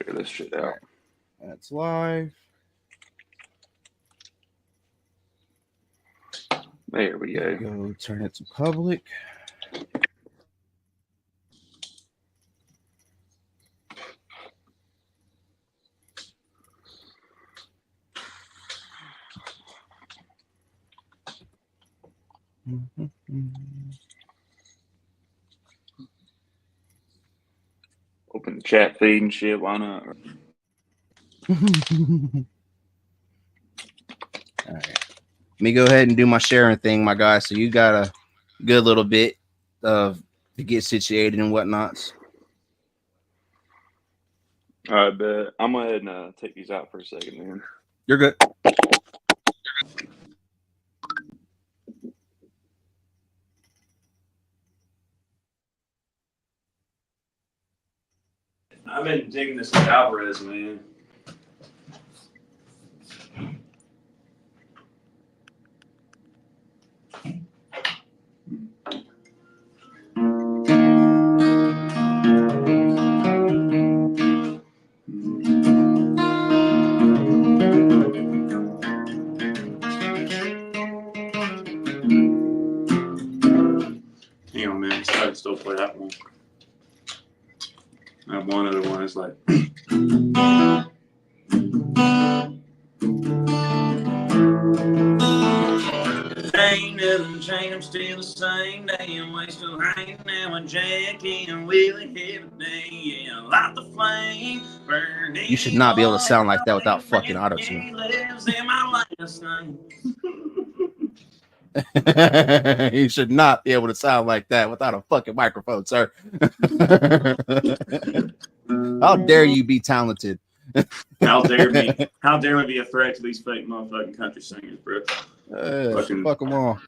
figure this shit out. Right. That's live. There we go. Go turn it to public. Open the chat feed and shit. Why not? All right. Let me go ahead and do my sharing thing, my guy. So you got a good little bit of to get situated and whatnots. All right, bet. I'm going to go ahead and take these out for a second, man. You're good. I've been digging this Alvarez, man. Hang on, man. I can still play that one. I have one other one. It's like. Ain't nothing changed, I'm still the same. Damn, we still hanging now with Jackie and Willie every day. Yeah, light the flame. You should not be able to sound like that without fucking auto-tune. You should not be able to sound like that without a fucking microphone, sir. How dare you be talented? How dare me? How dare me be a threat to these fake motherfucking country singers, bro? Fuck them all.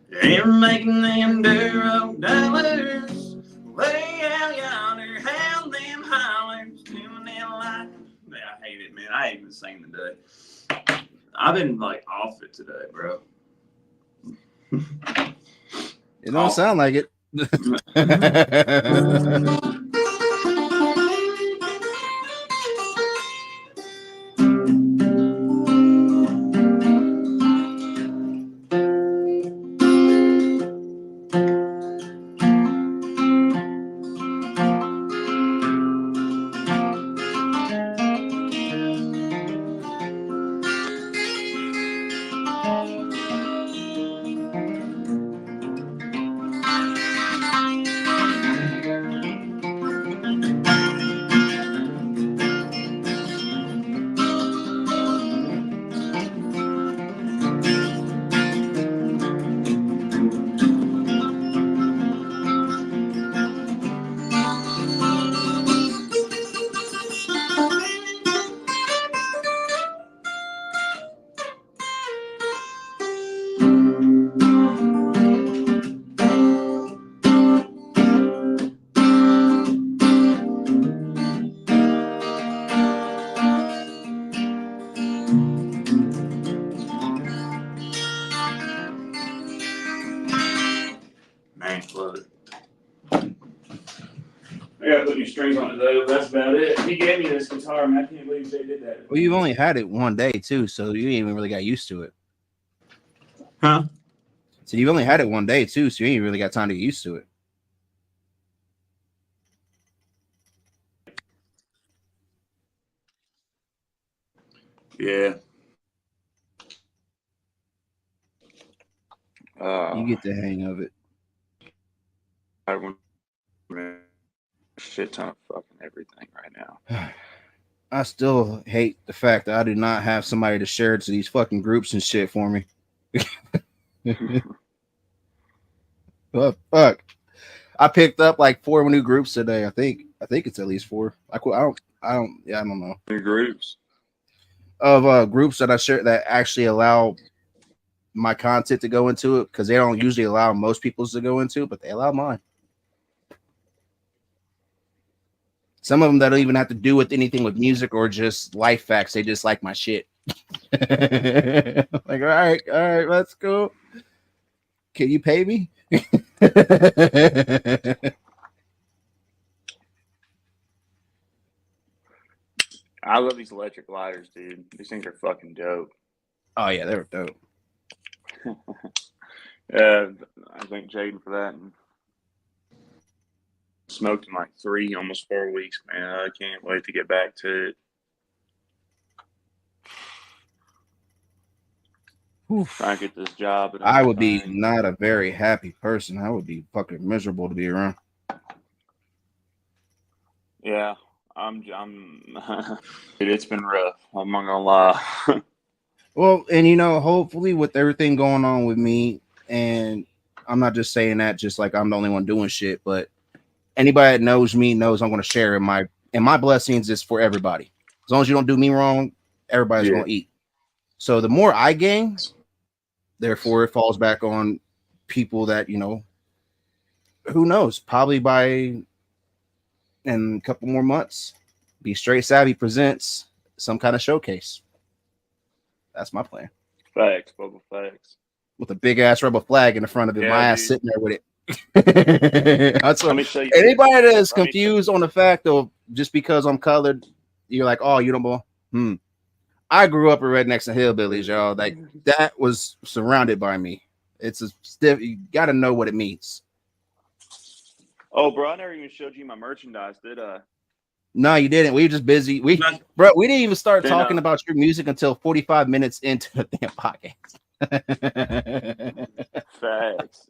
They're making them Duro dollars way out yonder. How them hollers doing it like. Man, I hate it, man. I ain't even sing today. I've been like off it today, bro. It don't sound like it. Man, love it. I gotta put new strings on it though. That's about it. He gave me this guitar, man. I can't believe they did that. Well, you've only had it one day too, so you ain't even really got used to it. Huh? So you've only had it one day too, so you ain't really got time to get used to it. Yeah. You get the hang of it. Shit ton of fucking everything right now. I still hate the fact that I do not have somebody to share it to these fucking groups and shit for me. Oh, fuck. I picked up like 4 new groups today. I think it's at least 4. I don't know. New groups Of groups that I share that actually allow my content to go into it, because they don't usually allow most people's to go into it, but they allow mine. Some of them that don't even have to do with anything with music or just life facts. They just like my shit. Like, all right, let's go. Can you pay me? I love these electric lighters, dude. These things are fucking dope. Oh yeah, they were dope. I thank Jaden for that. And smoked in like 3, almost 4 weeks, man. I can't wait to get back to it. Try and get this job. And I would be not a very happy person. I would be fucking miserable to be around. Yeah, I'm. It's been rough. I'm not gonna lie. Well, and hopefully with everything going on with me, and I'm not just saying that just like I'm the only one doing shit, but anybody that knows me knows I'm going to share in my blessings is for everybody. As long as you don't do me wrong, everybody's going to eat. So the more I gain, therefore it falls back on people that, who knows, probably in a couple more months, Be Straight Savvy presents some kind of showcase. That's my plan. Facts, Bubba, facts. With a big ass rebel flag in the front of it, my ass sitting there with it. Let me show you. Anybody that is confused on the fact of just because I'm colored, you're like, oh, you don't belong. I grew up in rednecks and hillbillies, y'all. Like that was surrounded by me. It's a stiff. You got to know what it means. Oh, bro, I never even showed you my merchandise, did I? No, you didn't. We were just busy. We didn't even start talking about your music until 45 minutes into the damn podcast. Facts.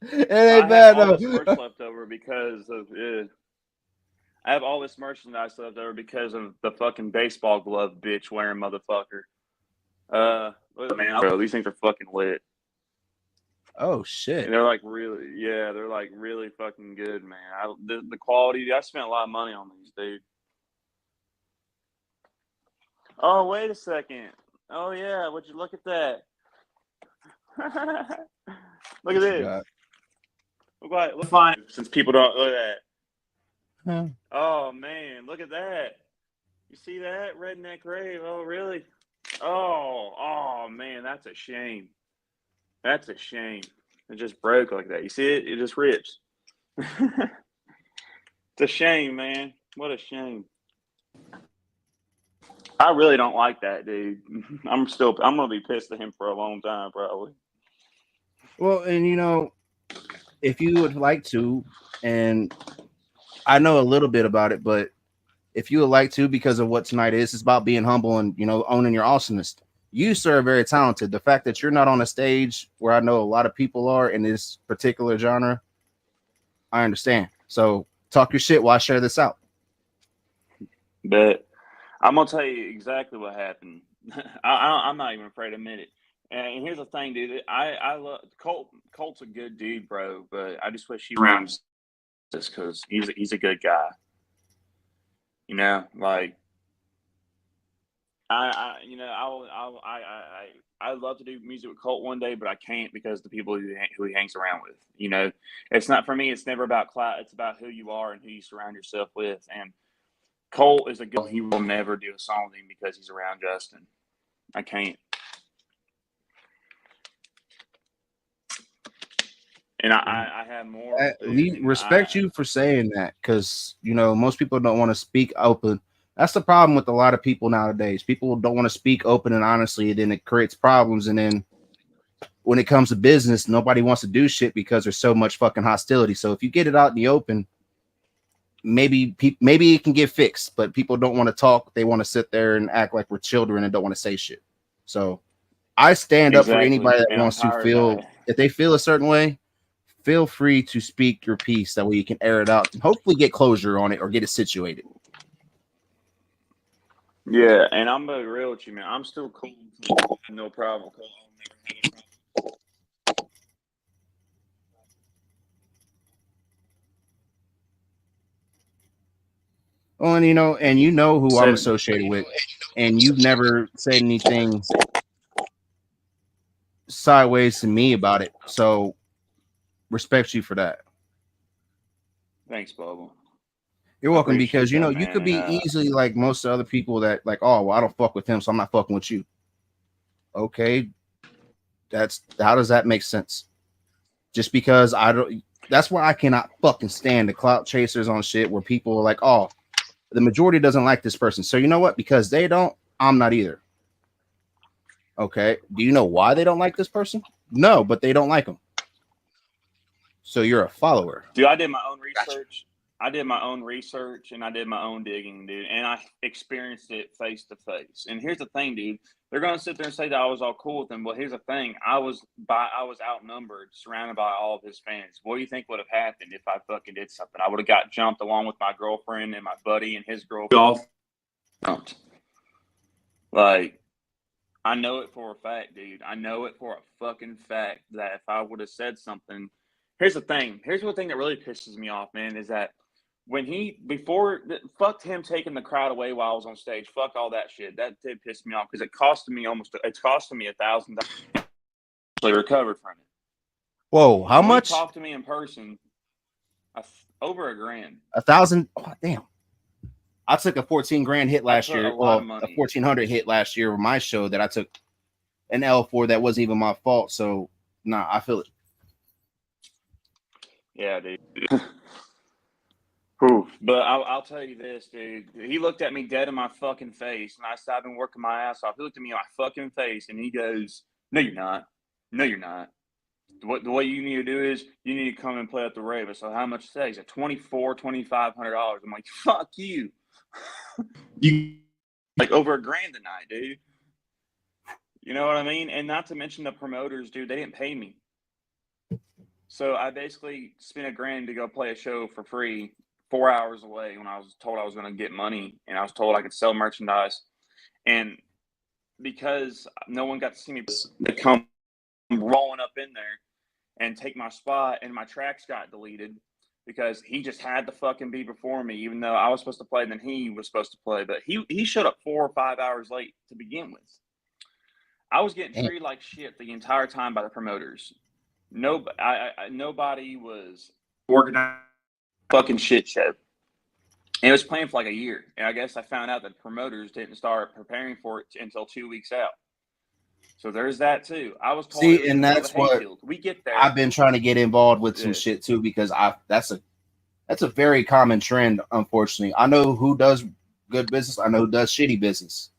It ain't bad though. Merch left over because of it. I have all this merchandise left over because of the fucking baseball glove bitch wearing motherfucker. Look, man, bro, these things are fucking lit. Oh shit! And they're like they're like really fucking good, man. The quality. I spent a lot of money on these, dude. Oh, wait a second. Oh yeah, would you look at that? Look at this. Look fine. Since people don't look at that. Oh man, look at that. You see that? Redneck Rave. Oh really? Oh man, that's a shame. That's a shame. It just broke like that. You see it? It just rips. It's a shame, man. What a shame. I really don't like that, dude. I'm gonna be pissed at him for a long time, probably. Well, and if you would like to, and I know a little bit about it, but if you would like to, because of what tonight is, it's about being humble and owning your awesomeness. You, sir, are very talented. The fact that you're not on a stage where I know a lot of people are in this particular genre, I understand. So talk your shit while I share this out. But I'm gonna tell you exactly what happened. I'm not even afraid to admit it. And here's the thing, dude. I love Colt. Colt's a good dude, bro. But I just wish he around just because he's a good guy. Like I love to do music with Colt one day, but I can't because the people who he hangs around with. It's not for me. It's never about clout. It's about who you are and who you surround yourself with. And Colt is a good. He will never do a song with him because he's around Justin. I can't. And I have more. We respect you for saying that because, most people don't want to speak open. That's the problem with a lot of people nowadays. People don't want to speak open and honestly, then it creates problems. And then when it comes to business, nobody wants to do shit because there's so much fucking hostility. So if you get it out in the open, maybe it can get fixed, but people don't want to talk. They want to sit there and act like we're children and don't want to say shit. So I stand up for anybody that wants to feel, if they feel a certain way, feel free to speak your piece. That way you can air it out and hopefully get closure on it or get it situated. Yeah, and I'm gonna be real with you, man. I'm still cool. No problem. Oh, and you know who I'm associated with, and you've never said anything sideways to me about it. So respect you for that. Thanks, Bubba. You're welcome, because you could be easily like most other people that like, oh well, I don't fuck with him, so I'm not fucking with you. Okay, how does that make sense? Just because I don't, that's why I cannot fucking stand the clout chasers on shit where people are like, oh, The majority doesn't like this person. So you know what? Because they don't, I'm not either. Okay. Do you know why they don't like this person? No, but they don't like them. So you're a follower. Dude, I did my own research. Gotcha. I did my own research and I did my own digging, dude. And I experienced it face to face. And here's the thing, dude. They're gonna sit there and say that I was all cool with him. But here's the thing: I was outnumbered, surrounded by all of his fans. What do you think would have happened if I fucking did something? I would have got jumped along with my girlfriend and my buddy and his girlfriend. Jumped. Like, I know it for a fact, dude. I know it for a fucking fact that if I would have said something, here's the thing. Here's the thing that really pisses me off, man, is that when fuck him taking the crowd away while I was on stage. Fuck all that shit. That did piss me off because it's costing me $1,000 to recover from it. Whoa, how much? Talk to me in person. Over $1,000. 1,000. Oh, damn. I took a 14 grand hit last year. Well, a 1,400 hit last year with my show that I took an L for that wasn't even my fault. So, nah, I feel it. Yeah, dude. But I'll tell you this, dude. He looked at me dead in my fucking face, and I said, I've been working my ass off. He looked at me in my fucking face, and he goes, "No, you're not. No, you're not. The way you need to do is you need to come and play at the rave." So how much today? He's at $2,500. I'm like, fuck you. You like over $1,000 a night, dude. You know what I mean? And not to mention the promoters, dude. They didn't pay me. So I basically spent $1,000 to go play a show for free 4 hours away when I was told I was going to get money and I was told I could sell merchandise. And because no one got to see me come rolling up in there and take my spot, and my tracks got deleted because he just had to fucking be before me, even though I was supposed to play than he was supposed to play. But he showed up 4 or 5 hours late to begin with. I was getting treated like shit the entire time by the promoters. Nobody was organized. Fucking shit show. And it was planned for like a year. And I guess I found out that promoters didn't start preparing for it until 2 weeks out. So there's that too. I was told. See, and that's what we get there. I've been trying to get involved with some shit too, because that's a very common trend, unfortunately. I know who does good business, I know who does shitty business.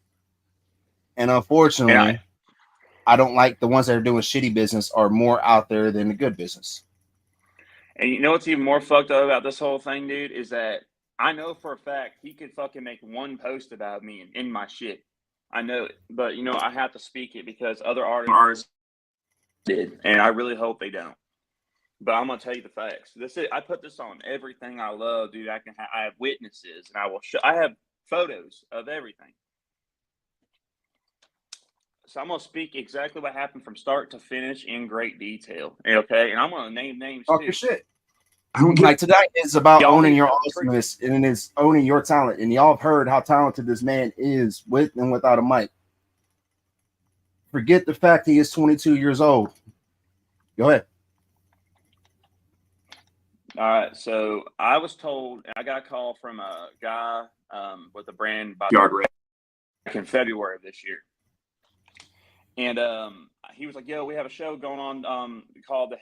And unfortunately, I don't like the ones that are doing shitty business are more out there than the good business. And you know what's even more fucked up about this whole thing, dude, is that I know for a fact he could fucking make one post about me in my shit. I know it. But, you know, I have to speak it because other artists did. And I really hope they don't. But I'm going to tell you the facts. I put this on everything I love, dude. I have witnesses, and I have photos of everything. So I'm going to speak exactly what happened from start to finish in great detail. Okay? And I'm going to name names Talk too. your shit. Like tonight is about owning your awesomeness, and it's owning your talent. And y'all have heard how talented this man is with and without a mic. Forget the fact he is 22 years old. Go ahead. All right. So I was told, I got a call from a guy with a brand Backyard back in February of this year. And he was like, "Yo, we have a show going on called the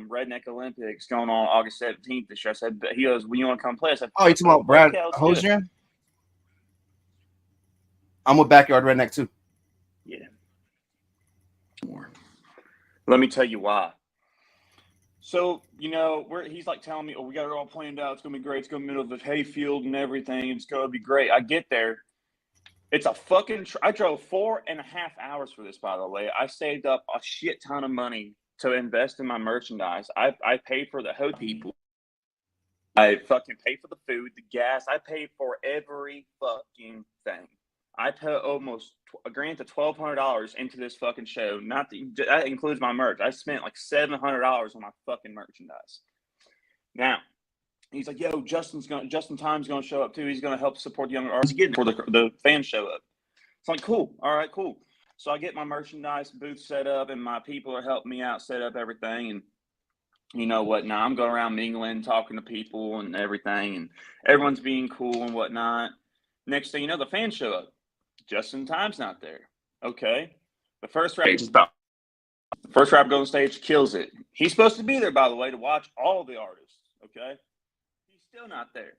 Redneck Olympics going on August 17th this year." I said, "He goes, well, you want to come play?" I said, "Oh, you talking about Brad Hosian?" I'm with Backyard Redneck too. Yeah. Let me tell you why. So, you know, he's like telling me, "Oh, we got it all planned out. It's gonna be great. It's gonna be middle of the hayfield and everything. It's gonna be great." I get there. It's a fucking. I drove 4.5 hours for this, by the way. I saved up a shit ton of money to invest in my merchandise. I paid for the hotel people. I fucking paid for the food, the gas. I paid for every fucking thing. I put almost $1,000 to $1,200 into this fucking show. That includes my merch. I spent like $700 on my fucking merchandise. Now. He's like, "Yo, Justin Time's gonna show up too. He's gonna help support the younger artists before the fans show up." It's like, cool, all right, cool. So I get my merchandise booth set up, and my people are helping me out set up everything. And you know what? Now I'm going around mingling, talking to people and everything, and everyone's being cool and whatnot. Next thing you know, the fans show up. Justin Time's not there. Okay, the first rapper goes on stage, kills it. He's supposed to be there, by the way, to watch all the artists. Okay. Still not there.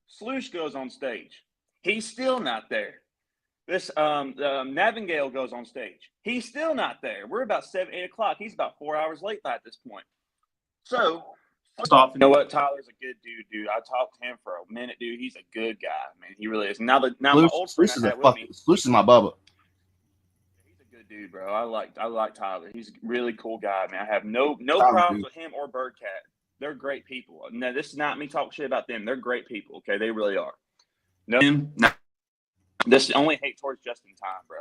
Sloosh goes on stage. He's still not there. This Navingale goes on stage. He's still not there. We're about 7, 8 o'clock. He's about 4 hours late by this point. So, first off, you know what? Tyler's a good dude. I talked to him for a minute, dude. He's a good guy, man. He really is. Now my old friend I had with me. Sloosh is my bubba. He's a good dude, bro. I like Tyler. He's a really cool guy, man. I have no problems with him or Birdcat. They're great people. Now, this is not me talking shit about them. They're great people, okay? They really are. No, this only hate towards Justin Time, bro.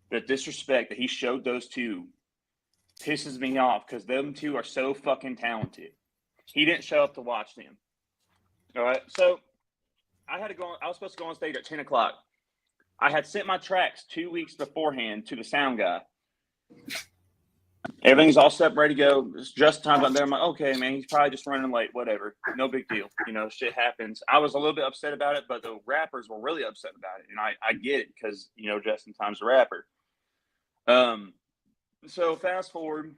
The disrespect that he showed those two pisses me off because them two are so fucking talented. He didn't show up to watch them. All right, so I was supposed to go on stage at 10 o'clock. I had sent my tracks 2 weeks beforehand to the sound guy. Everything's all set, ready to go. It's just time out there. I'm like, okay, man, he's probably just running late. Whatever. No big deal. You know, shit happens. I was a little bit upset about it, but the rappers were really upset about it. And I get it because, you know, Justin Time's a rapper. So fast forward,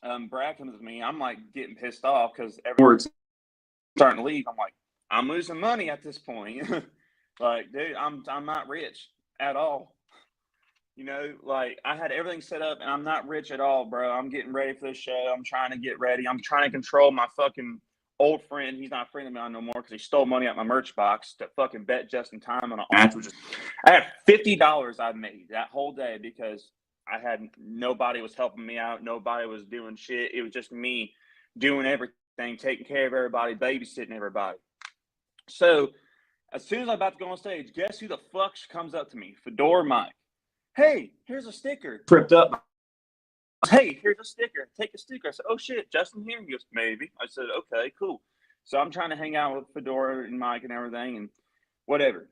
Brad comes with me. I'm like getting pissed off because everyone's starting to leave. I'm like, I'm losing money at this point. Like, dude, I'm not rich at all. You know, like I had everything set up and I'm not rich at all, bro. I'm getting ready for this show. I'm trying to get ready. I'm trying to control my fucking old friend. He's not a friend of mine no more because he stole money out my merch box to fucking bet Justin Time on a match. I had $50 I made that whole day because I had nobody was helping me out. Nobody was doing shit. It was just me doing everything, taking care of everybody, babysitting everybody. So as soon as I'm about to go on stage, guess who the fuck comes up to me? Fedora Mike. Hey, here's a sticker. Tripped up. Hey, here's a sticker. Take a sticker. I said, oh shit, Justin here? He goes, maybe. I said, okay, cool. So I'm trying to hang out with Fedora and Mike and everything and whatever.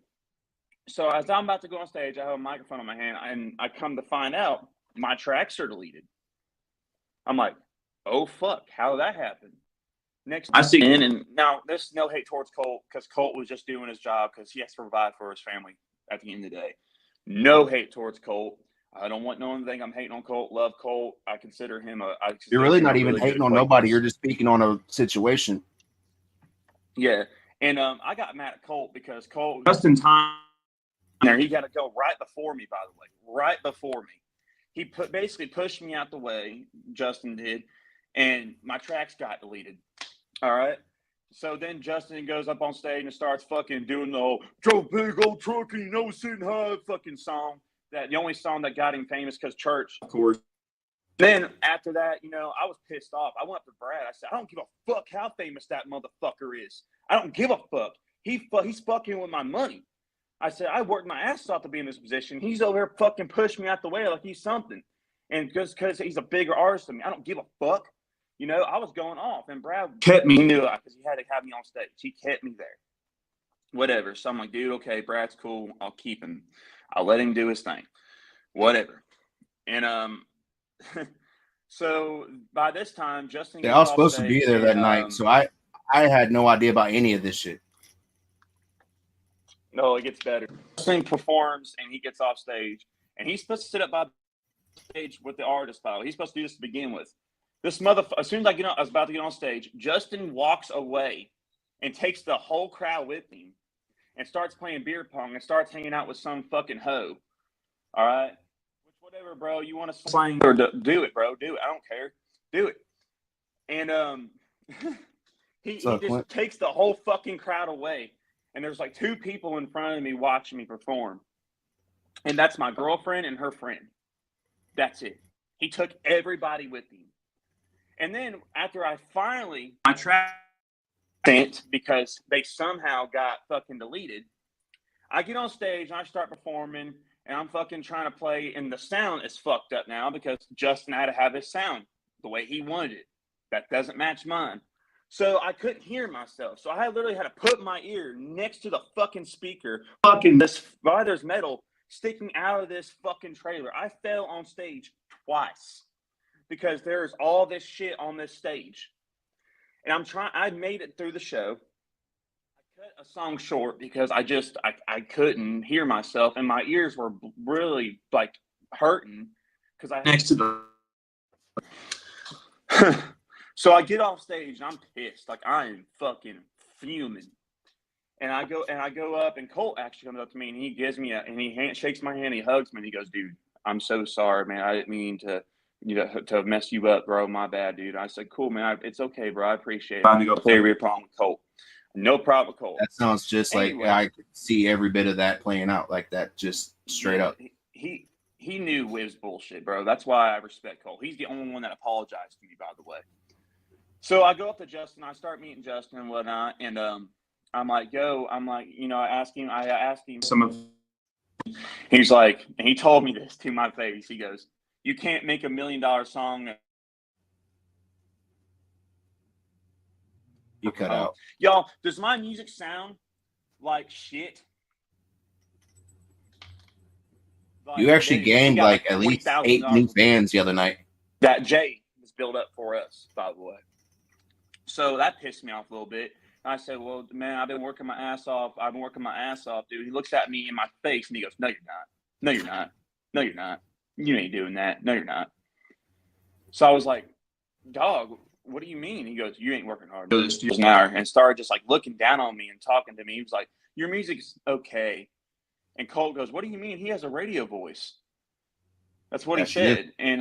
So as I'm about to go on stage, I have a microphone in my hand and I come to find out my tracks are deleted. I'm like, oh fuck, how did that happen? Next, I see in, and now there's no hate towards Colt because Colt was just doing his job because he has to provide for his family at the end of the day. No hate towards Colt. I don't want no one to think I'm hating on Colt. Love Colt. I consider him You're really not even hating on nobody. You're just speaking on a situation. Yeah. And I got mad at Colt because Colt, Justin Time, there, he got to go right before me, by the way. Right before me. He basically pushed me out the way, Justin did, and my tracks got deleted. All right. So then Justin goes up on stage and starts fucking doing the old Joe Big Old Truck and you know sitting high fucking song. That the only song that got him famous because church, of course. Then after that, you know, I was pissed off. I went up to Brad. I said, I don't give a fuck how famous that motherfucker is. I don't give a fuck. He's fucking with my money. I said, I worked my ass off to be in this position. He's over here fucking pushing me out the way like he's something. And just because he's a bigger artist than me, I don't give a fuck. You know, I was going off, and Brad kept me. He knew it because he had to have me on stage. He kept me there. Whatever. So I'm like, dude, okay, Brad's cool. I'll keep him. I'll let him do his thing. Whatever. And so by this time, Justin. Yeah, I was supposed to be there that night, so I had no idea about any of this shit. No, it gets better. Justin performs, and he gets off stage, and he's supposed to sit up by the stage with the artist file. He's supposed to do this to begin with. This motherfucker, as soon as I was about to get on stage, Justin walks away and takes the whole crowd with him and starts playing beer pong and starts hanging out with some fucking hoe. All right? Which, whatever, bro. You want to slang or do it, bro. Do it. I don't care. Do it. And he just takes the whole fucking crowd away. And there's like 2 people in front of me watching me perform. And that's my girlfriend and her friend. That's it. He took everybody with him. And then after I finally, my track sent because they somehow got fucking deleted, I get on stage and I start performing and I'm fucking trying to play and the sound is fucked up now because Justin had to have his sound the way he wanted it. That doesn't match mine. So I couldn't hear myself. So I literally had to put my ear next to the fucking speaker. Fucking there's metal sticking out of this fucking trailer. I fell on stage twice. Because there's all this shit on this stage. And I made it through the show. I cut a song short because I couldn't hear myself and my ears were really like hurting because I next to the So I get off stage and I'm pissed. Like I am fucking fuming. And I go up, and Colt actually comes up to me, and he gives me shakes my hand, he hugs me, and he goes, "Dude, I'm so sorry, man. I didn't mean to, to mess you up, bro. My bad, dude." I said, "Cool, man. It's okay, bro. I appreciate it. Time to go play your problem with Colt. No problem with Colt." That sounds just Anyway, like I could see every bit of that playing out like that, just straight up. He knew it was bullshit, bro. That's why I respect Colt. He's the only one that apologized to me, by the way. So I go up to Justin. I start meeting Justin and whatnot, and I'm like, I asked him some of. He's like, and he told me this to my face. He goes, "You can't make $1 million song." You cut out. Y'all, does my music sound like shit? Like, You actually dude, gained like at least 8 new $20,000 fans the other night. that Jay was built up for us, by the way. So that pissed me off a little bit. I said, "Well, man, I've been working my ass off. Dude." He looks at me in my face and he goes, "No, you're not. No, you're not. No, you're not. You ain't doing that. No, you're not." So I was like, "Dog, what do you mean?" He goes, "You ain't working hard." An hour, and started just like looking down on me and talking to me. He was like, "Your music's okay." And Colt goes, "What do you mean? He has a radio voice." That's what he said. And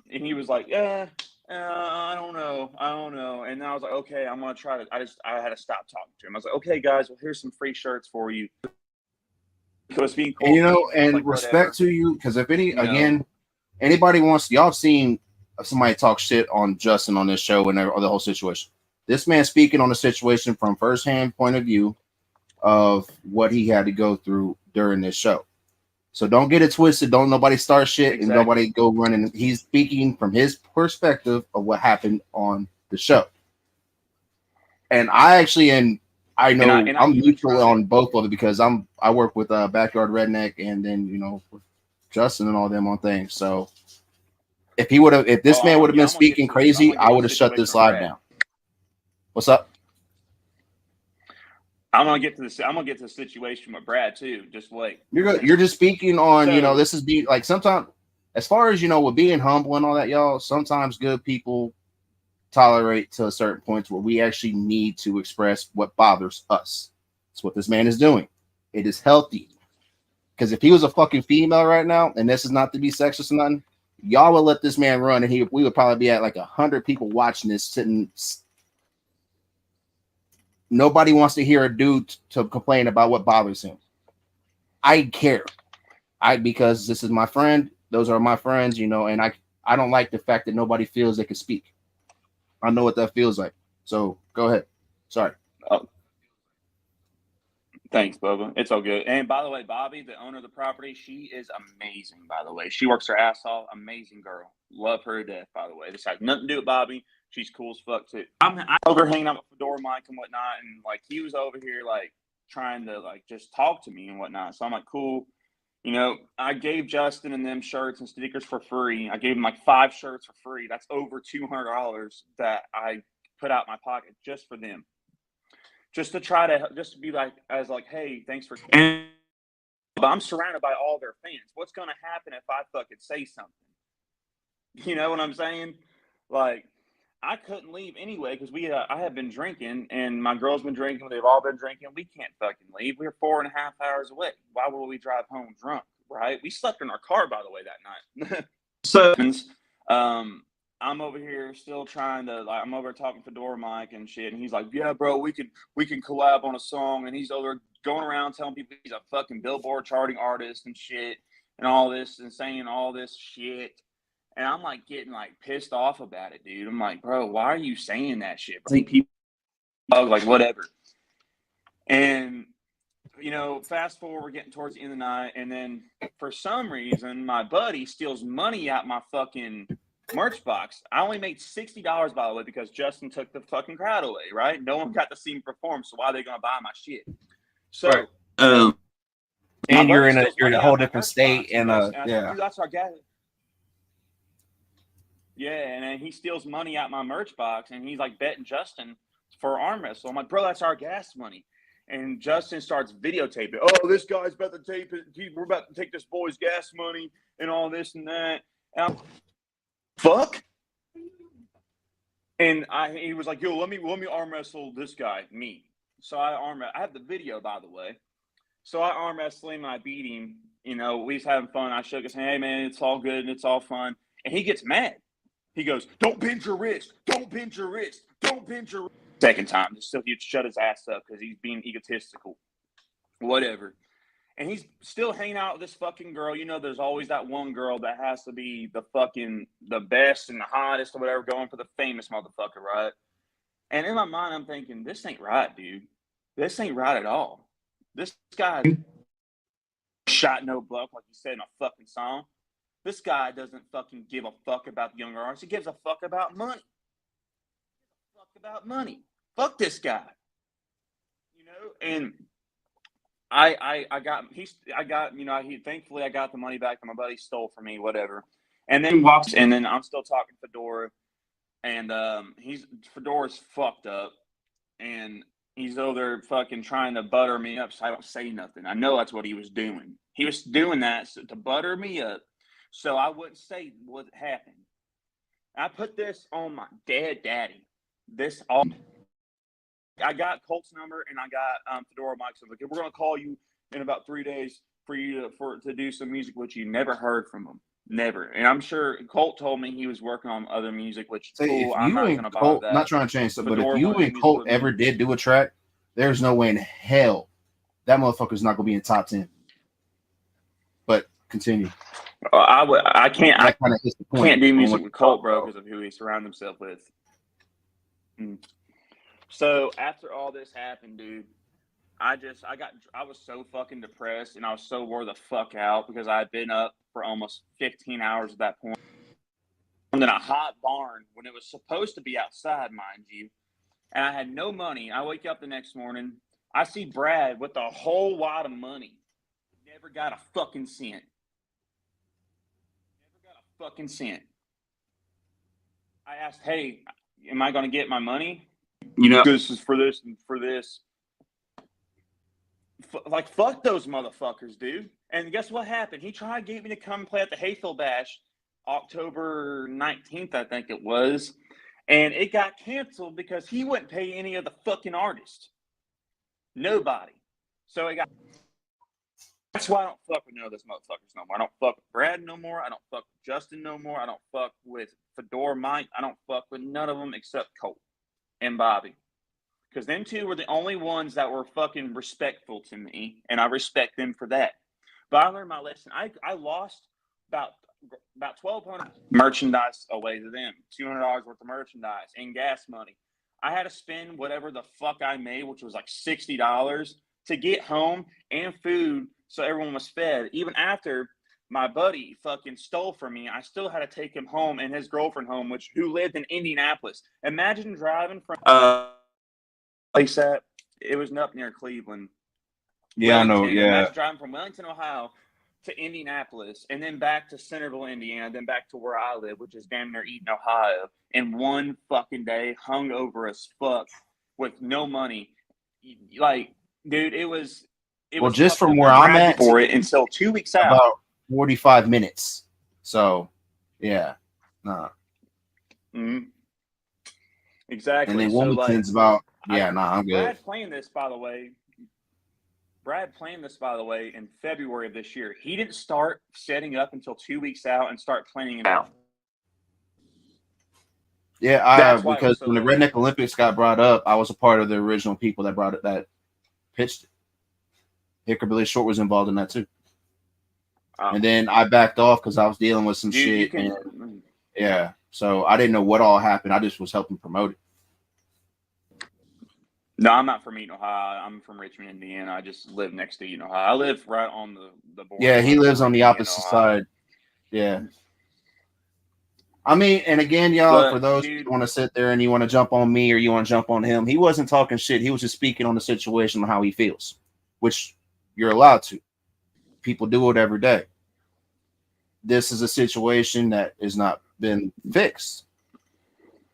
he was like, "Yeah. I don't know. And I was like, "Okay, I'm gonna try to." I had to stop talking to him. I was like, "Okay, guys, well, here's some free shirts for you." Because being cool, and like, respect whatever. to you, because if anybody wants, y'all have seen somebody talk shit on Justin on this show and the whole situation. This man speaking on the situation from firsthand point of view of what he had to go through during this show. So don't get it twisted. Don't nobody start shit and nobody go running. He's speaking from his perspective of what happened on the show. And I actually, I know I'm neutral on both of it because I work with Backyard Redneck and then with Justin and all them on things. So if this man would have been speaking crazy, I would have shut this live down. What's up? I'm gonna get to the situation with Brad too. Just wait. You're just speaking on, this is being like sometimes, as far as with being humble and all that, y'all. Sometimes good people tolerate to a certain point where we actually need to express what bothers us. That's what this man is doing. It is healthy. Because if he was a fucking female right now, and this is not to be sexist or nothing, y'all would let this man run, and we would probably be at like 100 people watching this sitting. Nobody wants to hear a dude to complain about what bothers him. I care. Because this is my friend. Those are my friends, and I don't like the fact that nobody feels they can speak. I know what that feels like. So go ahead. Sorry. Oh. Thanks, Bubba. It's all good. And by the way, Bobby, the owner of the property, she is amazing, by the way. She works her ass off. Amazing girl. Love her to death, by the way. This has nothing to do with Bobby. She's cool as fuck, too. I'm over hanging out with Fedora Mike and whatnot, and, like, he was over here, like, trying to, like, just talk to me and whatnot. So I'm like, cool. I gave Justin and them shirts and stickers for free. I gave him, like, 5 shirts for free. That's over $200 that I put out my pocket just for them. Just to try to be like, hey, thanks for. But I'm surrounded by all their fans. What's going to happen if I fucking say something? You know what I'm saying? Like, I couldn't leave anyway because I have been drinking and my girl's been drinking. They've all been drinking. We can't fucking leave. We're 4.5 hours away. Why would we drive home drunk? Right? We slept in our car, by the way, that night. So, I'm over here still trying to, like, I'm over talking to Fedora Mike and shit, and he's like, "Yeah, bro, we can collab on a song," and he's over going around telling people he's a fucking Billboard charting artist and shit, and all this, and saying all this shit, and I'm like getting like pissed off about it, dude. I'm like, bro, why are you saying that shit? I think people like whatever, and fast forward, we're getting towards the end of the night, and then for some reason, my buddy steals money out my fucking merch box. I only made $60, by the way, because Justin took the fucking crowd away, right? No one got to see me perform, so why are they gonna buy my shit? So, right. And you're in a whole different state, and yeah, dude, that's our guy. Yeah, and then he steals money out my merch box, and he's like betting Justin for arm wrestle. I'm like, bro, that's our gas money. And Justin starts videotaping. Oh, this guy's about to tape it. We're about to take this boy's gas money and all this and that. And I'm fuck. And he was like, "Yo, let me arm wrestle this guy, me." So I have the video, by the way. So I arm wrestle him, I beat him. You know, we was having fun. I shook his hand, hey man, it's all good and it's all fun. And he gets mad. He goes, "Don't bend your wrist. Don't bend your wrist. Don't bend your wrist." Second time, just so he'd shut his ass up because he's being egotistical. Whatever. And he's still hanging out with this fucking girl. You know, there's always that one girl that has to be the best and the hottest or whatever, going for the famous motherfucker, right? And in my mind, I'm thinking, this ain't right, dude. This ain't right at all. This guy shot no buck, like you said in a fucking song. This guy doesn't fucking give a fuck about the younger artists. He gives a fuck about money. Fuck this guy. You know, and thankfully I got the money back that my buddy stole from me, whatever. And then I'm still talking to Fedora, and Fedora's fucked up, and he's over there fucking trying to butter me up so I don't say nothing. I know that's what he was doing. He was doing that to butter me up so I wouldn't say what happened. I put this on my dead daddy. I got Colt's number and I got Fedora Mike's number. We're gonna call you in about 3 days for you to do some music, which you never heard from him. Never. And I'm sure Colt told me he was working on other music, which cool. I'm not gonna bother that. Not trying to change something, but if you Fedora and Colt ever did do a track, there's no way in hell that motherfucker's not gonna be in the top 10. But continue. I can't do music with Colt, bro, about. because of who he surrounded himself with. So after all this happened, dude, I was so fucking depressed and I was so wore the fuck out because I had been up for almost 15 hours at that point. And in a hot barn when it was supposed to be outside, mind you. And I had no money. I wake up the next morning. I see Brad with a whole lot of money. Never got a fucking cent. I asked, hey, am I going to get my money? You know, this is for this and for this. Like, fuck those motherfuckers, dude. And guess what happened? He tried to get me to come play at the Hayfield Bash October 19th, I think it was. And it got canceled because he wouldn't pay any of the fucking artists. Nobody. So that's why I don't fuck with none of those motherfuckers no more. I don't fuck with Brad no more. I don't fuck with Justin no more. I don't fuck with Fedora Mike. I don't fuck with none of them except Colt and Bobby. Because them two were the only ones that were fucking respectful to me, and I respect them for that. But I learned my lesson. I lost about $1,200 merchandise away to them, $200 worth of merchandise and gas money. I had to spend whatever the fuck I made, which was like $60, to get home and food so everyone was fed. Even after my buddy fucking stole from me, I still had to take him home and his girlfriend home, who lived in Indianapolis. Imagine driving from place that it was up near Cleveland. Yeah, Wellington. I know. Yeah, imagine driving from Wellington, Ohio, to Indianapolis, and then back to Centerville, Indiana, then back to where I live, which is damn near Eden, Ohio, in one fucking day, hungover as fuck, with no money. Like, dude, it was. Well, just from where I'm at, for it until 2 weeks out, about 45 minutes. So, yeah, nah. Mm-hmm. Exactly. And then Wilmington's about. Yeah, I'm good. Brad playing this, by the way, in February of this year. He didn't start setting up until 2 weeks out and start planning it out. Yeah, because when the Redneck Olympics got brought up, I was a part of the original people that pitched it. Hickory Short was involved in that too. And then I backed off because I was dealing with some shit. Yeah, so I didn't know what all happened. I just was helping promote it. No, I'm not from Eden, Ohio. I'm from Richmond, Indiana. I just live next to Eden, Ohio. I live right on the border. Yeah, he lives on the opposite side. Yeah. I mean, and again, y'all, for those who want to sit there and you want to jump on me or you want to jump on him, he wasn't talking shit. He was just speaking on the situation and how he feels, which you're allowed to. People do it every day. This is a situation that has not been fixed.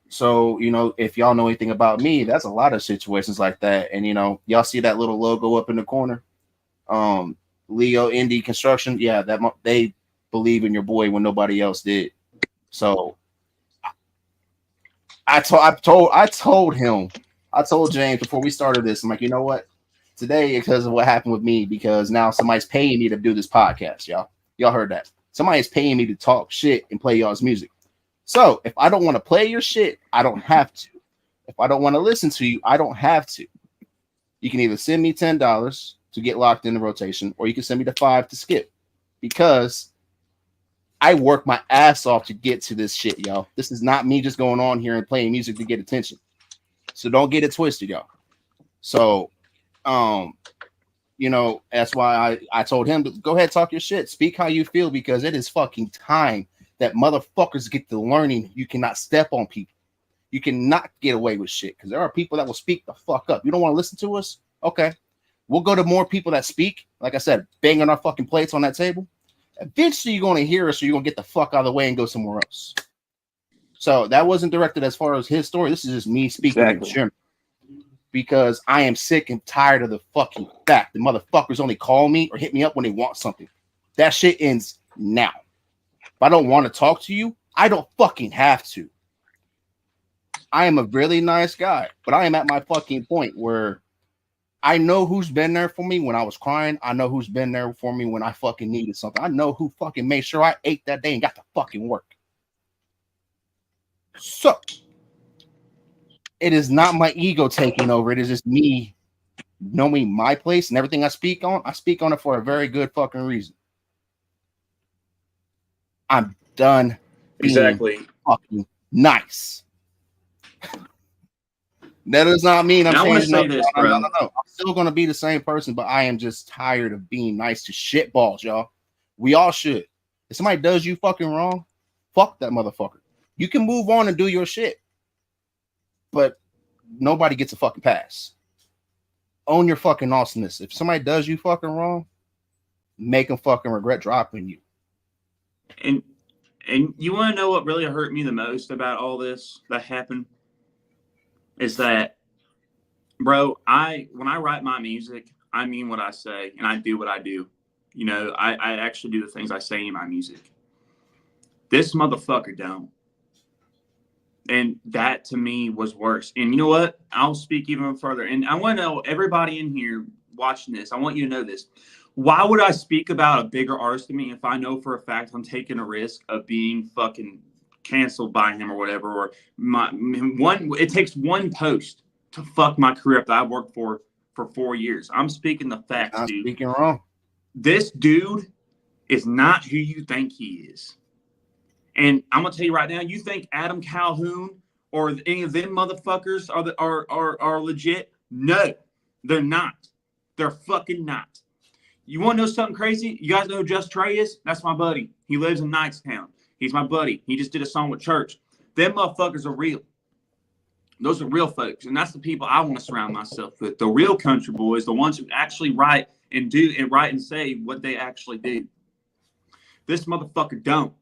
So, if y'all know anything about me, that's a lot of situations like that. And, y'all see that little logo up in the corner? Leo Indie Construction. Yeah, they believe in your boy when nobody else did. So I told him, I told James before we started this, I'm like, you know what? Today, because of what happened with me, because now somebody's paying me to do this podcast, y'all. Y'all heard that. Somebody's paying me to talk shit and play y'all's music. So if I don't want to play your shit, I don't have to. If I don't want to listen to you, I don't have to. You can either send me $10 to get locked in the rotation, or you can send me the $5 to skip. Because I work my ass off to get to this shit, y'all. This is not me just going on here and playing music to get attention. So don't get it twisted, y'all. So, that's why I told him to go ahead, talk your shit, speak how you feel, because it is fucking time that motherfuckers get to learning you cannot step on people. You cannot get away with shit, because there are people that will speak the fuck up. You don't want to listen to us? Okay. We'll go to more people that speak. Like I said, banging our fucking plates on that table. Eventually, you're going to hear us, or you're going to get the fuck out of the way and go somewhere else. So that wasn't directed as far as his story. This is just me speaking in general. Because I am sick and tired of the fucking fact the motherfuckers only call me or hit me up when they want something. That shit ends now. If I don't want to talk to you, I don't fucking have to. I am a really nice guy, but I am at my fucking point where I know who's been there for me when I was crying. I know who's been there for me when I fucking needed something. I know who fucking made sure I ate that day and got to fucking work. So it is not my ego taking over. It is just me knowing my place, and everything I speak on it for a very good fucking reason. I'm done being fucking nice. That does not mean I'm changing up. No. I'm still going to be the same person, but I am just tired of being nice to shitballs, y'all. We all should. If somebody does you fucking wrong, fuck that motherfucker. You can move on and do your shit, but nobody gets a fucking pass. Own your fucking awesomeness. If somebody does you fucking wrong, make them fucking regret dropping you. And you want to know what really hurt me the most about all this that happened? Is that, bro, when I write my music, I mean what I say and I do what I do. You know, I actually do the things I say in my music. This motherfucker don't. And that to me was worse. And you know what? I'll speak even further. And I want to know, everybody in here watching this, I want you to know this. Why would I speak about a bigger artist than me if I know for a fact I'm taking a risk of being fucking canceled by him or whatever? Or it takes one post to fuck my career up that I worked for 4 years. I'm speaking the facts, dude. Speaking wrong. This dude is not who you think he is. And I'm gonna tell you right now, you think Adam Calhoun or any of them motherfuckers are legit? No, they're not. They're fucking not. You want to know something crazy? You guys know who Just Trey is? That's my buddy. He lives in Knightstown. He's my buddy. He just did a song with Church. Them motherfuckers are real. Those are real folks, and that's the people I want to surround myself with. The real country boys, the ones who actually write and say what they actually do. This motherfucker don't.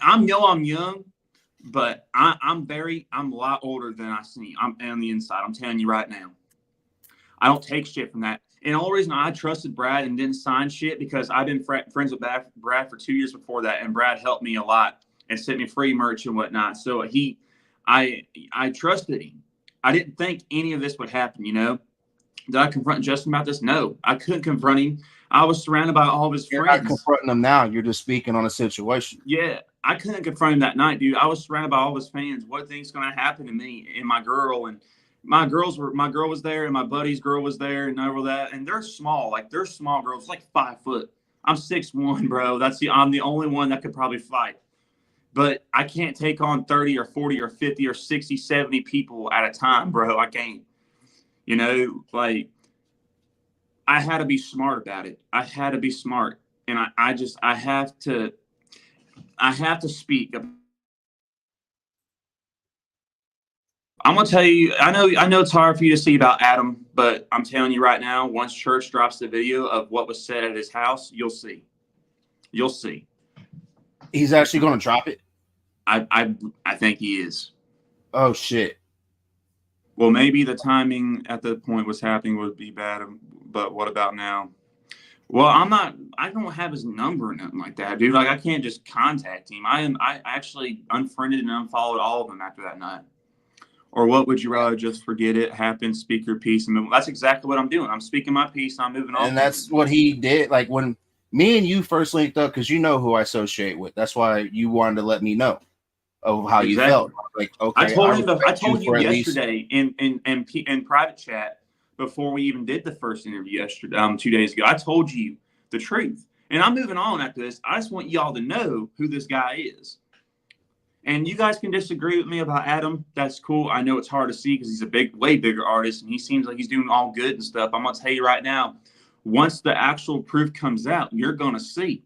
I'm young, but I'm a lot older than I seem. I'm on the inside. I'm telling you right now. I don't take shit from that. And the only reason I trusted Brad and didn't sign shit because I've been friends with Brad for 2 years before that, and Brad helped me a lot and sent me free merch and whatnot. So I trusted him. I didn't think any of this would happen, you know? Did I confront Justin about this? No, I couldn't confront him. I was surrounded by all of his friends. You're not confronting them now. You're just speaking on a situation. Yeah, I couldn't confront him that night, dude. I was surrounded by all of his fans. What thing's going to happen to me and my girl? And my girl was there, and my buddy's girl was there, and over that. And they're small, they're small girls, like 5 foot. I'm 6'1", bro. I'm the only one that could probably fight. But I can't take on 30 or 40 or 50 or 60, 70 people at a time, bro. I can't. You know, I had to be smart about it. I had to be smart. And I have to speak. I'm going to tell you, I know it's hard for you to see about Adam, but I'm telling you right now, once Church drops the video of what was said at his house, you'll see. You'll see. He's actually going to drop it? I think he is. Oh, shit. Well, maybe the timing at the point was happening would be bad, but what about now? Well, I don't have his number or nothing like that, dude. I can't just contact him. I actually unfriended and unfollowed all of them after that night. Or what would you rather just forget it, happen, speak your piece, and move on? That's exactly what I'm doing. I'm speaking my piece. I'm moving on. And that's what he did. Like when me and you first linked up, because you know who I associate with. That's why you wanted to let me know of how you felt. Like, okay, I told you for at least. yesterday in private chat before we even did the first interview yesterday, 2 days ago. I told you the truth, and I'm moving on after this. I just want y'all to know who this guy is. And you guys can disagree with me about Adam. That's cool. I know it's hard to see because he's a way bigger artist, and he seems like he's doing all good and stuff. I'm gonna tell you right now, once the actual proof comes out, you're gonna see.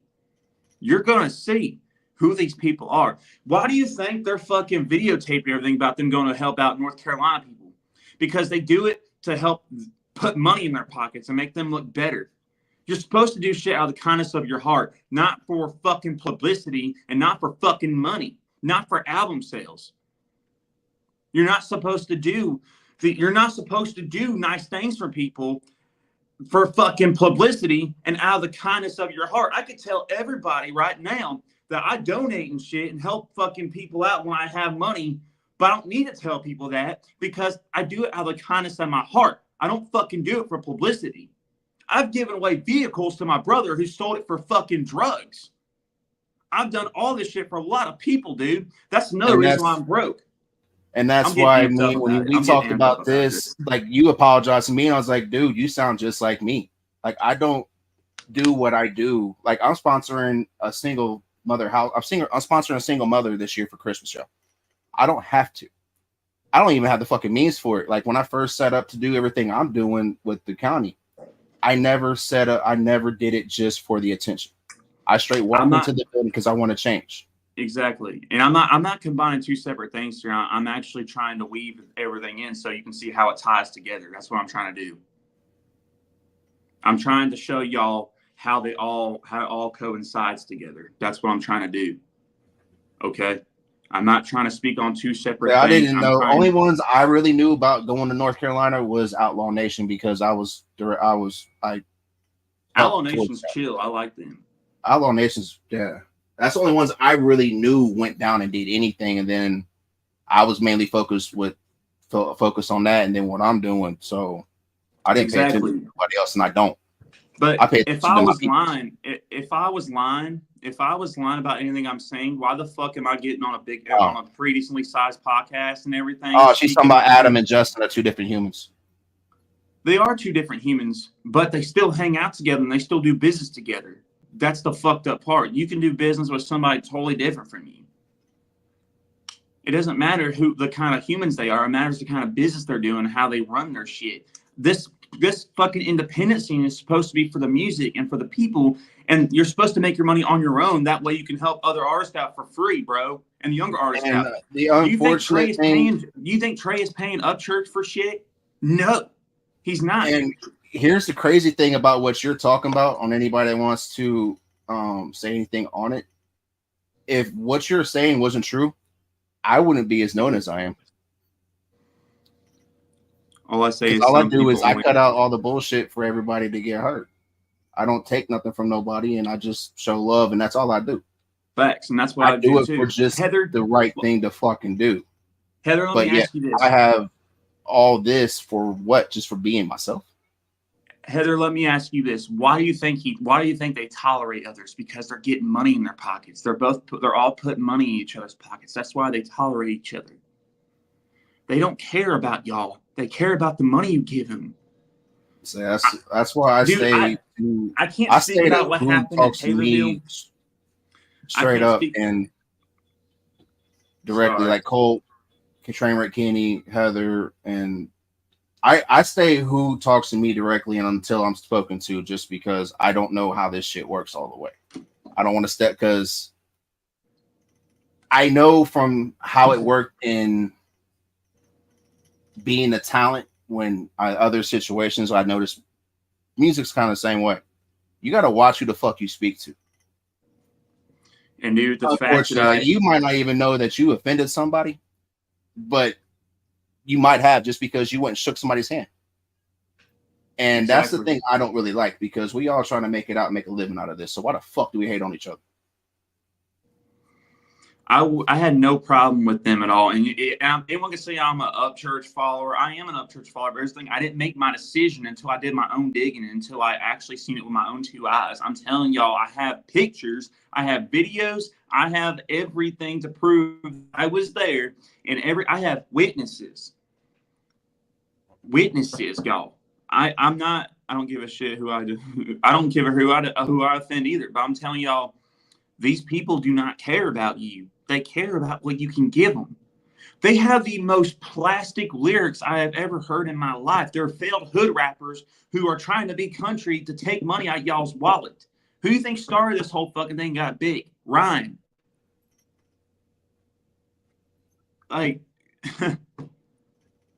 You're gonna see who these people are. Why do you think they're fucking videotaping everything about them going to help out North Carolina people? Because they do it to help put money in their pockets and make them look better. You're supposed to do shit out of the kindness of your heart, not for fucking publicity and not for fucking money. Not for album sales. You're not supposed to do nice things for people for fucking publicity and out of the kindness of your heart. I could tell everybody right now that I donate and shit and help fucking people out when I have money, but I don't need to tell people that because I do it out of the kindness of my heart. I don't fucking do it for publicity. I've given away vehicles to my brother who sold it for fucking drugs. I've done all this shit for a lot of people, dude. That's another reason why I'm broke. And that's why when we talked about this, like you apologized to me, and I was like, dude, you sound just like me. Like I don't do what I do. Like I'm sponsoring a single mother house. I'm sponsoring a single mother this year for Christmas show. I don't have to. I don't even have the fucking means for it. Like when I first set up to do everything I'm doing with the county, I never did it just for the attention. I straight walked into the building because I want to change. Exactly. And I'm not combining two separate things here. I'm actually trying to weave everything in so you can see how it ties together. That's what I'm trying to do. I'm trying to show y'all how it all coincides together. That's what I'm trying to do. Okay? I'm not trying to speak on two separate things. I didn't know. Only ones I really knew about going to North Carolina was Outlaw Nation because Outlaw Nation's chill. I like them. Outlaw Nation's, yeah. That's the only ones I really knew went down and did anything, and then I was mainly focused on that, and then what I'm doing. So I didn't pay attention to anybody else, and I don't. But if I was lying about anything I'm saying, why the fuck am I getting on a pretty decently sized podcast and everything? Oh, she's talking about Adam and Justin are two different humans. They are two different humans, but they still hang out together and they still do business together. That's the fucked up part. You can do business with somebody totally different from you. It doesn't matter who the kind of humans they are. It matters the kind of business they're doing, how they run their shit. This fucking independent scene is supposed to be for the music and for the people, and you're supposed to make your money on your own. That way you can help other artists out for free, bro, and the younger artists out. The unfortunate thing, you think Trey is paying Upchurch for shit? No, he's not. And here's the crazy thing about what you're talking about on anybody that wants to say anything on it. If what you're saying wasn't true, I wouldn't be as known as I am. All I say is I cut out all the bullshit for everybody to get hurt. I don't take nothing from nobody, and I just show love, and that's all I do. Facts, and that's what I do it too. for just the right thing to fucking do. Heather, let me ask you this. I have all this for what? Just for being myself. Heather, let me ask you this. Why do you think they tolerate others? Because they're getting money in their pockets. They're all putting money in each other's pockets. That's why they tolerate each other. They don't care about y'all. They care about the money you give them. So that's why I stay. I can't speak about what happened at Taylorville. Straight up and directly, like Cole, Trainwreck Kenny, Heather, and I stay who talks to me directly and until I'm spoken to, just because I don't know how this shit works all the way. I don't want to step because I know from how it worked in being a talent when other situations I noticed music's kind of the same way. You got to watch who the fuck you speak to. And dude, the fact that you might not even know that you offended somebody, but you might have just because you went and shook somebody's hand. And that's the thing I don't really like, because we all trying to make it out and make a living out of this. So why the fuck do we hate on each other? I had no problem with them at all. And anyone can say I'm an Upchurch follower. I am an Upchurch follower. But here's the thing: I didn't make my decision until I did my own digging, until I actually seen it with my own two eyes. I'm telling y'all, I have pictures, I have videos, I have everything to prove I was there, and I have witnesses. Witnesses, y'all. I'm not. I don't give a shit who I do. I don't give a who I offend either. But I'm telling y'all, these people do not care about you. They care about what you can give them. They have the most plastic lyrics I have ever heard in my life. They're failed hood rappers who are trying to be country to take money out y'all's wallet. Who do you think started this whole fucking thing got big? Ryan. Like,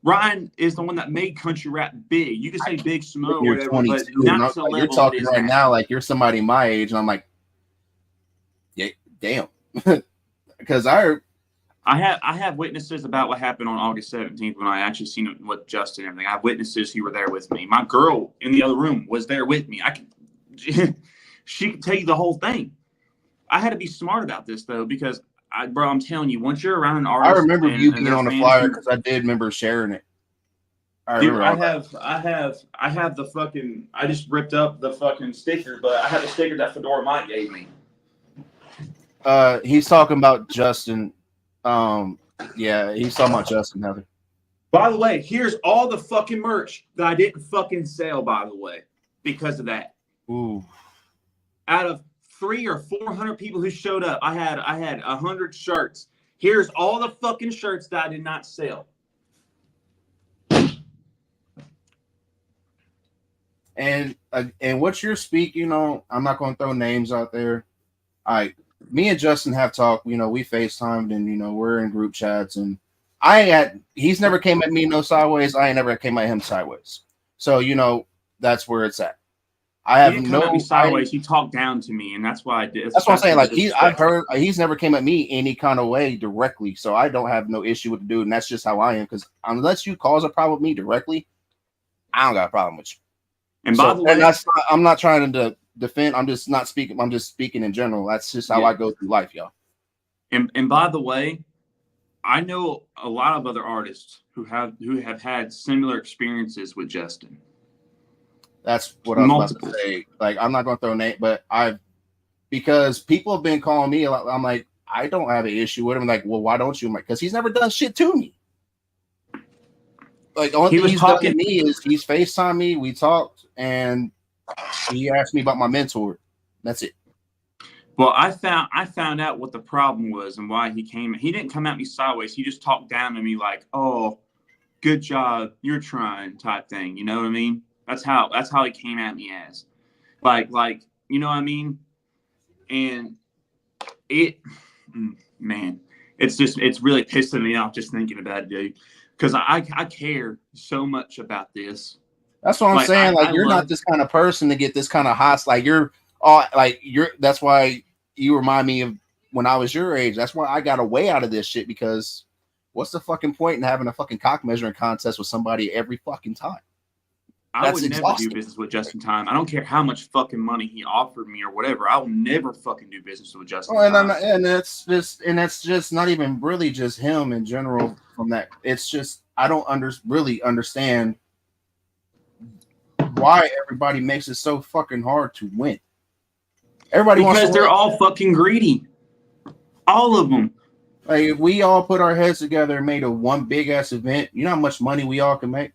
Ryan is the one that made country rap big. You can say Big Smo or You're whatever, 22, but not to the like, you're level it talking is right now. now like you're somebody my age, and I'm like, yeah, damn. Because I have witnesses about what happened on August 17th when I actually seen it with Justin and everything. I have witnesses who were there with me. My girl in the other room was there with me. She could tell you the whole thing. I had to be smart about this though, because bro, I'm telling you, once you're around an I artist remember you and being their on the fans flyer who, because I did remember sharing it. I dude, remember all that. I have the fucking, I just ripped up the fucking sticker, but I have the sticker that Fedora Mike gave me. He's talking about Justin. Yeah, he's talking about Justin Heather. By the way, here's all the fucking merch that I didn't fucking sell, by the way, because of that. Ooh. Out of 300 or 400 people who showed up, I had 100 shirts. Here's all the fucking shirts that I did not sell. And what you're speaking on, I'm not going to throw names out there. Me and Justin have talked. We FaceTimed, and we're in group chats, and he's never came at me no sideways. I ain't never came at him sideways. So that's where it's at. I have He didn't come at me no. sideways. He talked down to me, and that's why I did. That's what I'm saying. Like I've disrespect. heard he's never came at me any kind of way directly, so I don't have no issue with the dude, and that's just how I am. Because unless you cause a problem with me directly, I don't got a problem with you. And by the way, I'm not trying to defend. I'm just not speaking. I'm just speaking in general. That's just how I go through life, y'all. And by the way, I know a lot of other artists who have had similar experiences with Justin. That's what I was about to say. Like, I'm not going to throw a name, but because people have been calling me a lot. I'm like, I don't have an issue with him. Like, well, why don't you? I'm like, because he's never done shit to me. Like, the only thing he's done to me is he's FaceTimed me. We talked, and he asked me about my mentor. That's it. Well, I found out what the problem was and why he came. He didn't come at me sideways. He just talked down to me like, "Oh, good job, you're trying," type thing. You know what I mean? That's how he came at me as, like you know what I mean? And man, it's really pissing me off just thinking about it, dude. Because I care so much about this. That's what I'm saying. Like, you're not this kind of person to get this kind of hostile. Like, that's why you remind me of when I was your age. That's why I got away out of this shit, because what's the fucking point in having a fucking cock measuring contest with somebody every fucking time? I would never do business with Justin Time. I don't care how much fucking money he offered me or whatever. I will never fucking do business with Justin Time. And that's just not even really just him in general. From that, it's just I don't really understand why everybody makes it so fucking hard to win. Everybody wants to win. They're all fucking greedy. All of them. Like, if we all put our heads together and made a one big ass event, you know how much money we all can make.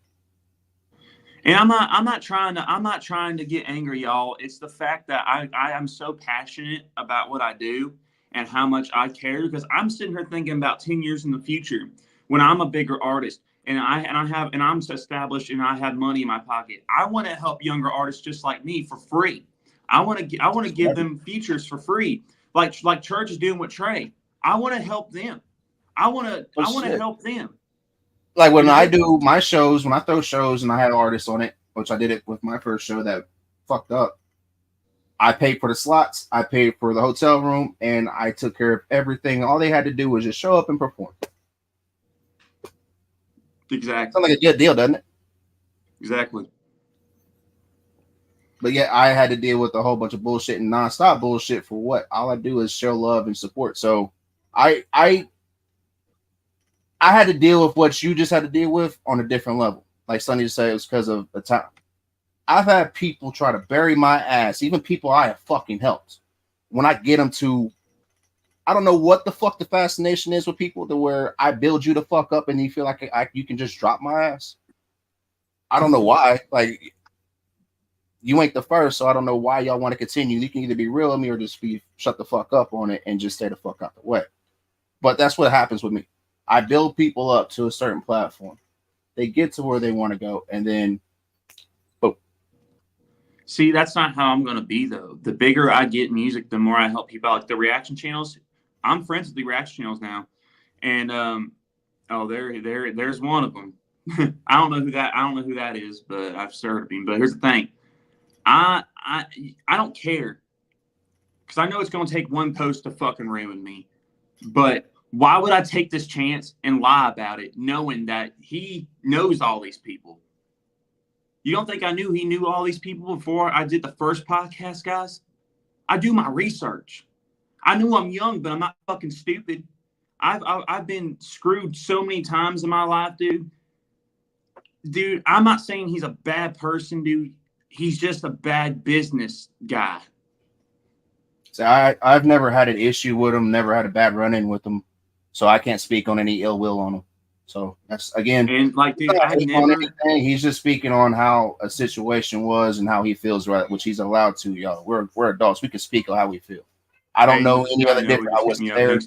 And I'm not trying to get angry, y'all. It's the fact that I am so passionate about what I do and how much I care, because I'm sitting here thinking about 10 years in the future when I'm a bigger artist and I'm established and I have money in my pocket. I want to help younger artists just like me for free. I want to give them features for free, like Church is doing with Trey. I want to help them. I want to help them. Like, when I do my shows, when I throw shows and I have artists on it, which I did it with my first show that fucked up, I paid for the slots, I paid for the hotel room, and I took care of everything. All they had to do was just show up and perform. Exactly. Sounds like a good deal, doesn't it? Exactly. But yeah, I had to deal with a whole bunch of bullshit and nonstop bullshit for what? All I do is show love and support. So I had to deal with what you just had to deal with on a different level. Like Sonny said, it was because of the time. I've had people try to bury my ass, even people I have fucking helped. When I get them to, I don't know what the fuck the fascination is with people to where I build you the fuck up and you feel like you can just drop my ass. I don't know why. Like, you ain't the first, so I don't know why y'all want to continue. You can either be real with me or just be shut the fuck up on it and just stay the fuck out the way. But that's what happens with me. I build people up to a certain platform. They get to where they want to go, and then boom. See, that's not how I'm going to be, though. The bigger I get in music, the more I help people out. Like the reaction channels, I'm friends with the reaction channels now. And, there's one of them. I don't know who that is, but I've heard of him. But here's the thing. I don't care because I know it's going to take one post to fucking ruin me. But why would I take this chance and lie about it, knowing that he knows all these people? You don't think I knew he knew all these people before I did the first podcast, guys? I do my research. I know I'm young, but I'm not fucking stupid. I've been screwed so many times in my life, dude. Dude, I'm not saying he's a bad person, dude. He's just a bad business guy. So I've never had an issue with him, never had a bad run-in with him, so I can't speak on any ill will on him. So that's again, and like, dude, I never. On anything. He's just speaking on how a situation was and how he feels, right? Which he's allowed to, y'all. We're adults. We can speak on how we feel. I don't know any other different. I wasn't there,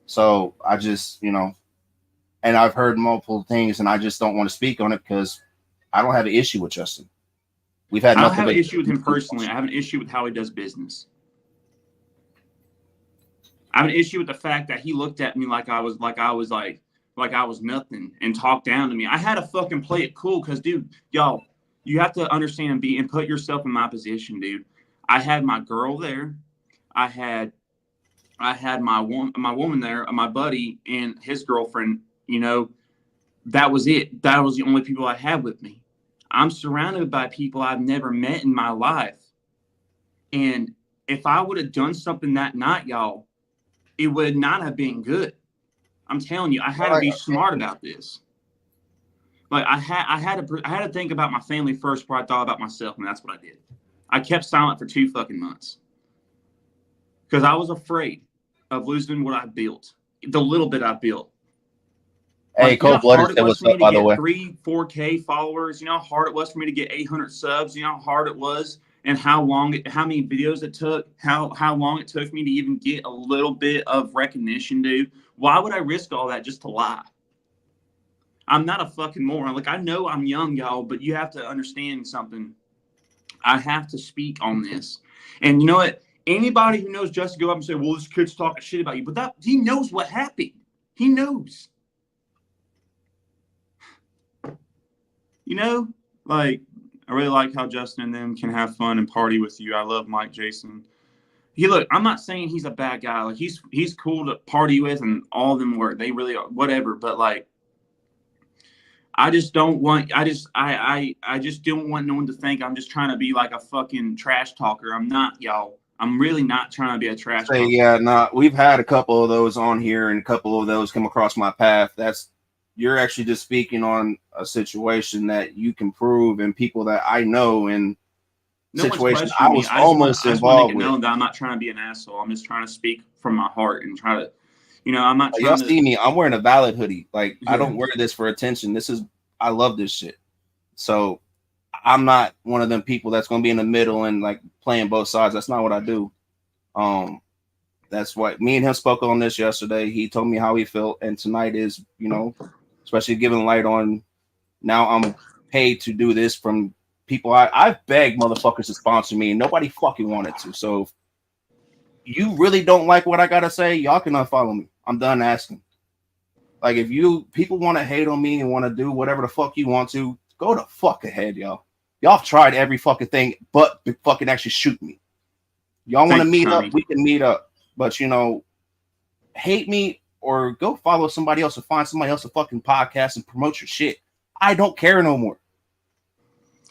so I just, and I've heard multiple things, and I just don't want to speak on it because I don't have an issue with Justin. We've had. I don't have an issue with him personally. I have an issue with how he does business. I have an issue with the fact that he looked at me like I was nothing and talked down to me. I had to fucking play it cool because, dude, y'all, you have to understand and put yourself in my position, dude. I had my girl there. I had my woman there, my buddy and his girlfriend. That was it. That was the only people I had with me. I'm surrounded by people I've never met in my life. And if I would have done something that night, y'all, it would not have been good. I'm telling you, I had to be smart about this. Like I had to think about my family first before I thought about myself, and that's what I did. I kept silent for 2 fucking months because I was afraid of losing what I built, the little bit I built. Hey, Cold Blooded said what's up, by the way. 4K followers. You know how hard it was for me to get 800 subs. You know how hard it was, and how many videos it took, how long it took me to even get a little bit of recognition, dude. Why would I risk all that just to lie? I'm not a fucking moron. Like, I know I'm young, y'all, but you have to understand something. I have to speak on this. And you know what? Anybody who knows Justin go up and say, well, this kid's talking shit about you. But he knows what happened. He knows. Like, I really like how Justin and them can have fun and party with you. I love Mike, Jason. I'm not saying he's a bad guy. Like, he's cool to party with, and all of them were. They really are, whatever. But like, I just don't want. I just don't want no one to think I'm just trying to be like a fucking trash talker. I'm not, y'all. I'm really not trying to be a trash talker. Yeah, we've had a couple of those on here, and a couple of those come across my path. You're actually just speaking on a situation that you can prove, and people that I know, and situation I was almost involved with. That I'm not trying to be an asshole. I'm just trying to speak from my heart and try to, I'm not trying y'all see me. I'm wearing a valid hoodie. Like, I don't wear this for attention. I love this shit. So I'm not one of them people that's going to be in the middle and like playing both sides. That's not what I do. That's why me and him spoke on this yesterday. He told me how he felt, and tonight is, especially giving light on. Now I'm paid to do this from people. I've begged motherfuckers to sponsor me, and nobody fucking wanted to. So if you really don't like what I gotta say, y'all can unfollow me. I'm done asking. Like, if people want to hate on me and want to do whatever the fuck you want to, go the fuck ahead, y'all. Y'all have tried every fucking thing, but fucking actually shoot me. Y'all want to meet up? We can meet up. But hate me or go follow somebody else or find somebody else a fucking podcast and promote your shit. I don't care no more.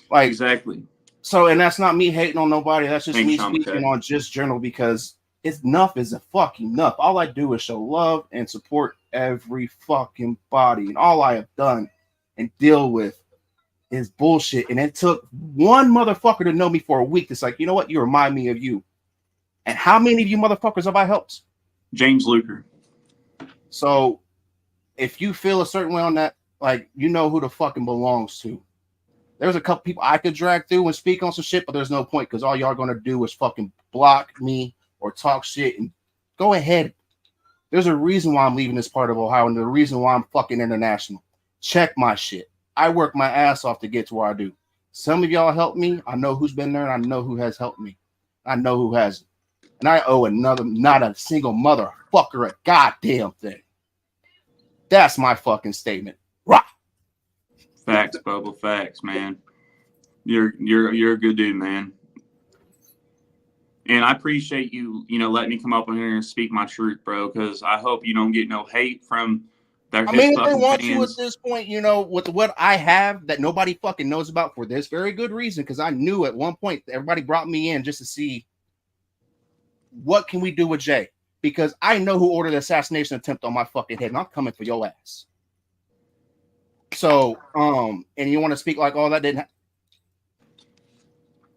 Like, exactly. So, and that's not me hating on nobody. That's just me speaking on just general, because It's enough is a fucking enough. All I do is show love and support every fucking body. And all I have done and deal with is bullshit. And it took one motherfucker to know me for a week. It's like, you know what? You remind me of you. And how many of you motherfuckers have I helped? James Luker. So if you feel a certain way on that, like, you know who the fucking belongs to. There's a couple people I could drag through and speak on some shit, but there's no point because all y'all going to do is fucking block me or talk shit. And go ahead. There's a reason why I'm leaving this part of Ohio, and the reason why I'm fucking international. Check my shit. I work my ass off to get to where I do. Some of y'all helped me. I know who's been there, and I know who has helped me. I know who hasn't. And I owe not a single motherfucker a goddamn thing. That's my fucking statement. Rah! Facts, Bubba. Facts, man. You're a good dude, man. And I appreciate you, letting me come up on here and speak my truth, bro. Because I hope you don't get no hate from their. I mean, if they want to at this point, with what I have that nobody fucking knows about for this very good reason. Because I knew at one point everybody brought me in just to see what can we do with Jay. Because I know who ordered the assassination attempt on my fucking head, and I'm coming for your ass. So, and you want to speak like all that didn't happen?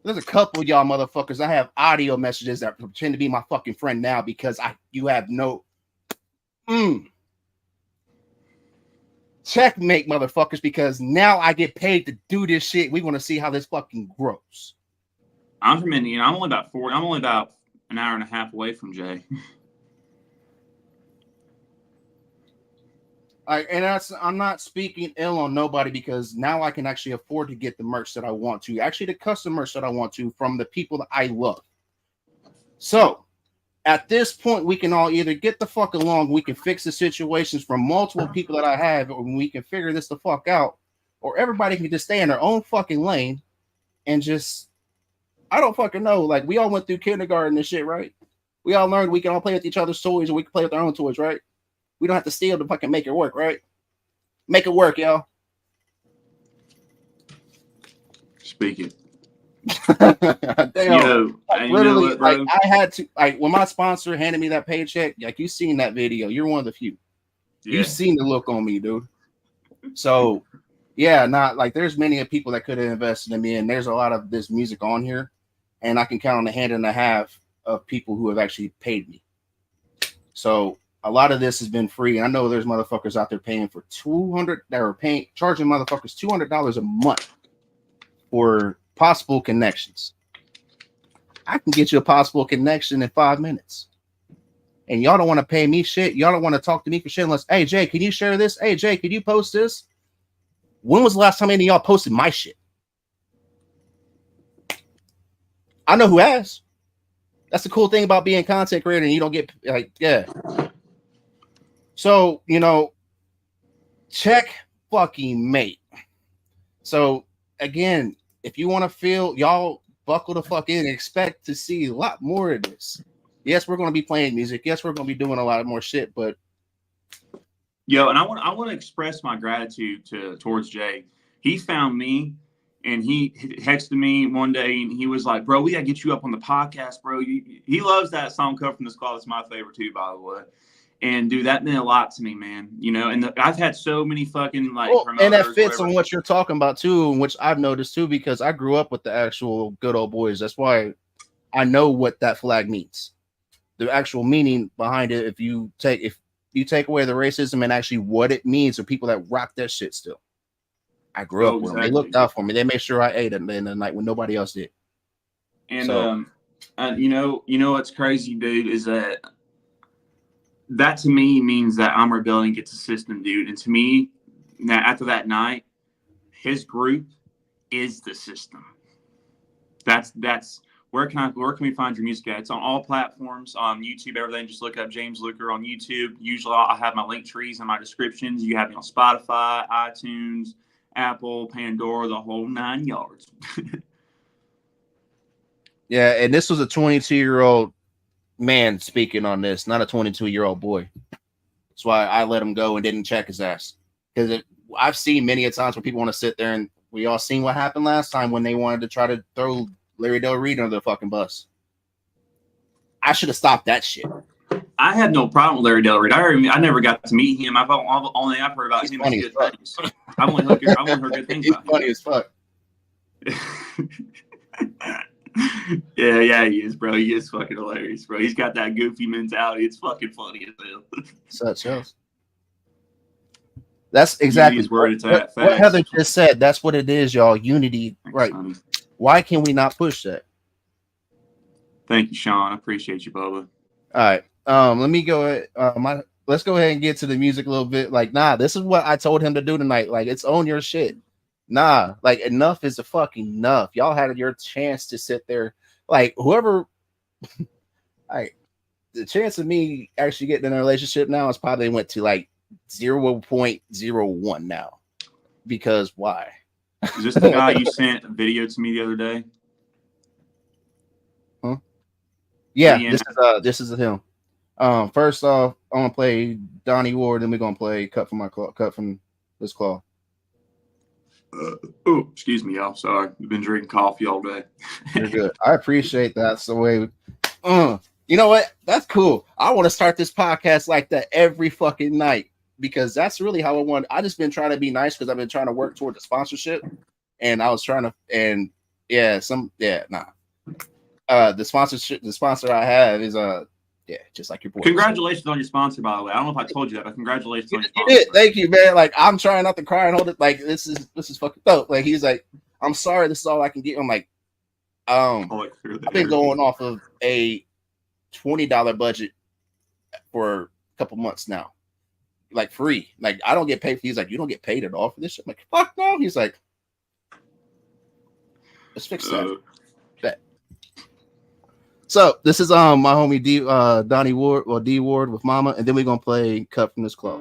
There's a couple of y'all motherfuckers. I have audio messages that pretend to be my fucking friend now because you have no checkmate, motherfuckers, because now I get paid to do this shit. We want to see how this fucking grows. I'm from Indiana. I'm only about an hour and a half away from Jay. I'm not speaking ill on nobody because now I can actually afford to get the merch that I want to, actually the custom merch that I want to from the people that I love. So at this point, we can all either get the fuck along, we can fix the situations from multiple people that I have, or we can figure this the fuck out, or everybody can just stay in their own fucking lane and just, I don't fucking know. Like, we all went through kindergarten and shit, right? We all learned we can all play with each other's toys and we can play with our own toys, right? We don't have to steal to fucking make it work, right? Make it work, y'all. Speak it. Literally, I had to, when my sponsor handed me that paycheck, like, you seen that video. You're one of the few. Yeah. You've seen the look on me, dude. So, yeah, there's many people that could have invested in me, and there's a lot of this music on here, and I can count on a hand and a half of people who have actually paid me. So, a lot of this has been free. And I know there's motherfuckers out there paying for charging motherfuckers $200 a month for possible connections. I can get you a possible connection in 5 minutes. And y'all don't want to pay me shit. Y'all don't want to talk to me for shit unless, hey, Jay, can you share this? Hey, Jay, can you post this? When was the last time any of y'all posted my shit? I know who has. That's the cool thing about being a content creator, and you don't get, yeah. So, check fucking mate. So, again, if you want to feel, y'all buckle the fuck in and expect to see a lot more of this. Yes, we're going to be playing music. Yes, we're going to be doing a lot more shit, but. Yo, and I want to express my gratitude towards Jay. He found me, and he texted me one day, and he was like, bro, we got to get you up on the podcast, bro. He loves that song, Come From the Squad. It's my favorite, too, by the way. And dude, that meant a lot to me, man. And I've had so many fucking and that fits on what you're talking about too, which I've noticed too, because I grew up with the actual good old boys. That's why I know what that flag means, the actual meaning behind it. If you take away the racism and actually what it means for people that rock that shit still. I grew up with them. They looked out for me. They made sure I ate at the end of the night when nobody else did. And what's crazy, dude, is that to me means that I'm rebelling against the system, dude. And to me, after that night, his group is the system. That's where can we find your music at? It's on all platforms, on YouTube, everything. Just look up James Luker on YouTube. Usually I have my link trees and my descriptions. You have me on Spotify, iTunes, Apple, Pandora, the whole 9 yards. Yeah, and this was a 22-year-old man speaking on this, not a 22-year-old boy. That's why I let him go and didn't check his ass. Because I've seen many a times where people want to sit there, and we all seen what happened last time when they wanted to try to throw Larry Del Reed under the fucking bus. I should have stopped that shit. I had no problem with Larry Del Reed. I never got to meet him. Only I've heard about him is good things. I want to hear good things about him. Funny as fuck. Yeah, he is, bro. He is fucking hilarious, bro. He's got that goofy mentality. It's fucking funny as hell. Such else. That's exactly what Heather just said. That's what it is, y'all. Unity, right? Honey. Why can we not push that? Thank you, Sean. I appreciate you, Bubba. All right. Let me go ahead. Let's go ahead and get to the music a little bit. Like, nah, this is what I told him to do tonight. Like, it's on your shit. Nah, like enough is a fucking enough. Y'all had your chance to sit there. Like, whoever, like, the chance of me actually getting in a relationship now is probably went to like 0.01 now. Because why? Is this the guy you sent a video to me the other day? Huh? Yeah, this is him. First off, I'm gonna play Donnie Ward, then we're gonna play Cut from This Claw. Oh, excuse me, y'all. Sorry, we've been drinking coffee all day. You're good. I appreciate that. That's the way. You know what? That's cool. I want to start this podcast like that every fucking night because that's really how I want. I just been trying to be nice because I've been trying to work toward the sponsorship, and I was trying to. And the sponsor I have is just like your boy. Congratulations on your sponsor, by the way. I don't know if I told you that, but congratulations on your sponsor. You did. Thank you, man. Like, I'm trying not to cry and hold it. Like, this is fucking dope. Like, he's like, I'm sorry, this is all I can get. I'm like, I've been going off of a $20 budget for a couple months now. Like, free. Like, I don't get paid. He's like, you don't get paid at all for this shit? I'm like, fuck no. He's like, let's fix that. So this is my homie Donnie Ward or D Ward with Mama, and then we're gonna play Cut from This Claw.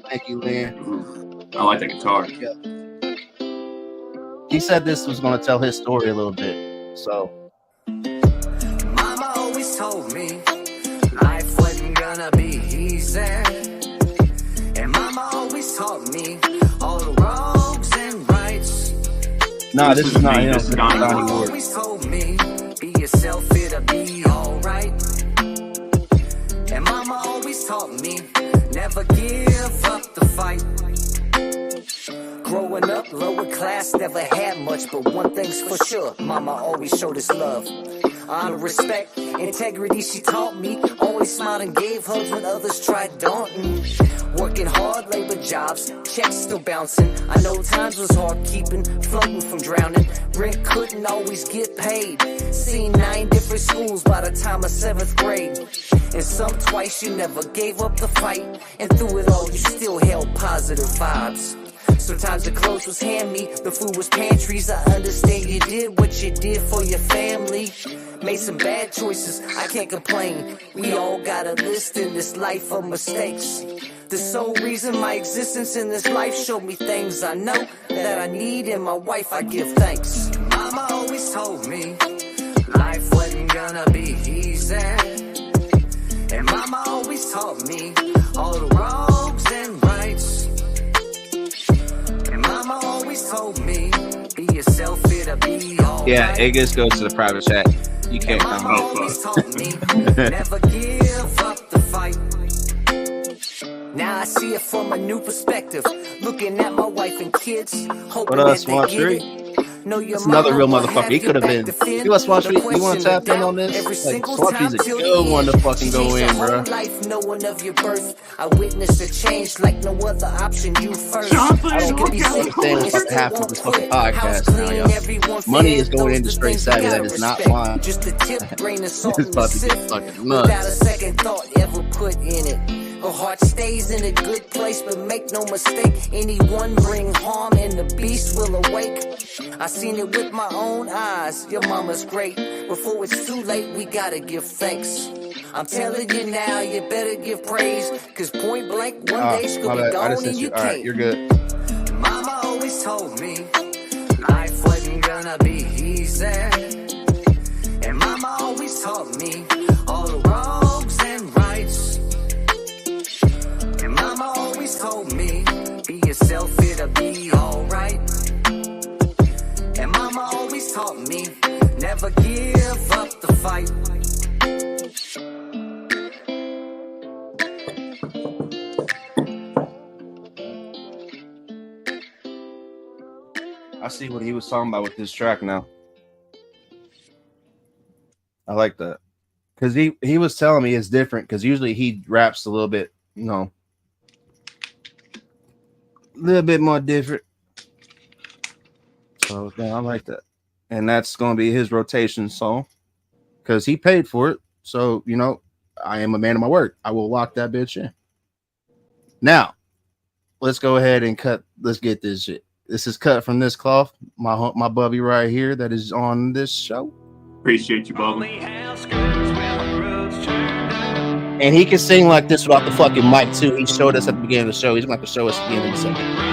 Thank you, Lynn. I like that guitar. Yeah. He said this was gonna tell his story a little bit. So Mama always told me life wasn't gonna be easy. And Mama always taught me all the wrongs and rights. Nah, this is not him. This is Donnie Ward. Always told me, be yourself, it'll be alright. And Mama always taught me, never give up the fight. Growing up, lower class, never had much, but one thing's for sure, Mama always showed us love. Honor, respect, integrity she taught me. Always smiled and gave hugs when others tried daunting. Working hard, labor jobs, checks still bouncing. I know times was hard keeping, floating from drowning. Rent couldn't always get paid. Seen 9 different schools by the time of 7th grade. And some twice you never gave up the fight. And through it all you still held positive vibes. Sometimes the clothes was hand-me, the food was pantries. I understand you did what you did for your family. Made some bad choices, I can't complain. We all got a list in this life of mistakes. The sole reason my existence in this life showed me things I know that I need in my wife. I give thanks. Mama always told me life wasn't gonna be easy. And Mama always taught me all the wrongs and rights. And Mama always told me, be yourself, it'll be alright. Yeah, it just goes to the private chat. You can't come Mama always taught me, never give up the fight. Now I see it from a new perspective. Looking at my wife and kids, hoping that they get it. It's another real motherfucker. He could have been. You want Swamp Street? You want to tap in on this? Like, Swamp Street's a good one to fucking go in, bro. Life knowing of your birth, I witnessed a change like no other option. You first. I don't understand what's about to happen with this fucking podcast now, y'all. Money is going into straight savvy. That is not fine. Just a tip, grain of salt. It's about to get fucking nuts. Without a second thought ever put in it. Her heart stays in a good place, but make no mistake, anyone bring harm and the beast will awake. I seen it with my own eyes, your mama's great. Before it's too late, we gotta give thanks. I'm telling you now, you better give praise, cause point blank, one day she could be gone and you can't. Alright, you're good. Mama always told me, life wasn't gonna be easy. And Mama always taught me, all the wrongs and rights. And Mama always told me, be yourself, it'll be alright. And Mama always taught me, Never give up the fight. I see what he was talking about with this track now. I like that. Because he was telling me it's different, because usually he raps a little bit, you know, a little bit more different. So yeah, I like that. And that's going to be his rotation song, because he paid for it. So, you know, I am a man of my word. I will lock that bitch in. Now, let's go ahead and cut. Let's get this shit. This is cut from this cloth. My bubby right here that is on this show. Appreciate you, Bubba. And he can sing like this without the fucking mic too. He showed us at the beginning of the show. He's going to have to show us at the end of the second.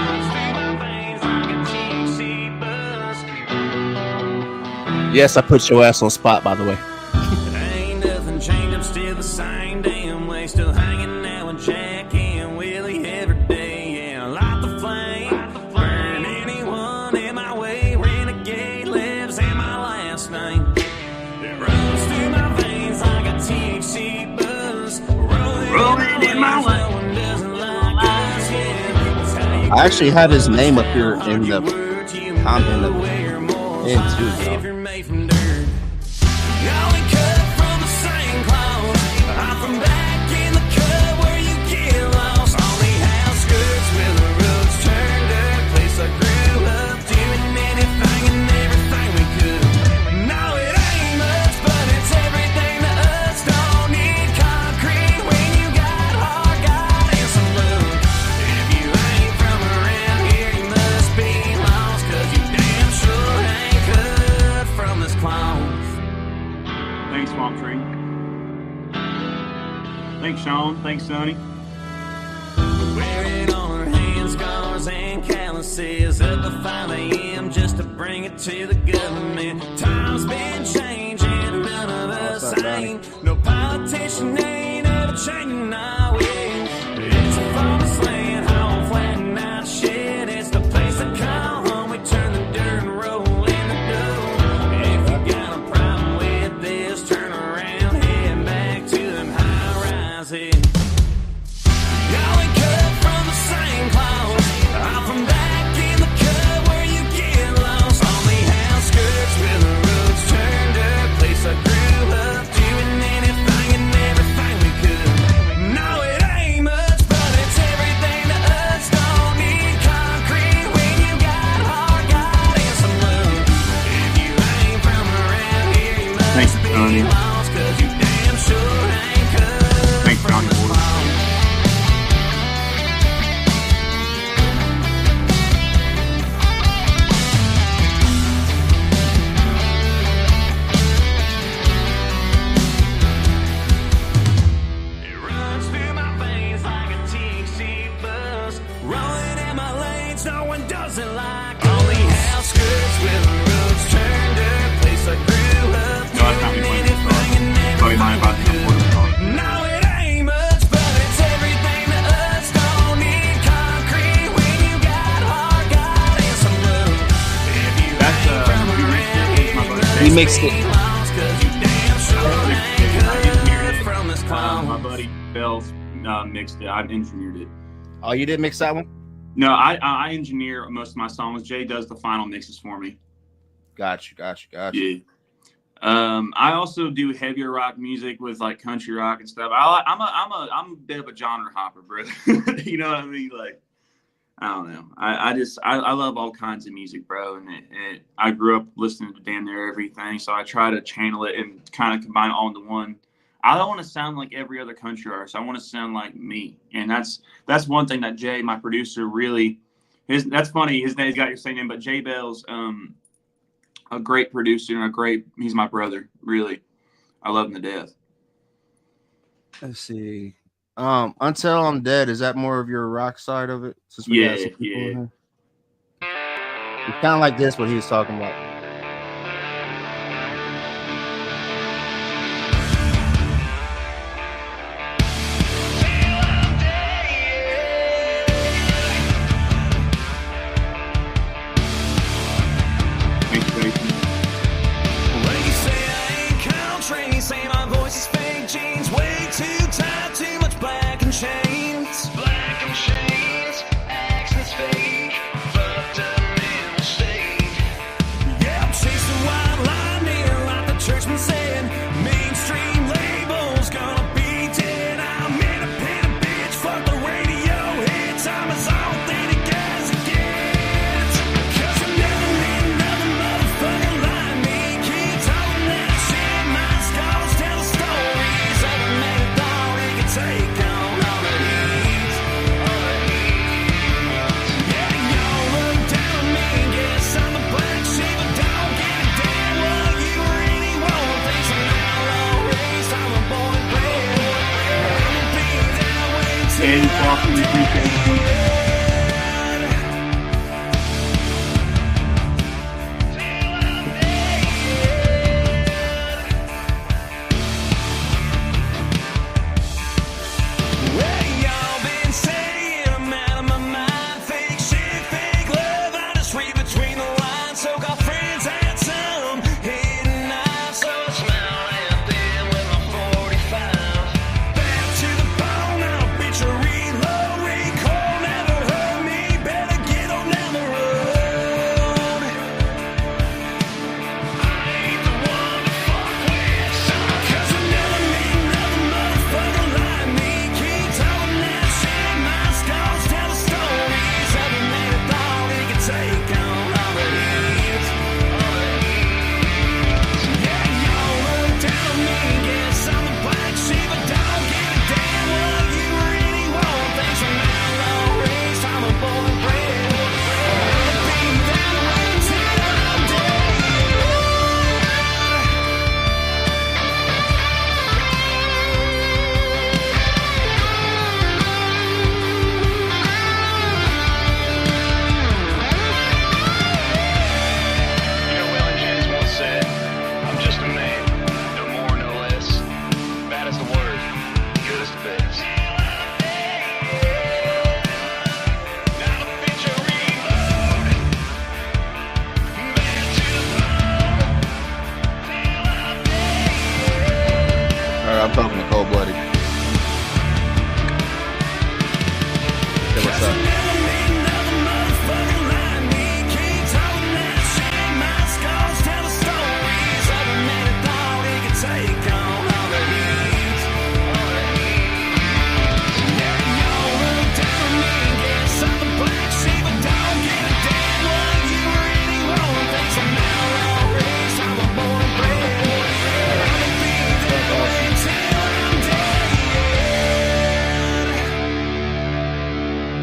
Yes, I put your ass on spot, by the way. Ain't nothing changed, I'm still the same damn way. Still hanging out with Jack and Willie every day. Yeah, light the flame, burn anyone in my way. Renegade lives in my last name. It runs through my veins like a THC buzz. Rolling in my way. I actually have his name up here in the comment of into. From dirt. Now we cut from the same cloth. I'm from back in the cut where you get lost. Only house skirts with the roads turned dirt. Place I grew up doing anything and everything we could. No, it ain't much, but it's everything to us. Don't need concrete when you got hard, God, and some love. If you ain't from around here, you must be lost, 'cause you damn sure ain't cut from this cloth. Thanks, Swamp Tree. Thanks, Sean. Thanks, Sonny. Wearing on our hands, scars and calluses at the 5 a.m. just to bring it to the government. Time's been changing, none of us ain't. No politician ain't ever changing our way. It's a promised land, home flat and not shit. It's the place I call home. We turn the dirt and roll in the dough. If you got a problem with this, turn around, head back to them high-rises. Y'all ain't cut from the same cloth. I'm from back in the cut where you get lost. Only house skirts with the roads turned dirt. Place I grew up doing anything and everything we could. No, it ain't much, but it's everything to us. Don't need concrete when you got hard, God, and some love. If you ain't from around here, you Thanks, must be Tony. lost, 'cause you damn sure ain't cut Thanks, from Johnny this boy. cloth. It runs through my veins like a THC buzz. Rolling in my lanes, no one does it like. Only house skirts with the roads turned dirt. Place I grew up No, that's not me doing playing this song. anything and Buddy mine about to come for the song. no, it ain't much, but it's everything to us. Don't need concrete when you got hard, God, and some love. If you That's, ain't from we around mixed it. here, My you buddy. must He mixed be it. lost, 'cause you damn sure ain't cut from this My cloth. buddy Bell's mixed it. I engineered it. Oh, you didn't mix that one? No, I engineer most of my songs. Jay does the final mixes for me. Got you. Yeah. I also do heavier rock music with like country rock and stuff. I'm a bit of a genre hopper, bro. You know what I mean? Like, I don't know. I love all kinds of music, bro. And I grew up listening to damn near everything, so I try to channel it and kind of combine it all into one. I don't want to sound like every other country artist. I want to sound like me, and that's one thing that Jay, my producer, really. That's funny. His name's got your same name, but Jay Bell's a great producer and he's my brother. Really, I love him to death. Let's see. Until I'm Dead, is that more of your rock side of it? Since we got some people in here? It's kind of like this, what he was talking about. Thanks, Jason. We appreciate it. Well, y'all been saying I'm out of my mind. Fake shit, fake love. I just read between the lines. So-called friends had some hidden knives. So I smile out there with my 45. Back to the bone, I'll bitch or reload. Recall never hurt me. Better get on down the road. I ain't the one to fuck with. 'Cause I never meet another motherfucker like me. Keep telling that shit. My scars tell the stories. Every man I thought he could take on all the heat. Yeah, y'all look down on me. Guess I'm the black sheep, but don't give a damn what you really want. Thanks for my long race. I'm a born and bred. I'll be that way till I'm dead. You know, Will and James once said, I'm just a man, no more, no less. Bad as the word, good as the best. Now the bitch I reload. Back to the bone. All right, I'm talking to Cold Blooded. Okay, what's up?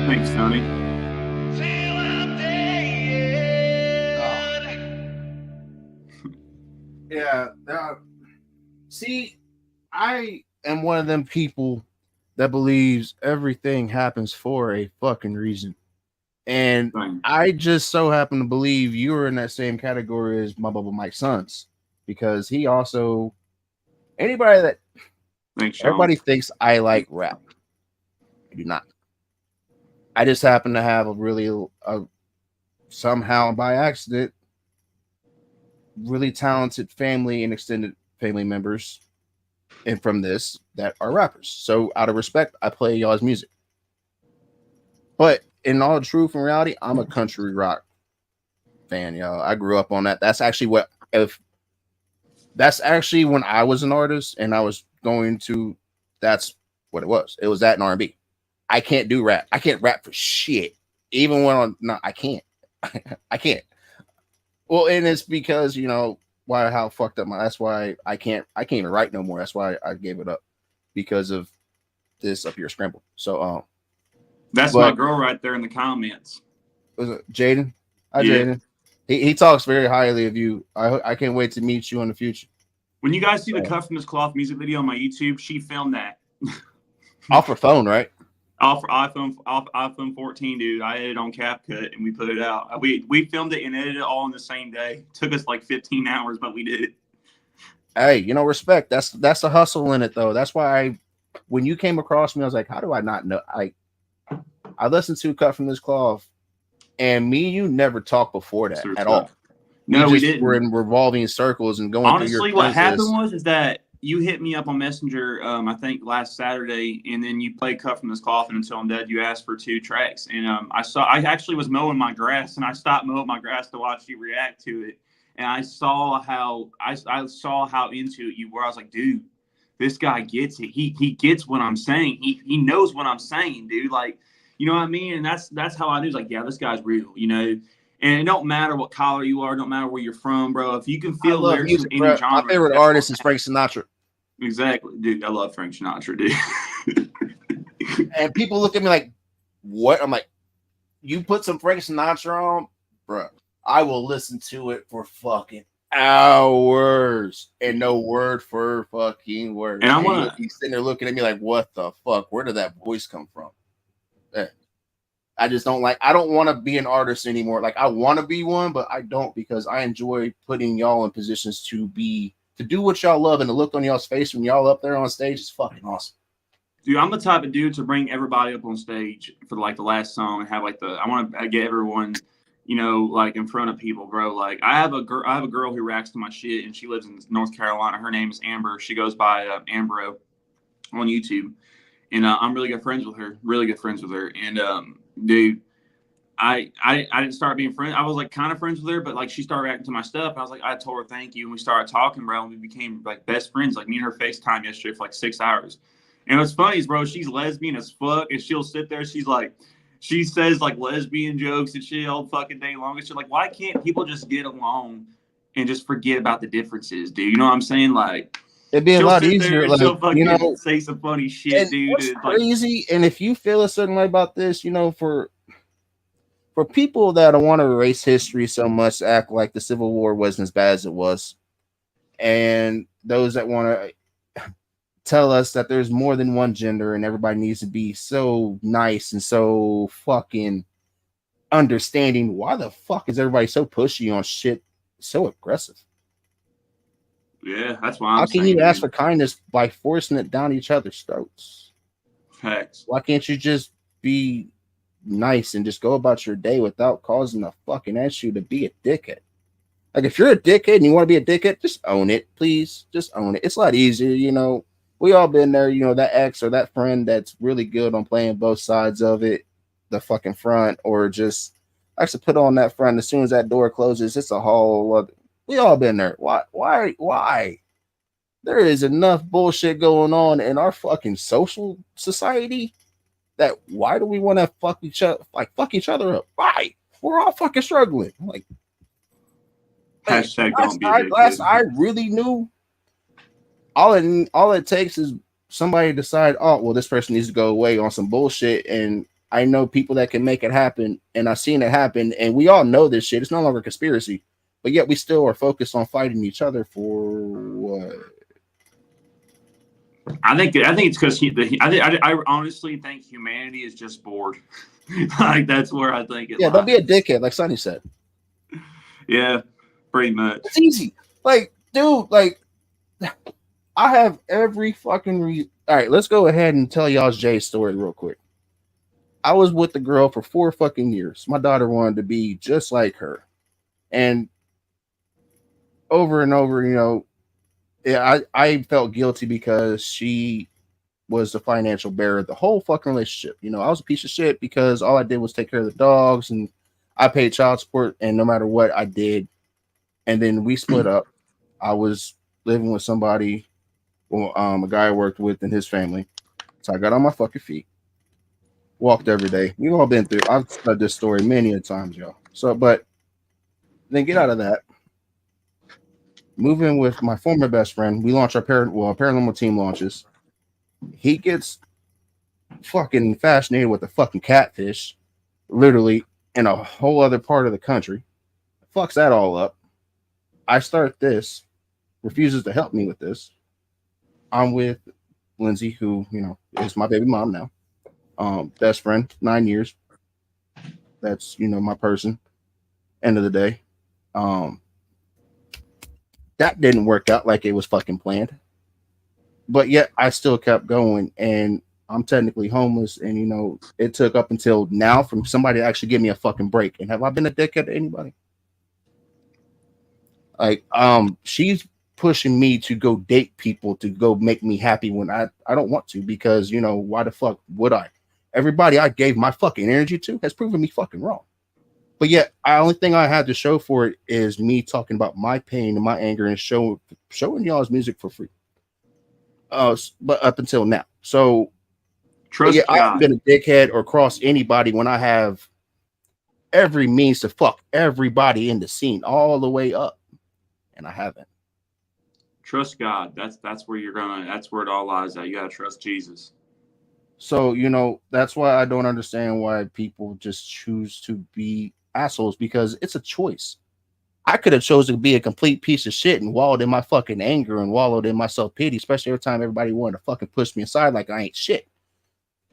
Thanks, Tony. Yeah. See, I am one of them people that believes everything happens for a fucking reason. And Fine. I just so happen to believe you are in that same category as my Bubba Mike Sons, because he also, anybody that, Thanks, Sean. everybody thinks I like rap. I do not. I just happen to have a really, somehow by accident, really talented family and extended family members, and from this that are rappers. So out of respect, I play y'all's music. But in all truth and reality, I'm a country rock fan, y'all. I grew up on that. That's actually when I was an artist and I was going to, that's what it was. It was that in R&B. I can't do rap. I can't rap for shit. Even when I'm not, I can't. I can't. Well, and it's because, you know, how fucked up that's why I can't even write no more. That's why I gave it up, because of this up here scramble. So That's my girl right there in the comments. Was it Jaden? Hi, Yeah. Jaden. He talks very highly of you. I can't wait to meet you in the future. When you guys see the Cut From This Cloth music video on my YouTube, she filmed that. Off her phone, right? Off iPhone 14, dude. I edited on CapCut and we put it out. We filmed it and edited it all in the same day. Took us like 15 hours, but we did it. Hey, you know, respect. That's a hustle in it, though. That's why when you came across me, I was like, how do I not know? I listened to Cut From This Cloth, and me and you never talked before that at all. No, we didn't. We're in revolving circles and going Honestly, through your what happened is that you hit me up on Messenger, I think last Saturday, and then you played Cut From This Cloth and Until I'm Dead. You asked for 2 tracks, and I actually was mowing my grass, and I stopped mowing my grass to watch you react to it, and I saw how into it you were. I was like, dude, this guy gets it. He gets what I'm saying. He knows what I'm saying, dude. Like, you know what I mean? And that's how I knew. Like, yeah, this guy's real, you know. And it don't matter what color you are, don't matter where you're from, bro. If you can feel lyrics in any genre. My favorite artist is Frank Sinatra. Exactly, dude. I love Frank Sinatra, dude. And people look at me like, what? I'm like, you put some Frank Sinatra on, bro. I will listen to it for fucking hours and no word for fucking word. And I want to be sitting there looking at me like, what the fuck? Where did that voice come from? I just don't like. I don't want to be an artist anymore. Like I want to be one, but I don't because I enjoy putting y'all in positions to do what y'all love, and the look on y'all's face when y'all up there on stage is fucking awesome. Dude, I'm the type of dude to bring everybody up on stage for like the last song and have like I want to get everyone, you know, like in front of people, bro. Like I have a girl who reacts to my shit, and she lives in North Carolina. Her name is Amber. She goes by Ambro on YouTube, and I'm really good friends with her. And dude, I didn't start being friends. I was like kind of friends with her, but like she started reacting to my stuff. And I was like, I told her thank you, and we started talking, bro. And we became like best friends. Like me and her FaceTime yesterday for like 6 hours. And what's funny is, bro, she's lesbian as fuck, and she'll sit there. She says like lesbian jokes and shit all fucking day long. And shit. Like, why can't people just get along and just forget about the differences, dude? You know what I'm saying? Like, it'd be a lot easier. Like, she'll fucking you know, say some funny shit, dude. What's crazy, and if you feel a certain way about this, you know, for people that want to erase history so much, act like the Civil War wasn't as bad as it was, and those that want to tell us that there's more than one gender and everybody needs to be so nice and so fucking understanding. Why the fuck is everybody so pushy on shit, so aggressive? Yeah, that's why How can you ask for kindness by forcing it down each other's throats? Facts. Why can't you just be nice and just go about your day without causing a fucking issue to be a dickhead? Like, if you're a dickhead and you want to be a dickhead, just own it, please. Just own it. It's a lot easier, you know. We all been there, you know, that ex or that friend that's really good on playing both sides of it, the fucking front, or just likes to put on that front. As soon as that door closes, it's a whole other. We all been there. Why? There is enough bullshit going on in our fucking social society that why do we want to fuck each other up? Why? We're all fucking struggling. Like, hashtag don't be a dickhead. last I really knew, all it takes is somebody decide, oh, well, this person needs to go away on some bullshit, and I know people that can make it happen, and I've seen it happen, and we all know this shit. It's no longer a conspiracy, but yet we still are focused on fighting each other for what? I think it's because I honestly think humanity is just bored. Like that's where I think it. Yeah, lies. don't be a dickhead, like Sonny said. Yeah, pretty much. It's easy. Like, dude, like, I have every fucking all right, let's go ahead and tell y'all's Jay's story real quick. I was with the girl for 4 fucking years. My daughter wanted to be just like her. And over and over, you know, yeah, I felt guilty because she was the financial bearer of the whole fucking relationship. You know, I was a piece of shit because all I did was take care of the dogs and I paid child support, and no matter what I did. And then we split up. I was living with somebody, a guy I worked with and his family. So I got on my fucking feet, walked every day. We've all been through. I've said this story many a times, y'all. So, but then get out of that. Move in with my former best friend. We launch our paranormal team launches. He gets fucking fascinated with the fucking catfish, literally in a whole other part of the country. Fucks that all up. I start this, refuses to help me with this. I'm with Lindsay, who, you know, is my baby mom now. Best friend, 9 years. That's, you know, my person. End of the day. That didn't work out like it was fucking planned. But yet I still kept going, and I'm technically homeless, and, you know, it took up until now from somebody to actually give me a fucking break. And have I been a dickhead to anybody? Like, she's pushing me to go date people to go make me happy when I don't want to, because, you know, why the fuck would I? Everybody I gave my fucking energy to has proven me fucking wrong. But yet, the only thing I had to show for it is me talking about my pain and my anger and showing y'all's music for free. But up until now. So, Trust I haven't God. been a dickhead or crossed anybody when I have every means to fuck everybody in the scene all the way up. And I haven't. Trust God. That's where that's where it all lies at. You gotta trust Jesus. So, you know, that's why I don't understand why people just choose to be assholes, because it's a choice. I could have chosen to be a complete piece of shit and wallowed in my fucking anger and wallowed in my self-pity, especially every time everybody wanted to fucking push me aside like I ain't shit.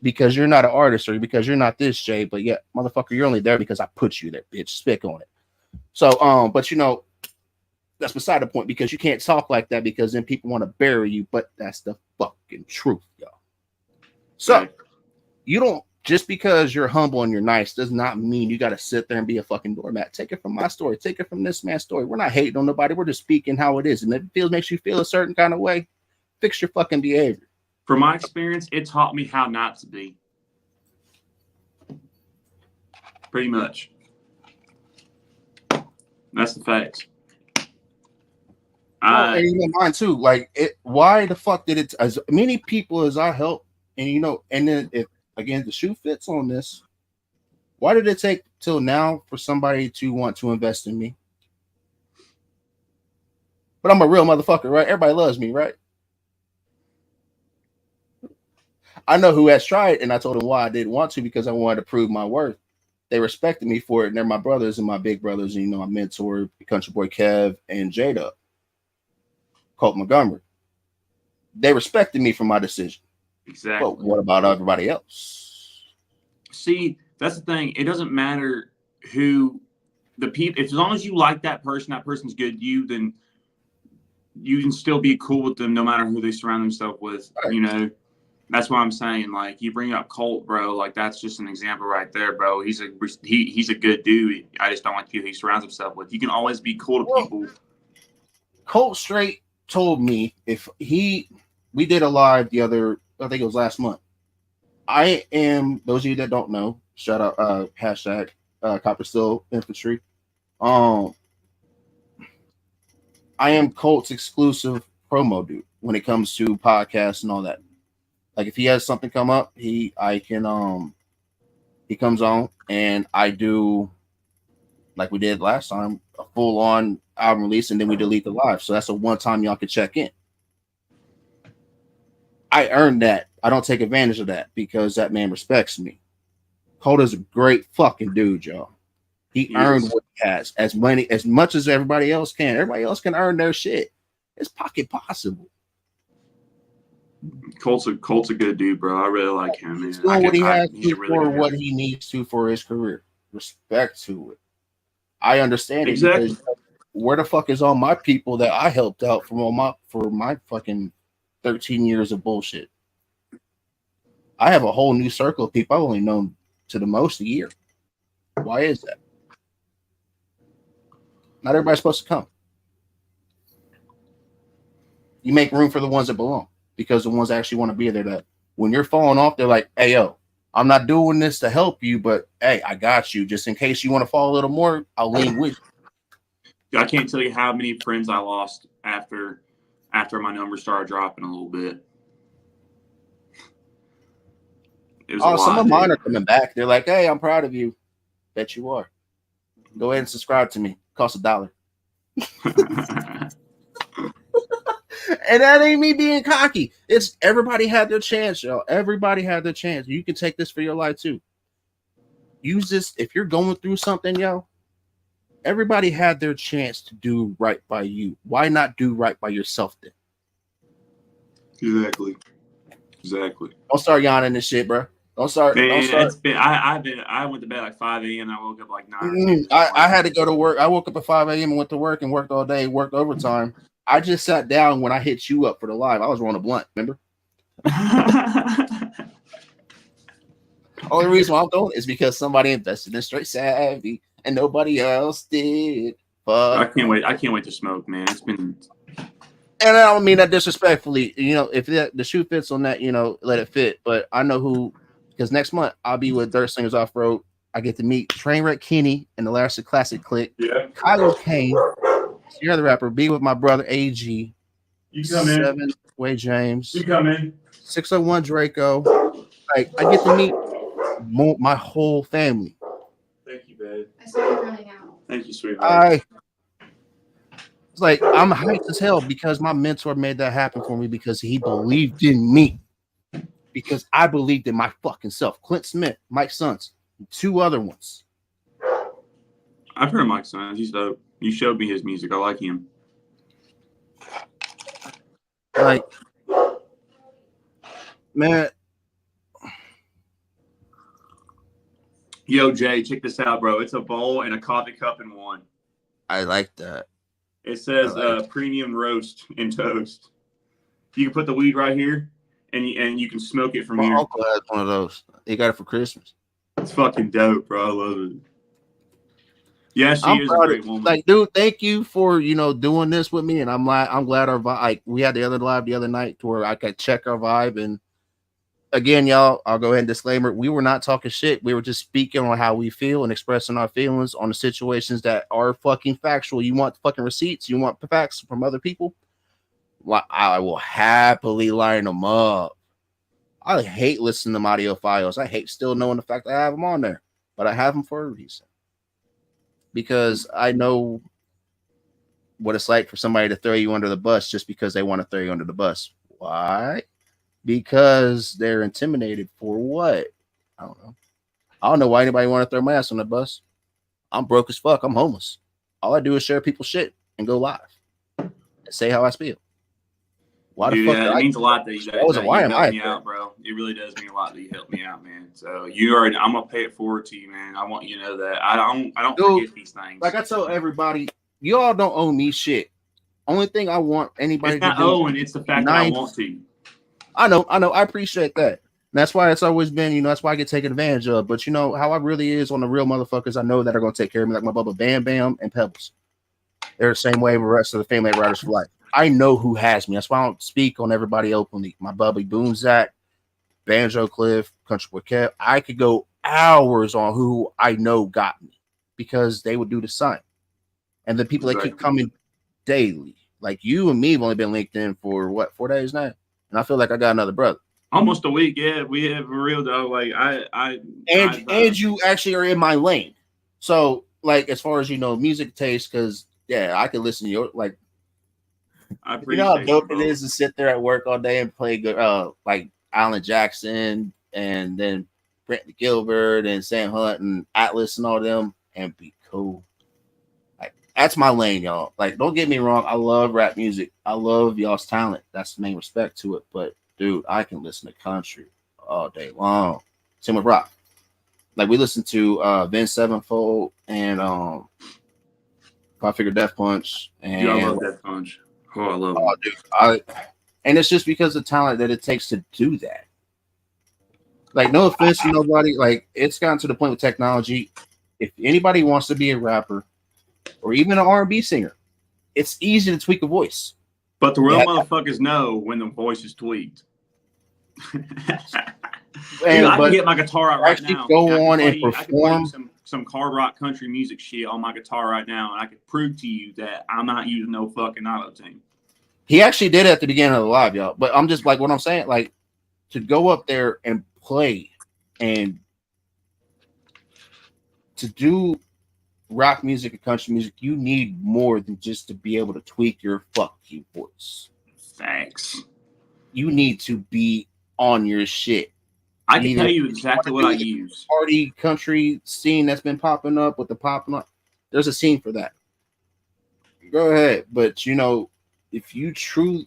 because you're not an artist or because you're not this, Jay, but yeah, motherfucker, you're only there because I put you there, bitch. Spick on it. So, but you know, that's beside the point because you can't talk like that because then people want to bury you, but that's the fucking truth, y'all. So you don't just because you're humble and you're nice does not mean you got to sit there and be a fucking doormat. Take it from my story. Take it from this man's story. We're not hating on nobody. We're just speaking how it is. And if it makes you feel a certain kind of way, fix your fucking behavior. From my experience, it taught me how not to be. Pretty much. That's the facts. And you know, mine too. Like, why the fuck did it? As many people as I helped, and you know, and then if again the shoe fits on this, why did it take till now for somebody to want to invest in me? But I'm a real motherfucker, right? Everybody loves me, right? I know who has tried, and I told them why I didn't want to because I wanted to prove my worth. They respected me for it, and they're my brothers and my big brothers. And you know, my mentor, Country Boy Kev, and Jada, Colt Montgomery. They respected me for my decision. Exactly. But what about everybody else? See, that's the thing. It doesn't matter who the people. As long as you like that person's good to you, then you can still be cool with them, no matter who they surround themselves with. Right. You know. That's why I'm saying, like, you bring up Colt, bro. Like, that's just an example right there, bro. He's a good dude. I just don't like people he surrounds himself with. You can always be cool to people. Colt straight told me we did a live the other, I think it was last month. I am, those of you that don't know, shout out, hashtag Copper Steel Infantry. I am Colt's exclusive promo dude when it comes to podcasts and all that. Like if he has something come up, he comes on and I do like we did last time, a full on album release, and then we delete the live. So that's a one time y'all can check in. I earned that. I don't take advantage of that because that man respects me. Colt is a great fucking dude, y'all. He earned what he has as much as everybody else can. Everybody else can earn their shit. It's pocket possible. Colt's a good dude, bro. I really like him. Man. He's doing what he has to for what he needs to for his career. Respect to it. I understand it because where the fuck is all my people that I helped out for my fucking 13 years of bullshit? I have a whole new circle of people I've only known to the most a year. Why is that? Not everybody's supposed to come. You make room for the ones that belong. Because the ones that actually want to be there, that when you're falling off, they're like, hey, yo, I'm not doing this to help you, but hey, I got you. Just in case you want to fall a little more, I'll lean with you. I can't tell you how many friends I lost after my numbers started dropping a little bit. Some of mine are coming back. They're like, hey, I'm proud of you. Bet you are. Go ahead and subscribe to me. Costs $1. And that ain't me being cocky. It's everybody had their chance, y'all. Everybody had their chance. You can take this for your life too. Use this if you're going through something, yo. Everybody had their chance to do right by you. Why not do right by yourself then? Exactly. Don't start yawning and shit, bro. Don't start. Man, I went to bed like 5 a.m. and I woke up like 9. I had to go to work. I woke up at 5 a.m. and went to work and worked all day, worked overtime. I just sat down when I hit you up for the live. I was rolling a blunt, remember? Only reason why I'm doing it is because somebody invested in Straight Savvy and nobody else did. But I can't wait to smoke, man. It's been. And I don't mean that disrespectfully. You know, if the shoe fits on that, you know, let it fit. But I know who, because next month I'll be with Dirt Slingers Off Road. I get to meet Trainwreck Kenny and the Larissa Classic Clique. Yeah. Kylo Kane. You're the rapper. Be with my brother AG. You come in. 7 Way James. You come in. 601 Draco. Like I get to meet my whole family. Thank you, babe. I saw you running out. Thank you, sweetheart. It's like I'm hyped as hell because my mentor made that happen for me because he believed in me. Because I believed in my fucking self. Clint Smith, Mike Sons, and 2 other ones. I've heard Mike Sons. He's dope. You showed me his music. I like him. Like, man, Yo, Jay, check this out, bro. It's a bowl and a coffee cup in one. I like that. It says I like premium roast and toast. You can put the weed right here, and you can smoke it from My here. uncle has one of those. He got it for Christmas. It's fucking dope, bro. I love it. Yeah, she I'm is a proud great of, woman. like, dude, thank you for doing this with me. And I'm glad our vibe, like, we had the other live the other night to where I could check our vibe. And again, y'all, I'll go ahead and disclaimer: we were not talking shit. We were just speaking on how we feel and expressing our feelings on the situations that are fucking factual. You want fucking receipts? You want facts from other people? Well, I will happily line them up. I hate listening to audio files. I hate still knowing the fact that I have them on there, but I have them for a reason. Because I know what it's like for somebody to throw you under the bus just because they want to throw you under the bus. Why? Because they're intimidated for what? I don't know. I don't know why anybody want to throw my ass on the bus. I'm broke as fuck. I'm homeless. All I do is share people's shit and go live and say how I feel. Why the fuck? It means a lot that you helped me there? out, bro. It really does mean a lot that you helped me out, man. So I'm gonna pay it forward to you, man. I want you to know that I don't forget these things. Like I tell everybody, you all don't owe me shit. Only thing I want anybody it's not to do owing, it's the fact that I want to. I know. I appreciate that. And that's why it's always been, that's why I get taken advantage of. But how I really is on the real motherfuckers I know that are gonna take care of me, like my Bubba Bam Bam and Pebbles. They're the same way with the rest of the family riders for life. I know who has me. That's why I don't speak on everybody openly. My Bubby Boom Zach, Banjo Cliff, Country Boy Kev. I could go hours on who I know got me because they would do the same. And the people that keep coming daily, like you and me, have only been linked in for what, 4 days now, and I feel like I got another brother. Almost a week, yeah. We have a real though. Like and you actually are in my lane. So like as far as music taste, because I could listen to your like. I appreciate how dope it is to sit there at work all day and play good, like Alan Jackson and then Brent Gilbert and Sam Hunt and Atlas and all them and be cool. Like that's my lane, y'all. Like don't get me wrong, I love rap music. I love y'all's talent. That's the main respect to it. But dude, I can listen to country all day long. Same with rock. Like we listen to Vince Sevenfold and Five Finger Death Punch. And dude, I love Death Punch. Oh, I love it. Dude, and it's just because of the talent that it takes to do that. Like, no offense to nobody. Like, it's gotten to the point with technology. If anybody wants to be a rapper or even an R&B singer, it's easy to tweak a voice. But the real motherfuckers know when the voice is tweaked. Dude, I can get my guitar out right now. Go on and perform. I can play some hard rock country music shit on my guitar right now, and I could prove to you that I'm not using no fucking auto-tune. He actually did it at the beginning of the live, y'all. But I'm just like, what I'm saying, like, to go up there and play and to do rock music and country music, you need more than just to be able to tweak your fucking voice. Thanks. You need to be on your shit. I can tell you exactly what I use. Party country scene that's been popping up with the popping up. There's a scene for that. Go ahead. But if you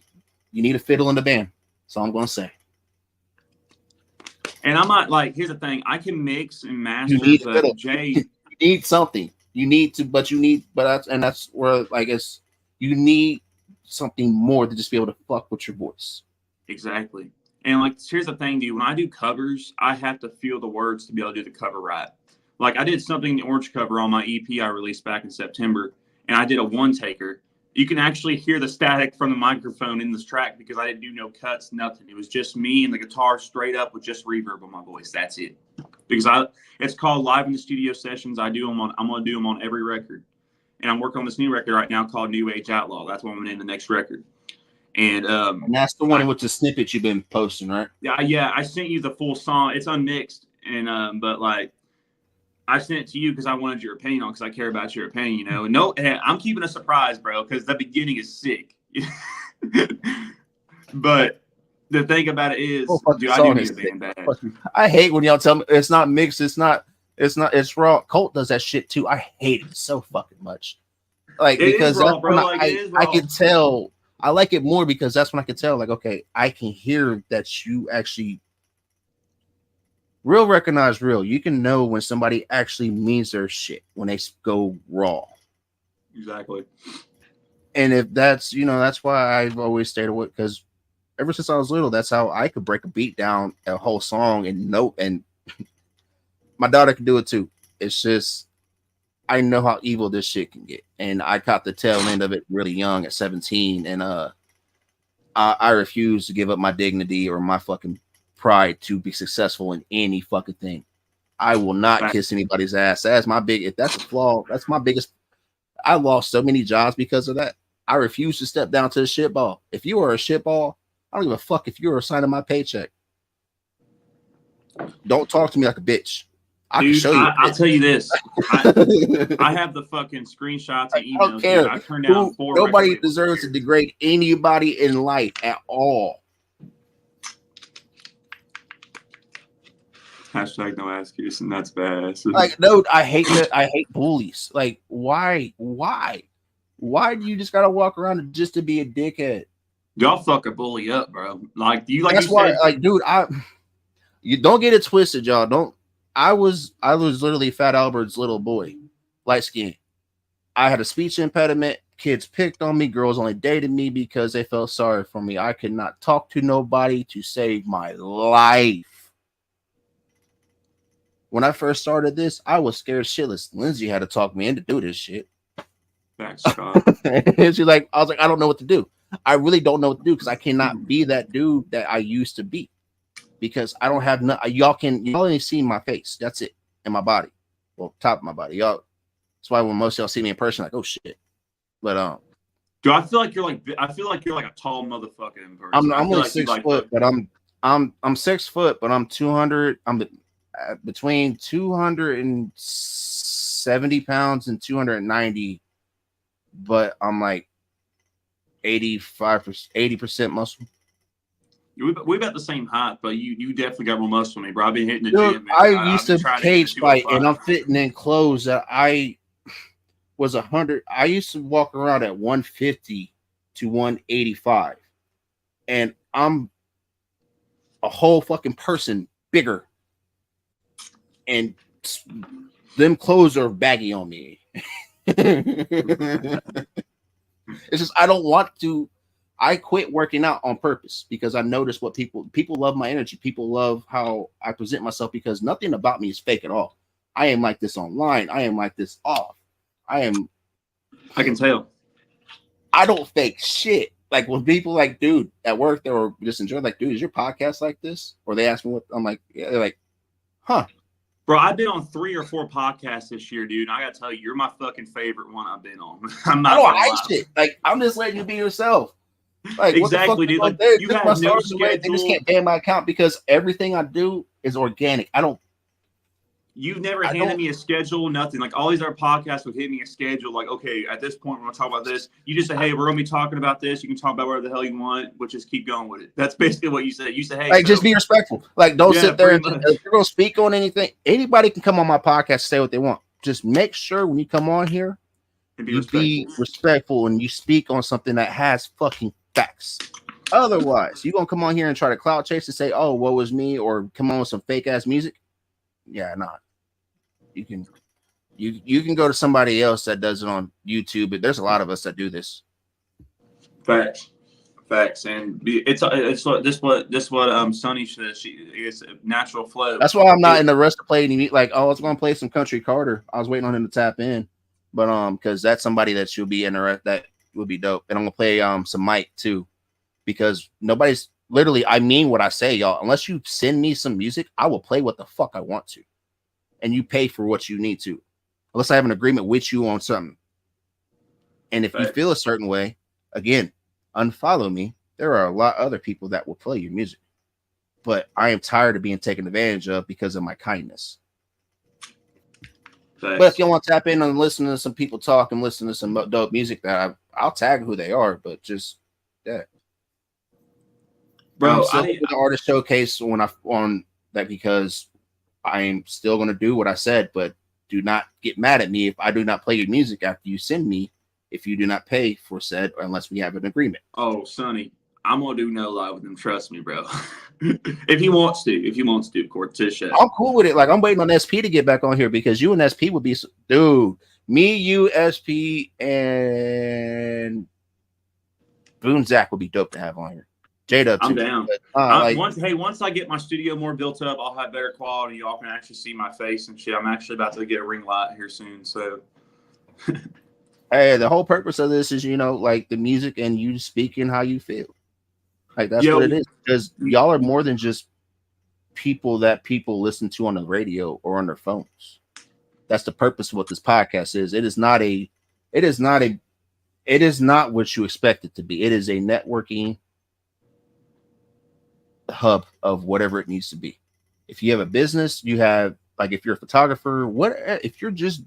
need a fiddle in the band. That's all I'm gonna say. And I'm not like, here's the thing, I can mix and master, but Jay, you need something. That's where I guess you need something more to just be able to fuck with your voice. Exactly. And like, here's the thing, dude. When I do covers, I have to feel the words to be able to do the cover right. Like I did something, the orange cover on my EP I released back in September, and I did a one taker. You can actually hear the static from the microphone in this track because I didn't do no cuts, nothing. It was just me and the guitar straight up with just reverb on my voice. That's it. Because it's called Live in the Studio Sessions. I'm gonna do them on every record, and I'm working on this new record right now called New Age Outlaw. That's what I'm gonna name the next record. And that's the one with the snippets you've been posting, right? Yeah. I sent you the full song. It's unmixed, and but like I sent it to you because I wanted your opinion on, because I care about your opinion, And no, I'm keeping a surprise, bro, because the beginning is sick. But the thing about it is, dude, I do need a band bad. I hate when y'all tell me it's not mixed. It's raw. Colt does that shit too. I hate it so fucking much. Like because raw, bro. I can tell. I like it more because that's when I can tell, like, okay, I can hear that you actually Real recognize real. You can know when somebody actually means their shit when they go raw. Exactly. And if that's, that's why I've always stayed away, because ever since I was little, that's how I could break a beat down, a whole song, and note. And my daughter can do it too. It's just, I know how evil this shit can get. And I caught the tail end of it really young at 17. And I refuse to give up my dignity or my fucking pride to be successful in any fucking thing. I will not kiss anybody's ass. If that's a flaw, that's my biggest. I lost so many jobs because of that. I refuse to step down to the shitball. If you are a shitball, I don't give a fuck if you're signing my paycheck. Don't talk to me like a bitch. I can show you. I'll tell you this. I have the fucking screenshots and emails. I don't care. I turned down 4. Nobody deserves to degrade anybody in life at all. Hashtag no ass kissing. That's badass. Like, no, I hate that. I hate bullies. Like, why? Why do you just gotta walk around just to be a dickhead? Y'all fucking bully up, bro. Like you, like that's you why, said, like, dude, you don't get it twisted, y'all. Don't. I was literally Fat Albert's little boy, light skin. I had a speech impediment. Kids picked on me. Girls only dated me because they felt sorry for me. I could not talk to nobody to save my life. When I first started this, I was scared shitless. Lindsay had to talk me into do this shit. Thanks, Scott. And she's like, I was like, I don't know what to do. I really don't know what to do because I cannot be that dude that I used to be because I don't have y'all only see my face. That's it. And my body. Well, top of my body. Y'all. That's why when most of y'all see me in person, like, oh shit. But dude, I feel like you're like a tall motherfucker in person. I'm only like 6 foot, but I'm 6 foot, but I'm 200. I'm between 270 pounds and 290, but I'm like 80% muscle. We about the same height, but you definitely got more muscle than me, bro. I've been hitting the Dude, gym. Man. I used to cage fight, and I'm fitting in clothes that I was 100. I used to walk around at 150 to 185, and I'm a whole fucking person bigger. And them clothes are baggy on me. It's just I don't want to. I quit working out on purpose because I noticed what people love my energy. People love how I present myself because nothing about me is fake at all. I am like this online. I am like this off. I can tell. I don't fake shit. Like when people like, dude, at work, they were just enjoying, like, dude, is your podcast like this? Or they ask me what I'm like, yeah, they're like, huh. Bro, I've been on 3 or 4 podcasts this year, dude. I gotta tell you, you're my fucking favorite one I've been on. I'm not. I don't hide shit. Like I'm just letting you be yourself. Like exactly, dude. Like you have no schedule. They just can't ban my account because everything I do is organic. You've never handed me a schedule, nothing. Like all these other podcasts would hit me a schedule. Like, okay, at this point, we're gonna talk about this. You just say, hey, we're gonna be talking about this. You can talk about whatever the hell you want, but just keep going with it. That's basically what you said. You said, hey, like, just be respectful. Like, don't sit there and if you're gonna speak on anything. Anybody can come on my podcast and say what they want. Just make sure when you come on here, be respectful and you speak on something that has fucking facts. Otherwise, you're gonna come on here and try to clout chase and say, oh, what was me, or come on with some fake ass music. Yeah, nah. You can go to somebody else that does it on YouTube, but there's a lot of us that do this. Facts, and it's what Sonny says. It's a natural flow. That's why I'm not in the rush to play any. Like, oh, I was gonna play some Country Carter. I was waiting on him to tap in, but because that's somebody that you'll be interested. That would be dope. And I'm gonna play some Mike too, because nobody's literally. I mean what I say, y'all. Unless you send me some music, I will play what the fuck I want to. And you pay for what you need to, unless I have an agreement with you on something. And if you feel a certain way, again, unfollow me. There are a lot of other people that will play your music, but I am tired of being taken advantage of because of my kindness. But if you want to tap in and listen to some people talk and listen to some dope music, that I'll tag who they are, but just that. Bro, I'm still doing the artist showcase on that because I'm still going to do what I said, but do not get mad at me if I do not play your music after you send me, if you do not pay for said, or unless we have an agreement. Oh, Sonny, I'm gonna do no live with him. Trust me, bro. If he wants to, of course, to show. I'm cool with it. Like I'm waiting on SP to get back on here because you and SP would be, dude. Me, you, SP, and Boone Zach would be dope to have on here. J-Dub too. I'm down. But, Once I get my studio more built up, I'll have better quality. Y'all can actually see my face and shit. I'm actually about to get a ring light here soon. So, hey, the whole purpose of this is, like the music and you speaking how you feel. Like that's what it is. Because y'all are more than just people that people listen to on the radio or on their phones. That's the purpose of what this podcast is. It is not what you expect it to be. It is a networking hub of whatever it needs to be. If you have a business, you have, like, if you're a photographer, if you're just,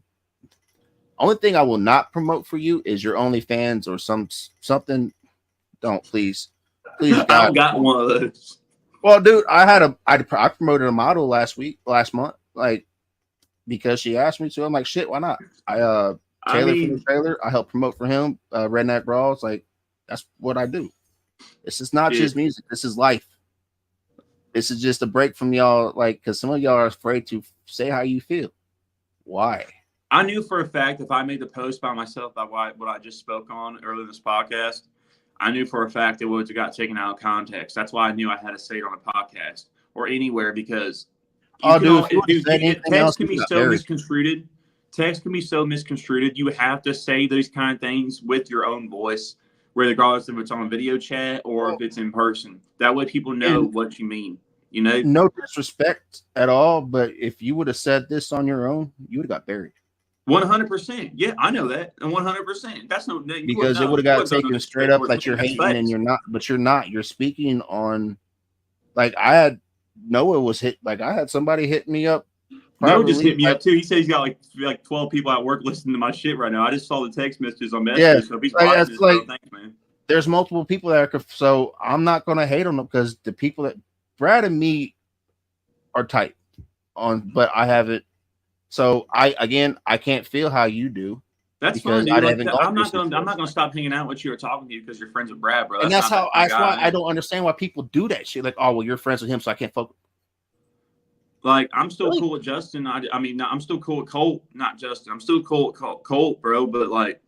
only thing I will not promote for you is your OnlyFans or something. Don't please. I got one of those. Well, dude, I promoted a model last month, like, because she asked me to. I'm like, shit, why not? Taylor for the trailer. I help promote for him. Redneck Brawls, like, that's what I do. This is not just music. This is life. This is just a break from y'all, like, because some of y'all are afraid to say how you feel. Why? I knew for a fact if I made the post by myself about what I just spoke on earlier in this podcast, I knew for a fact it would have got taken out of context. That's why I knew I had to say it on a podcast or anywhere, because text can be so misconstrued. Text can be so misconstrued. You have to say those kind of things with your own voice, regardless if it's on a video chat or if it's in person. That way people know what you mean. No disrespect at all, but if you would have said this on your own, you would have got buried. 100%. Yeah, I know that. And 100%. That's no, because it would have got taken straight up like you're hating and you're not, but you're not. You're speaking on, like, Noah was hit. Like, I had somebody hit me up. Noah just hit me up too. He says he's got like 12 people at work listening to my shit right now. I just saw the text messages on Messenger. Yeah, so if he's watching this, thanks, man. There's multiple people that are, so I'm not gonna hate on them because the people that Brad and me are tight on, but I haven't. So I can't feel how you do. That's fine, dude. I'm not gonna stop hanging out with you or talking to you because you're friends with Brad, bro. And that's why I don't understand why people do that shit. Like, oh well, you're friends with him, so I can't fuck. Like, I'm still cool with Justin. I'm still cool with Colt, not Justin. I'm still cool with Colt, bro. But like,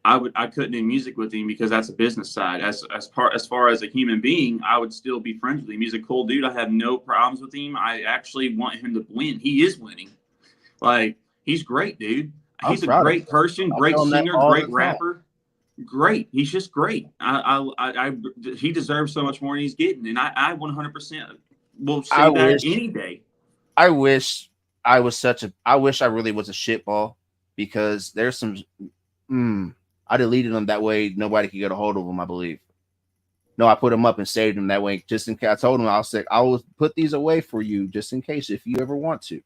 I couldn't do music with him because that's a business side. As far as a human being, I would still be friends with him. He's a cool dude. I have no problems with him. I actually want him to win. He is winning. Like, he's great, dude. He's a great person, great singer, great rapper. Great. He's just great. He deserves so much more than he's getting, and I 100% will say that any day. I wish I really was a shitball, because there's some. I deleted them that way nobody could get a hold of them, I believe. No, I put them up and saved them that way just in case. I told them I will put these away for you just in case if you ever want to.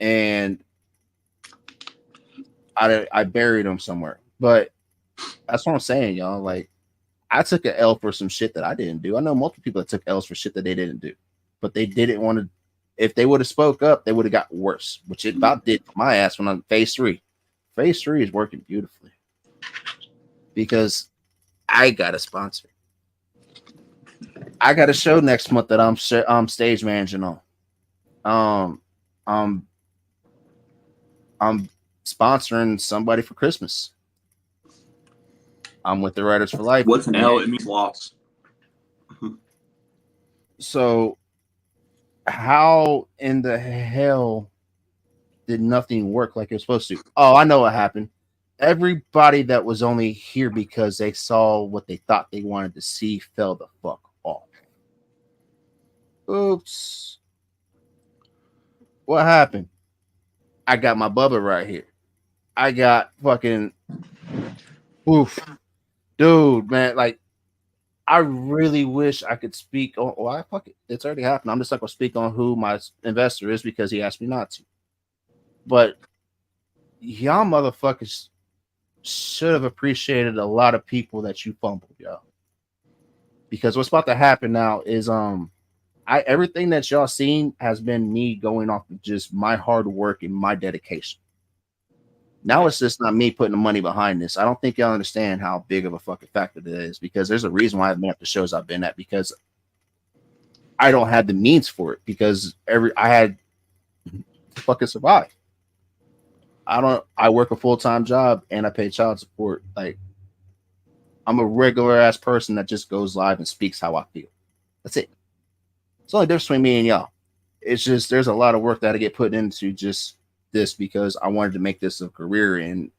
And I buried them somewhere, but that's what I'm saying, y'all. Like, I took an L for some shit that I didn't do. I know multiple people that took L's for shit that they didn't do, but they didn't want to. If they would have spoke up, they would have got worse, which it about did for my ass when I'm phase 3. Phase 3 is working beautifully because I got a sponsor. I got a show next month that I'm stage managing on. I'm sponsoring somebody for Christmas. I'm with the Writers for Life. What's an L? It means loss. So, how in the hell did nothing work like it was supposed to? Oh, I know what happened. Everybody that was only here because they saw what they thought they wanted to see fell the fuck off. Oops. What happened? I got my Bubba right here. I got fucking oof. Dude, man, like, I really wish I could speak on. Why? Fuck it. It's already happened. I'm just not going to speak on who my investor is because he asked me not to. But y'all motherfuckers should have appreciated a lot of people that you fumbled, y'all. Because what's about to happen now is everything that y'all seen has been me going off of just my hard work and my dedication. Now it's just not me putting the money behind this. I don't think y'all understand how big of a fucking factor it is, because there's a reason why I've been at the shows I've been at, because I don't have the means for it, because I had to fucking survive. I work a full-time job and I pay child support. Like, I'm a regular ass person that just goes live and speaks how I feel. That's it. It's the only difference between me and y'all. It's just there's a lot of work that I get put into just this, because I wanted to make this a career, and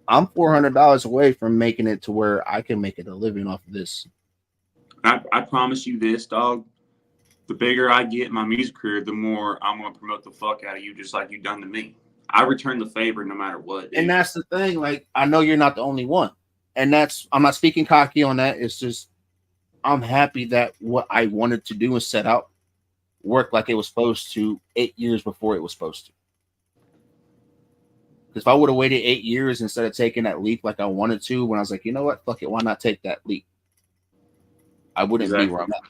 I'm $400 away from making it to where I can make it a living off of this. I promise you this, dog. The bigger I get in my music career, the more I'm going to promote the fuck out of you, just like you've done to me. I return the favor no matter what. Dude. And that's the thing. Like, I know you're not the only one. And I'm not speaking cocky on that. It's just, I'm happy that what I wanted to do and set out worked like it was supposed to 8 years before it was supposed to. Because if I would have waited 8 years instead of taking that leap like I wanted to, when I was like, you know what, fuck it, why not take that leap? I wouldn't be where I'm at.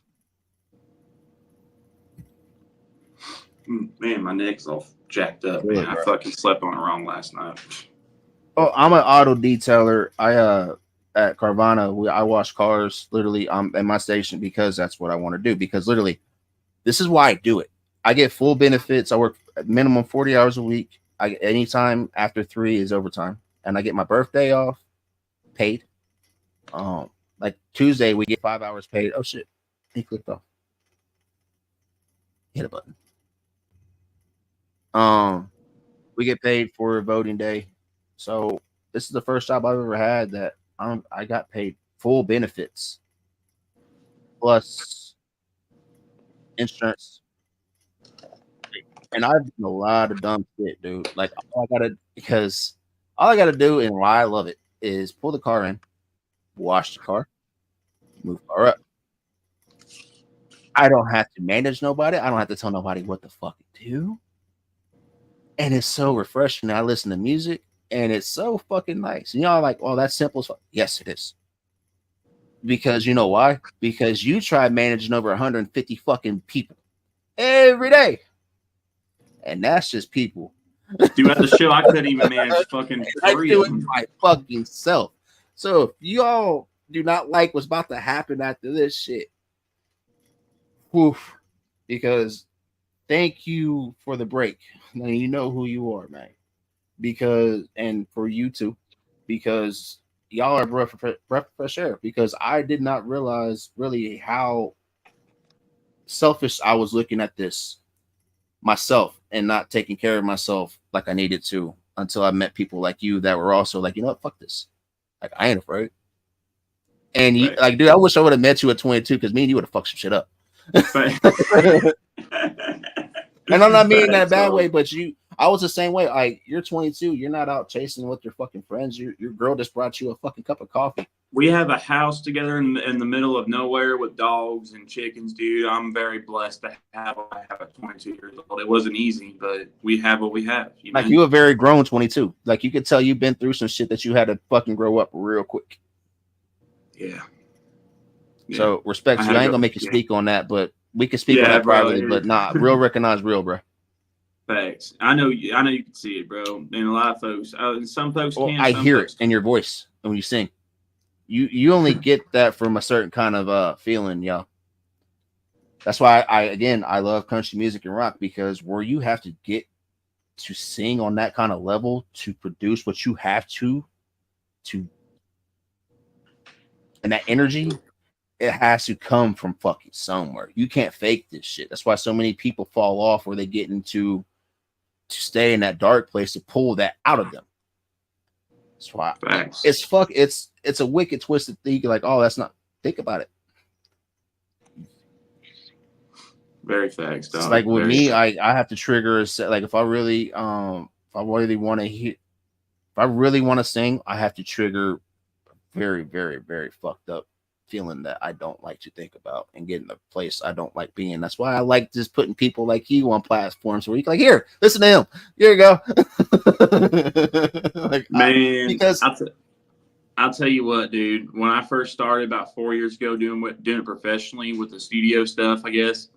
Man, my neck's all jacked up. Man, I fucking slept on it wrong last night. Oh, I'm an auto detailer. At Carvana, I wash cars. Literally, I'm at my station because that's what I want to do. Because literally, this is why I do it. I get full benefits. I work minimum 40 hours a week. Anytime after 3 is overtime, and I get my birthday off paid. Like Tuesday, we get 5 hours paid. Oh shit, he clicked off. Hit a button. We get paid for voting day. So this is the first job I've ever had that I got paid full benefits plus insurance. And I've done a lot of dumb shit, dude. Like, all I gotta do, and why I love it, is pull the car in, wash the car, move the car up. I don't have to manage nobody. I don't have to tell nobody what the fuck to do. And it's so refreshing. I listen to music, and it's so fucking nice. And y'all are like, oh, that's simple as fuck. Yes, it is. Because you know why? Because you try managing over 150 fucking people every day. And that's just people. Dude, at the show, I couldn't even manage fucking 3 of them. My fucking self. So if y'all do not like what's about to happen after this shit, woof, because thank you for the break. Now you know who you are, man. Because, and for you too, because y'all are breath of fresh air. Because I did not realize really how selfish I was looking at this myself and not taking care of myself like I needed to, until I met people like you that were also like, you know what, fuck this. Like, I ain't afraid. And you, like, dude, I wish I would have met you at 22, because me and you would have fucked some shit up. And I'm not meaning that a bad way, but I was the same way. Like, you're 22, you're not out chasing with your fucking friends. Your girl just brought you a fucking cup of coffee. We have a house together in the middle of nowhere with dogs and chickens, dude. I'm very blessed to have what I have at 22 years old. It wasn't easy, but we have what we have. Like, you a very grown 22. Like, you could tell you've been through some shit that you had to fucking grow up real quick. Yeah. So respect you. I ain't gonna make you speak on that, but we can speak on that privately. But nah, real recognize real, bro. Facts. I know you can see it, bro. And a lot of folks, some folks can. I hear it in your voice when you sing. You only get that from a certain kind of feeling, y'all. That's why I love country music and rock, because where you have to get to sing on that kind of level to produce what you have to, and that energy, it has to come from fucking somewhere. You can't fake this shit. That's why so many people fall off, where they get into to stay in that dark place to pull that out of them. That's why it's a wicked twisted thing. Like, oh, that's not. Think about it. Very facts, dog. It's like with Very me, facts. I have to trigger a set. Like, if I really want to hear, if I really want to sing, I have to trigger very, very, very fucked up feeling that I don't like to think about and get in a place I don't like being. That's why I like just putting people like you on platforms where you can, like, here, listen to him. Here you go. Like, man, because I'll tell you what, dude. When I first started about 4 years ago doing it professionally with the studio stuff, I guess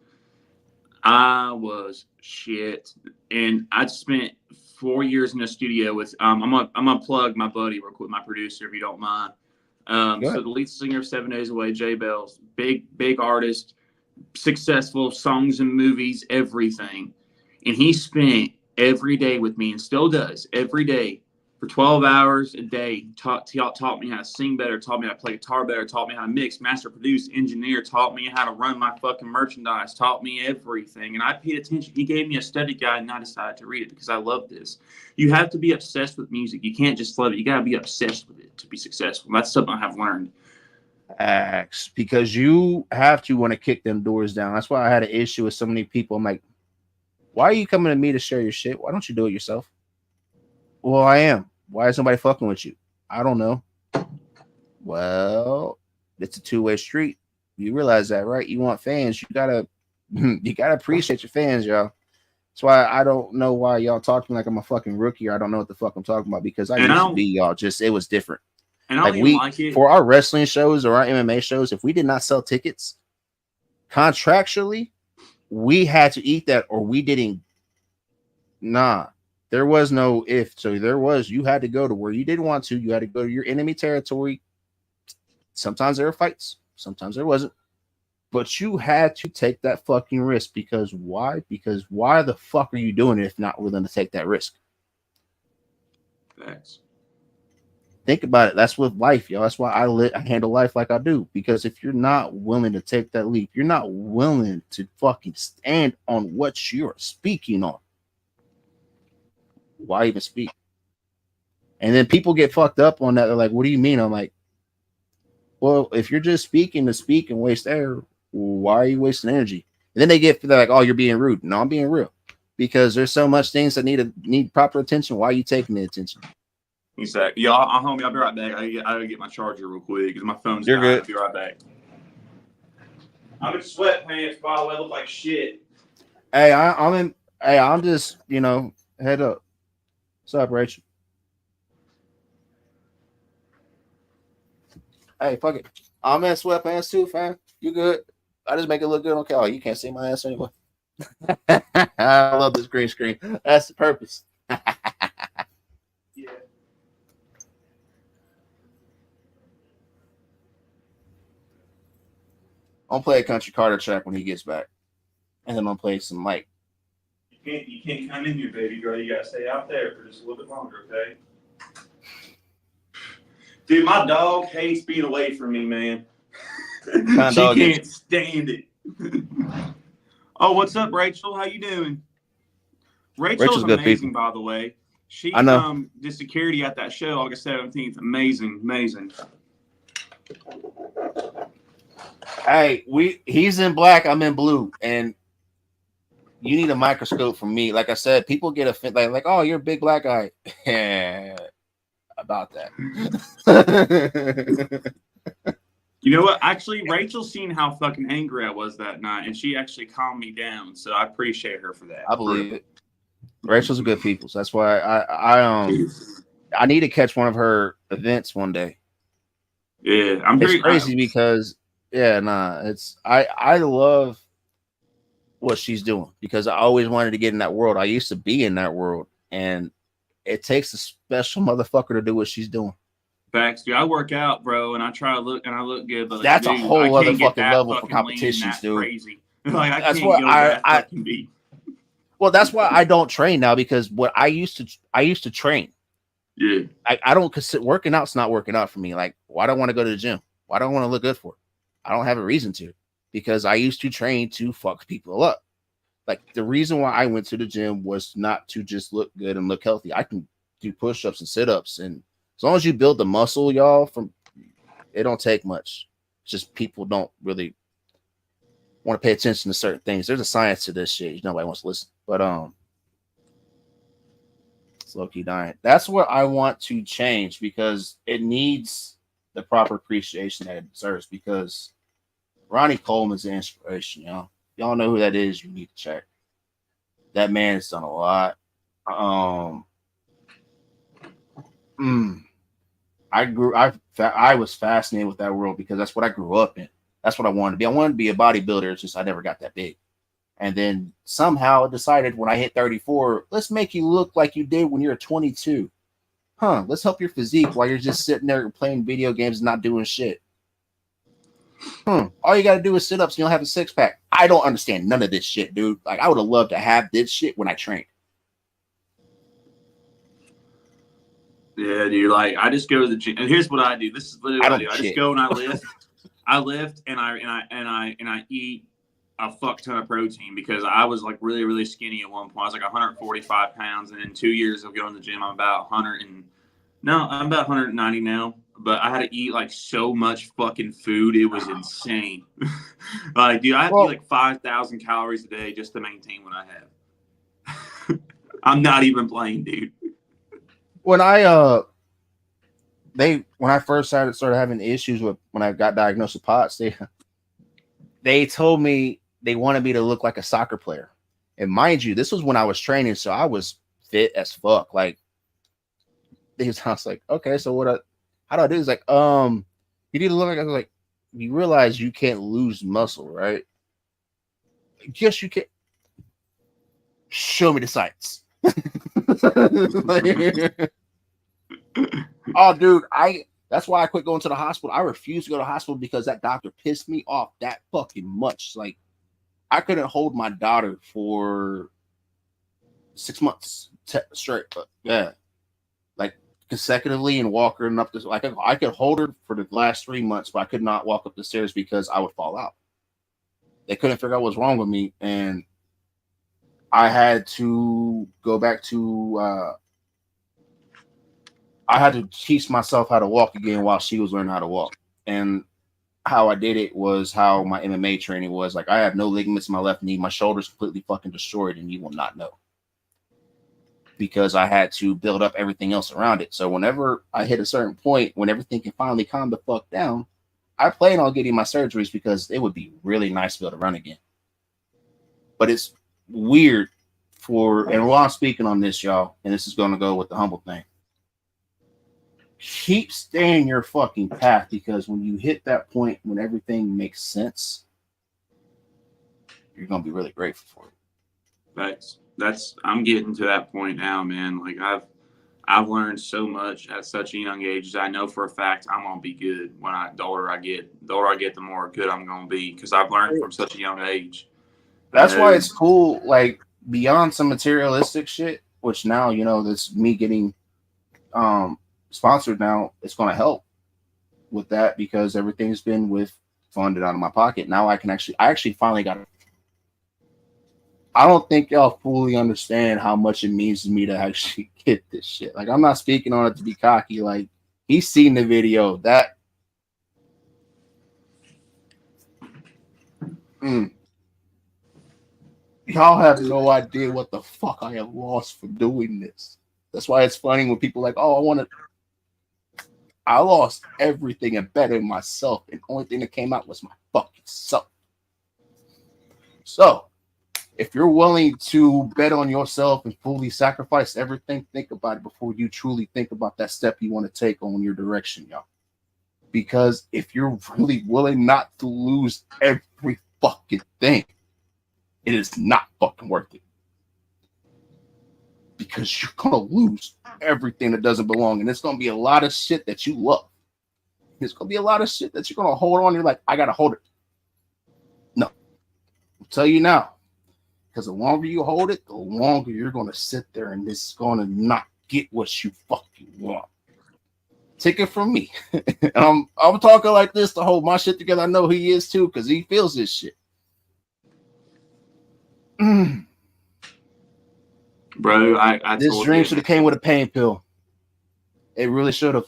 I was shit, and I spent 4 years in the studio with. I'm gonna plug my buddy real quick, my producer, if you don't mind. So the lead singer of 7 Days Away, Jay Bells, big artist, successful, songs and movies, everything. And he spent every day with me and still does every day for 12 hours a day. Taught me how to sing better, taught me how to play guitar better, taught me how to mix, master, produce, engineer, taught me how to run my fucking merchandise, taught me everything. And I paid attention. He gave me a study guide and I decided to read it because I love this. You have to be obsessed with music. You can't just love it. You got to be obsessed with it to be successful. That's something I have learned. Because you have to want to kick them doors down. That's why I had an issue with so many people. I'm like, why are you coming to me to share your shit? Why don't you do it yourself? Well, I am. Why is somebody fucking with you? I don't know. Well, it's a two-way street. You realize that, right? You want fans. You gotta appreciate your fans, y'all. That's why I don't know why y'all talk to me like I'm a fucking rookie or I don't know what the fuck I'm talking about because I used to be y'all. Just it was different. And I don't like it. For our wrestling shows or our MMA shows, if we did not sell tickets contractually, we had to eat that or we didn't. Nah, there was no if. So you had to go to where you didn't want to. You had to go to your enemy territory. Sometimes there were fights. Sometimes there wasn't. But you had to take that fucking risk because why? Because why the fuck are you doing it if not willing to take that risk? Thanks. Think about it. That's with life, y'all. That's why I handle life like I do. Because if you're not willing to take that leap, you're not willing to fucking stand on what you're speaking on. Why even speak? And then people get fucked up on that. They're like, what do you mean? I'm like, well, if you're just speaking to speak and waste air, why are you wasting energy? And then they're like, oh, you're being rude. No, I'm being real. Because there's so much things that need proper attention. Why are you taking the attention? Exactly. Yeah, homie, I'll be right back. I gotta get my charger real quick because my phone's You're dying. good. I'll be right back. I'm in sweatpants, by the way. I look like shit. Hey, I'm just, head up. What's up, Rachel? Hey, fuck it. I'm in sweatpants too, fam. You good? I just make it look good on camera. You can't see my ass anyway. I love this green screen. That's the purpose. Yeah. I'll play a country Carter track when he gets back. And then I'll play some Mike. You can't come in here, baby girl. You gotta stay out there for just a little bit longer, okay? Dude, my dog hates being away from me, man. She can't stand it. Oh, what's up, Rachel? How you doing? Rachel's amazing, by the way. She did security at that show August 17th. Amazing. Hey, he's in black, I'm in blue, and you need a microscope from me. Like I said, people get offended, like, oh, you're a big black guy. About that. You know what? Actually, Rachel's seen how fucking angry I was that night, and she actually calmed me down. So I appreciate her for that. I believe it. Rachel's a good people, so that's why I need to catch one of her events one day. Yeah, it's crazy because I love what she's doing because I always wanted to get in that world. I used to be in that world, and it takes a special motherfucker to do what she's doing. Facts, dude. I work out, bro, and I try to look, and I look good. But that's a whole other fucking level for competitions, dude. Crazy. Like I that's can't what go that fucking deep. Well, that's why I don't train now because what I used to train. Yeah. I don't consider working out's not working out for me. Like, why do I want to go to the gym? Why do I want to look good for it? I don't have a reason to because I used to train to fuck people up. Like the reason why I went to the gym was not to just look good and look healthy. I can do push-ups and sit-ups, and as long as you build the muscle, y'all, it don't take much. It's just people don't really want to pay attention to certain things. There's a science to this shit. Nobody wants to listen, but it's low-key dying. That's what I want to change because it needs the proper appreciation that it deserves. Because Ronnie Coleman's an inspiration, y'all. Y'all know who that is. You need to check. That man has done a lot. I was fascinated with that world because that's what I grew up in. That's what I wanted to be. I wanted to be a bodybuilder. It's just I never got that big. And then somehow decided when I hit 34, let's make you look like you did when you were 22. Let's help your physique while you're just sitting there playing video games and not doing shit. All you got to do is sit ups and you'll have a six pack. I don't understand none of this shit, dude. Like, I would have loved to have this shit when I trained. Yeah, dude. Like, I just go to the gym, and here's what I do. This is literally what I do. I just go and I lift. I lift and I eat a fuck ton of protein because I was like really, really skinny at one point. I was like 145 pounds, and in 2 years of going to the gym, I'm about 190 now. But I had to eat like so much fucking food, it was insane. Like, dude, I have to eat like 5,000 calories a day just to maintain what I have. I'm not even playing, dude. When I first started having issues with when I got diagnosed with POTS, they told me they wanted me to look like a soccer player. And mind you, this was when I was training, so I was fit as fuck. Like, I was like, okay, so how do I do this? Like, you need to look like, I was like, you realize you can't lose muscle, right? Yes, you can. Show me the science. Oh, dude, that's why I quit going to the hospital. I refused to go to the hospital because that doctor pissed me off that fucking much. Like, I couldn't hold my daughter for 6 months straight. Yeah, like consecutively and walk her and up this. Like, I could hold her for the last 3 months, but I could not walk up the stairs because I would fall out. They couldn't figure out what's wrong with me, and I had to go back to. I had to teach myself how to walk again while she was learning how to walk. And how I did it was how my MMA training was. Like, I have no ligaments in my left knee. My shoulder's completely fucking destroyed, and you will not know. Because I had to build up everything else around it. So whenever I hit a certain point, when everything can finally calm the fuck down, I plan on getting my surgeries because it would be really nice to be able to run again. But it's weird and while I'm speaking on this, y'all, and this is going to go with the humble thing. Keep staying your fucking path, because when you hit that point when everything makes sense, you're gonna be really grateful for it. I'm getting to that point now, man. Like, I've learned so much at such a young age. I know for a fact I'm gonna be good when the older I get, the more good I'm gonna be, because I've learned from such a young age. That's why it's cool, like, beyond some materialistic shit, which now, this me getting sponsored now, it's going to help with that because everything's been funded out of my pocket. Now I actually finally got it. I don't think y'all fully understand how much it means to me to actually get this shit. Like, I'm not speaking on it to be cocky. Like, he's seen the video that y'all have no idea what the fuck I have lost for doing this. That's why it's funny when people are like, oh, I lost everything and bettered myself, and the only thing that came out was my fucking self. So, if you're willing to bet on yourself and fully sacrifice everything, think about it before you truly think about that step you want to take on your direction, y'all. Because if you're really willing not to lose every fucking thing, it is not fucking worth it. Because you're going to lose everything that doesn't belong. And it's going to be a lot of shit that you love. There's going to be a lot of shit that you're going to hold on. You're like, I got to hold it. No. I'll tell you now. Because the longer you hold it, the longer you're going to sit there and this is going to not get what you fucking want. Take it from me. I'm talking like this to hold my shit together. I know he is too, because he feels this shit. Bro, I this dream should have came with a pain pill. It really should have.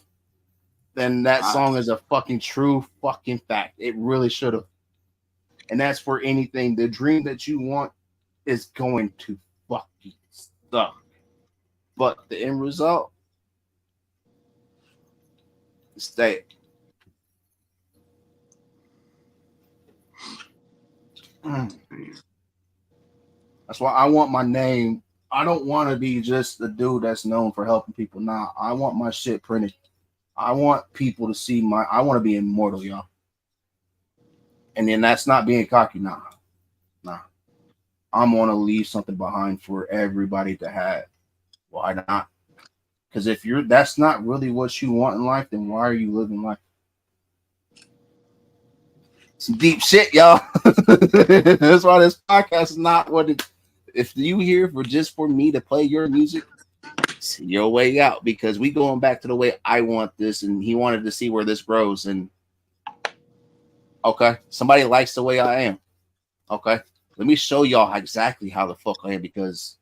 And that song is a fucking true fucking fact. It really should have. And that's for anything. The dream that you want is going to fucking suck. But the end result is stay. That's why I want my name. I don't want to be just the dude that's known for helping people. Nah, I want my shit printed. I want people to see I want to be immortal, y'all. And then that's not being cocky. Nah. I'm gonna leave something behind for everybody to have. Why not? Because if that's not really what you want in life, then why are you living life? Some deep shit, y'all. That's why this podcast is not what it. If you here for just for me to play your music, see your way out, because we going back to the way I want this, and he wanted to see where this grows. And okay, somebody likes the way I am. Okay, let me show y'all exactly how the fuck I am, because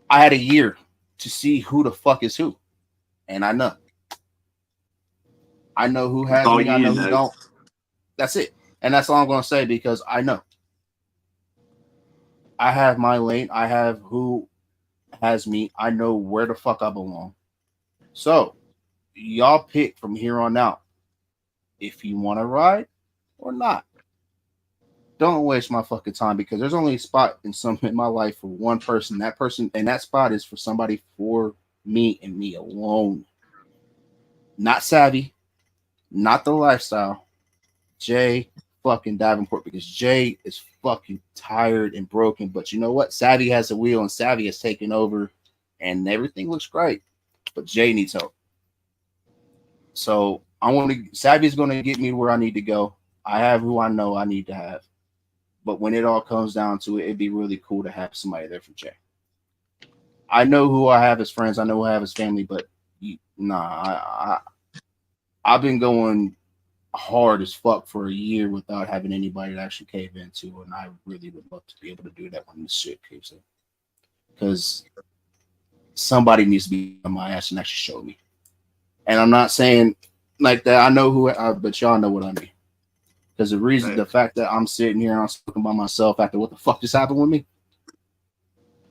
I had a year to see who the fuck is who, and I know who has me. I know who don't. That's it, and that's all I'm gonna say, because I know I have my lane. I have who has me. I know where the fuck I belong. So y'all pick from here on out if you want to ride or not. Don't waste my fucking time, because there's only a spot in my life for one person. That person, and that spot is for somebody for me and me alone. Not Savvy, not the lifestyle. Jay fucking Davenport, because Jay is fucking tired and broken. But you know what? Savvy has the wheel, and Savvy has taken over, and everything looks great. But Jay needs help. So Savvy's going to get me where I need to go. I have who I know I need to have. But when it all comes down to it, it'd be really cool to have somebody there for Jay. I know who I have as friends. I know who I have as family. But I've been going hard as fuck for a year without having anybody to actually cave into. And I really would love to be able to do that when this shit caves in. Because somebody needs to be on my ass and actually show me. And I'm not saying like that. I know but y'all know what I mean. Because the fact that I'm sitting here and I'm speaking by myself after what the fuck just happened with me,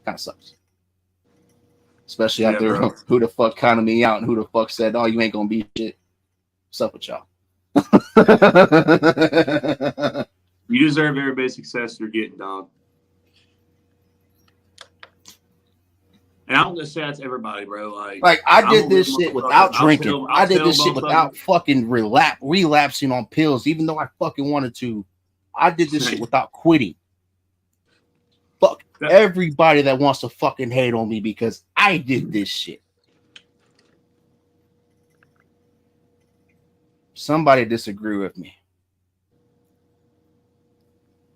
kind of sucks. Especially after who the fuck counted me out and who the fuck said, "Oh, you ain't gonna be shit." What's up with y'all? You deserve every bit of success you're getting, dog. And I'm gonna say that's everybody, bro. Like I did this shit without drinking. I did this shit without fucking relapsing on pills, even though I fucking wanted to. I did this shit without quitting. Fuck everybody that wants to fucking hate on me, because I did this shit. Somebody disagree with me.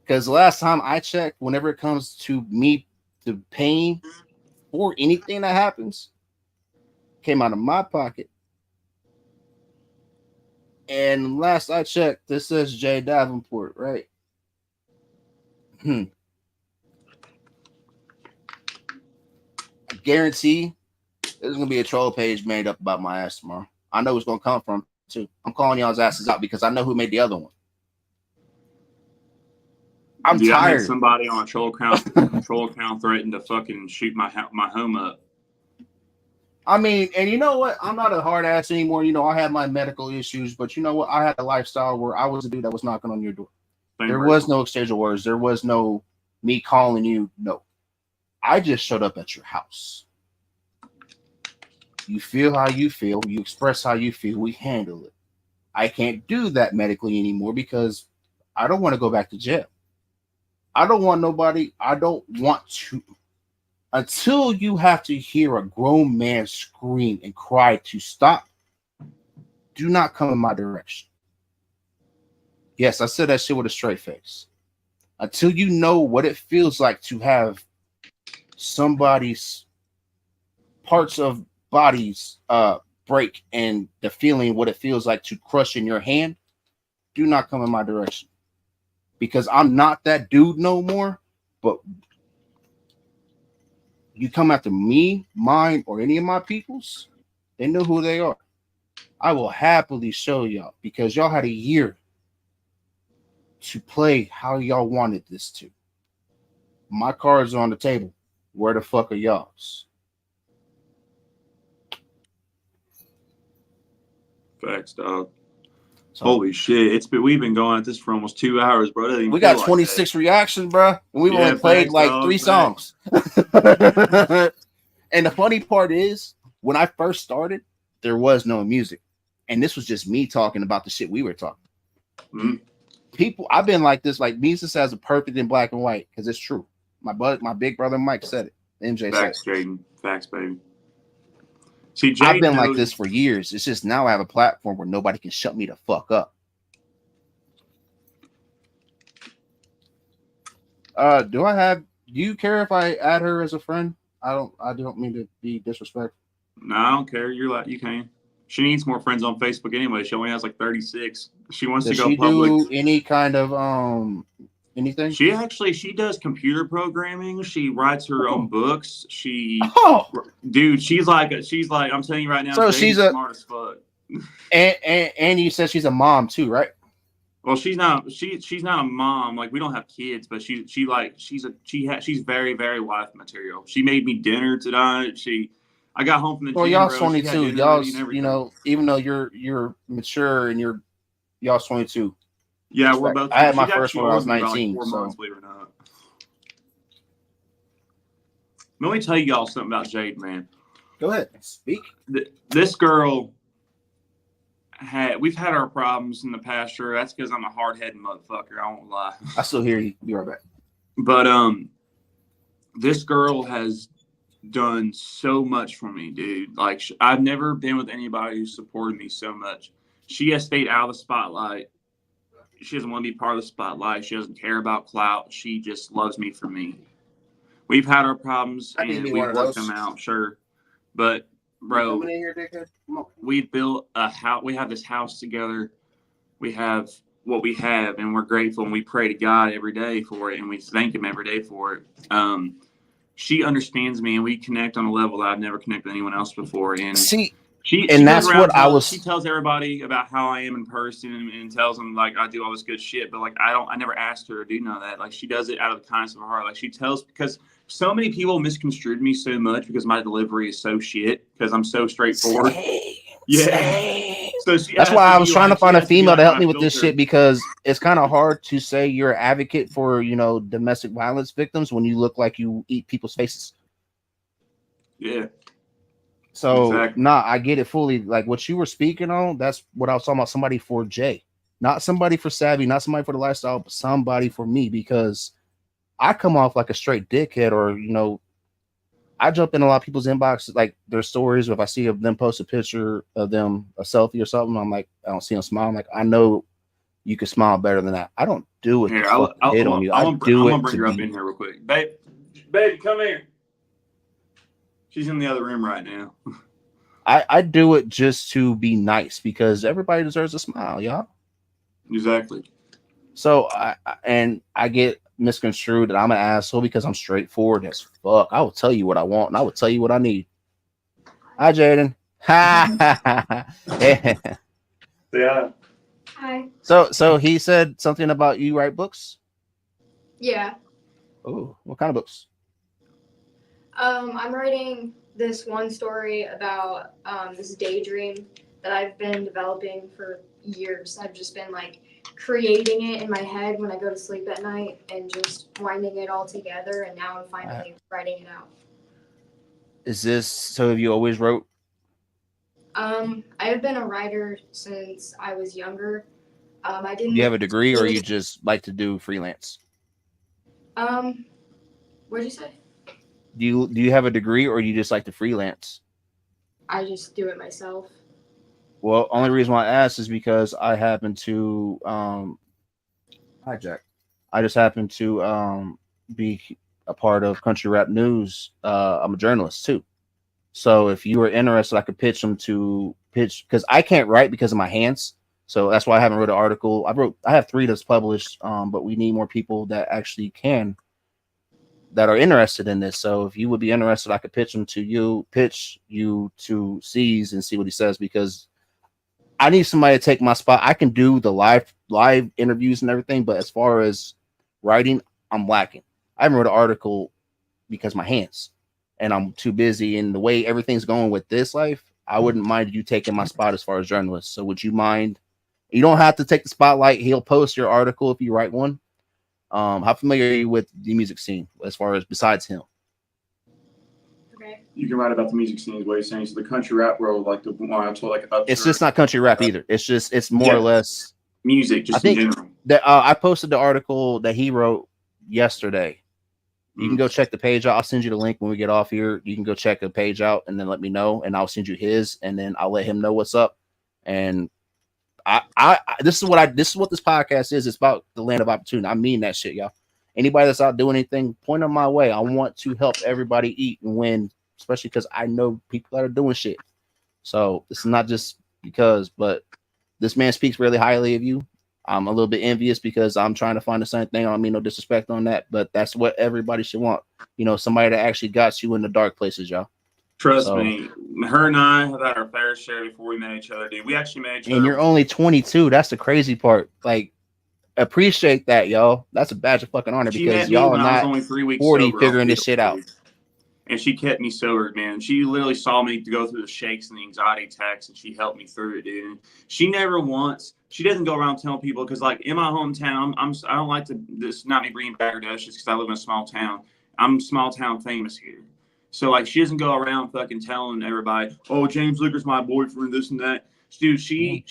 Because last time I checked, whenever it comes to me, the pain or anything that happens came out of my pocket. And last I checked, this says Jay Davenport, right? I guarantee there's gonna be a troll page made up about my ass tomorrow. I know it's gonna come from too. I'm calling y'all's asses out because I know who made the other one. I'm tired. I had somebody on a troll account threatened to fucking shoot my home up. I mean, and you know what? I'm not a hard ass anymore. You know, I had my medical issues, but you know what? I had a lifestyle where I was a dude that was knocking on your door. There was no exchange of words. There was no me calling you. No, I just showed up at your house. You feel how you feel. You express how you feel. We handle it. I can't do that medically anymore because I don't want to go back to jail. I don't want nobody. I don't want to. Until you have to hear a grown man scream and cry to stop, do not come in my direction. Yes, I said that shit with a straight face. Until you know what it feels like to have somebody's parts of bodies break, and the feeling what it feels like to crush in your hand, do not come in my direction. Because I'm not that dude no more, but you come after me, mine, or any of my peoples, they know who they are. I will happily show y'all, because y'all had a year to play how y'all wanted this to. My cards are on the table. Where the fuck are y'all's? Facts, dog. So, holy shit! We've been going at this for almost 2 hours, bro. We got 26 reactions, bro. And we've only played like 3 songs. And the funny part is, when I first started, there was no music, and this was just me talking about the shit we were talking. Mm-hmm. people, I've been like this. Like Mises has a perfect in black and white because it's true. My big brother Mike said it. MJ Facts, said it. Jaden. Facts, baby. See, Jaden I've been like knows- this for years. It's just now I have a platform where nobody can shut me the fuck up. Do you care if I add her as a friend? I don't mean to be disrespectful. No, I don't care. You're like, you can. She needs more friends on Facebook anyway. She only has like 36. She wants Does to go she public. do any kind of anything? She does computer programming. She writes her own books. Dude, she's like I'm telling you right now. So she's smart as fuck. And you said she's a mom too, right? Well, she's not a mom. Like we don't have kids, but she's very, very wife material. She made me dinner tonight. I got home from the gym. Y'all bro. 22. Y'all, even though you're mature and y'all 22. Yeah, we're both. I had my she's first one when I was 19. Like 4 so months, believe it or not. Let me tell you y'all something about Jade, man. go ahead, speak. This girl we've had our problems in the past year. That's because I'm a hard-headed motherfucker. I won't lie. I still hear you. Be right back. But this girl has done so much for me, dude. Like I've never been with anybody who supported me so much. She has stayed out of the spotlight. She doesn't want to be part of the spotlight. She doesn't care about clout. She just loves me for me. We've had our problems and we've worked them out, sure. But bro, we built a house. We have this house together. We have what we have, and we're grateful, and we pray to God every day for it, and we thank Him every day for it. She understands me, and we connect on a level that I've never connected with anyone else before. And that's what I was. She tells everybody about how I am in person, and tells them like I do all this good shit. But like I never asked her to do none of that. Like she does it out of the kindness of her heart. Like she tells because so many people misconstrued me so much because my delivery is so shit because I'm so straightforward. So that's why I was trying to find a female to help me with this shit because it's kind of hard to say you're an advocate for domestic violence victims when you look like you eat people's faces. Yeah. So I get it fully. Like what you were speaking on, that's what I was talking about. Somebody for Jay, not somebody for Savvy, not somebody for the lifestyle, but somebody for me because I come off like a straight dickhead, or I jump in a lot of people's inbox, like their stories. Or if I see them post a picture of them, a selfie or something, I'm like, I don't see them smile. I'm like, I know you can smile better than that. I don't do it. Here, I'm gonna bring her up in here real quick, babe. Babe, come here. She's in the other room right now. I do it just to be nice because everybody deserves a smile, y'all. Exactly. So I get misconstrued that I'm an asshole because I'm straightforward as fuck. I will tell you what I want and I will tell you what I need. Hi, Jaden. Yeah. Hi. So he said something about you write books? Yeah. Oh, what kind of books? I'm writing this one story about this daydream that I've been developing for years. I've just been like creating it in my head when I go to sleep at night and just winding it all together, and now I'm finally writing it out. Is this so? Have you always wrote? I have been a writer since I was younger. I didn't. Do you have a degree, or you just like to do freelance? What'd you say? Do you have a degree, or you just like to freelance? I just do it myself. Well, only reason why I asked is because I happen to hi Jack. I just happen to be a part of Country Rap News. I'm a journalist too. So if you are interested, I could pitch them to because I can't write because of my hands. So that's why I haven't wrote an article. I have 3 that's published, but we need more people that actually can that are interested in this. So if you would be interested, I could pitch you to C's and see what he says, because I need somebody to take my spot. I can do the live interviews and everything, but as far as writing, I'm lacking. I haven't wrote an article because my hands, and I'm too busy. And the way everything's going with this life, I wouldn't mind you taking my spot as far as journalist. So would you mind? You don't have to take the spotlight. He'll post your article if you write one. How familiar are you with the music scene as far as besides him? Okay. You can write about the music scene is what you're saying. So the country rap world, like it's just not country rap either. It's more or less music, just in general. I posted the article that he wrote yesterday. You can go check the page out. I'll send you the link when we get off here. You can go check the page out and then let me know, and I'll send you his, and then I'll let him know what's up. And this is what this podcast is. It's about the land of opportunity. I mean that shit, y'all. Anybody that's out doing anything, point them my way. I want to help everybody eat and win, especially because I know people that are doing shit. So it's not just because, but this man speaks really highly of you. I'm a little bit envious because I'm trying to find the same thing. I don't mean no disrespect on that, but that's what everybody should want. You know, somebody that actually got you in the dark places, y'all. Trust me, her and I have had our fair share before we met each other, dude. We actually met each other. And you're only 22. That's the crazy part. Like, appreciate that, y'all. That's a badge of fucking honor because y'all are not only 3 weeks 40 sober, figuring this shit out. And she kept me sober, man. She literally saw me to go through the shakes and the anxiety attacks, and she helped me through it, dude. And she never once, she doesn't go around telling people, because like in my hometown, I don't like to, this not me bringing braggadocious because I live in a small town. I'm small town famous here. So like she doesn't go around fucking telling everybody, oh, James Lucker's my boyfriend, this and that. Dude, she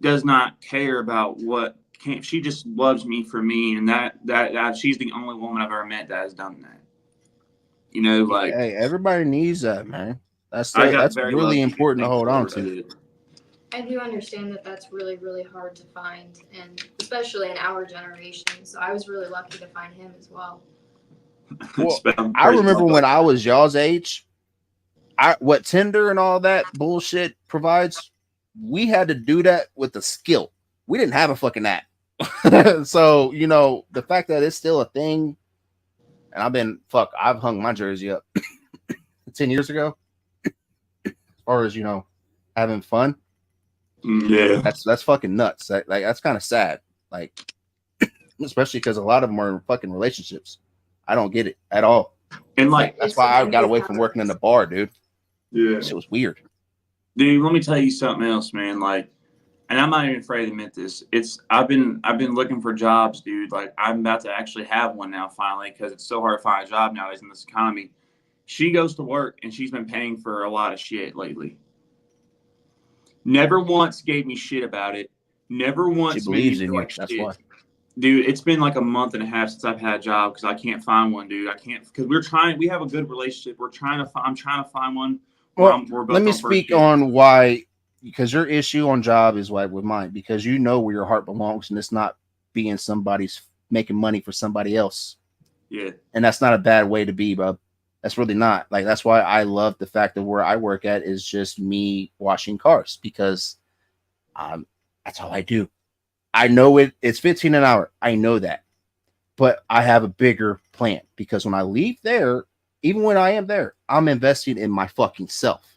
does not care about what she just loves me for me, and that she's the only woman I've ever met that has done that. You know, like, hey, everybody needs that, man. That's really lucky, important to hold on to. I do understand that that's really, really hard to find, and especially in our generation. So I was really lucky to find him as well. Well, I remember when I was y'all's age, what Tinder and all that bullshit provides, we had to do that with the skill. We didn't have a fucking app. So, you know, the fact that it's still a thing, and I've hung my jersey up 10 years ago. As far as, you know, having fun. Yeah. That's fucking nuts. That's kind of sad. Like, especially because a lot of them are in fucking relationships. I don't get it at all. And like, that's why I got away from working in the bar, dude. Yeah. It was weird. Dude, let me tell you something else, man. Like, and I'm not even afraid to admit this. I've been looking for jobs, dude. Like, I'm about to actually have one now finally, because it's so hard to find a job nowadays in this economy. She goes to work and she's been paying for a lot of shit lately. Never once gave me shit about it. Never once she believes in you. That's shit. Why. Dude, it's been like a month and a half since I've had a job because I can't find one, dude. I can't, because we have a good relationship. I'm trying to find one. Well, let me speak on why, because your issue on job is like with mine, because you know where your heart belongs, and it's not being somebody's making money for somebody else. Yeah. And that's not a bad way to be, bro. That's really not. Like, that's why I love the fact that where I work at is just me washing cars, because that's all I do. I know it's 15 an hour. I know that. But I have a bigger plan, because when I leave there, even when I am there, I'm investing in my fucking self.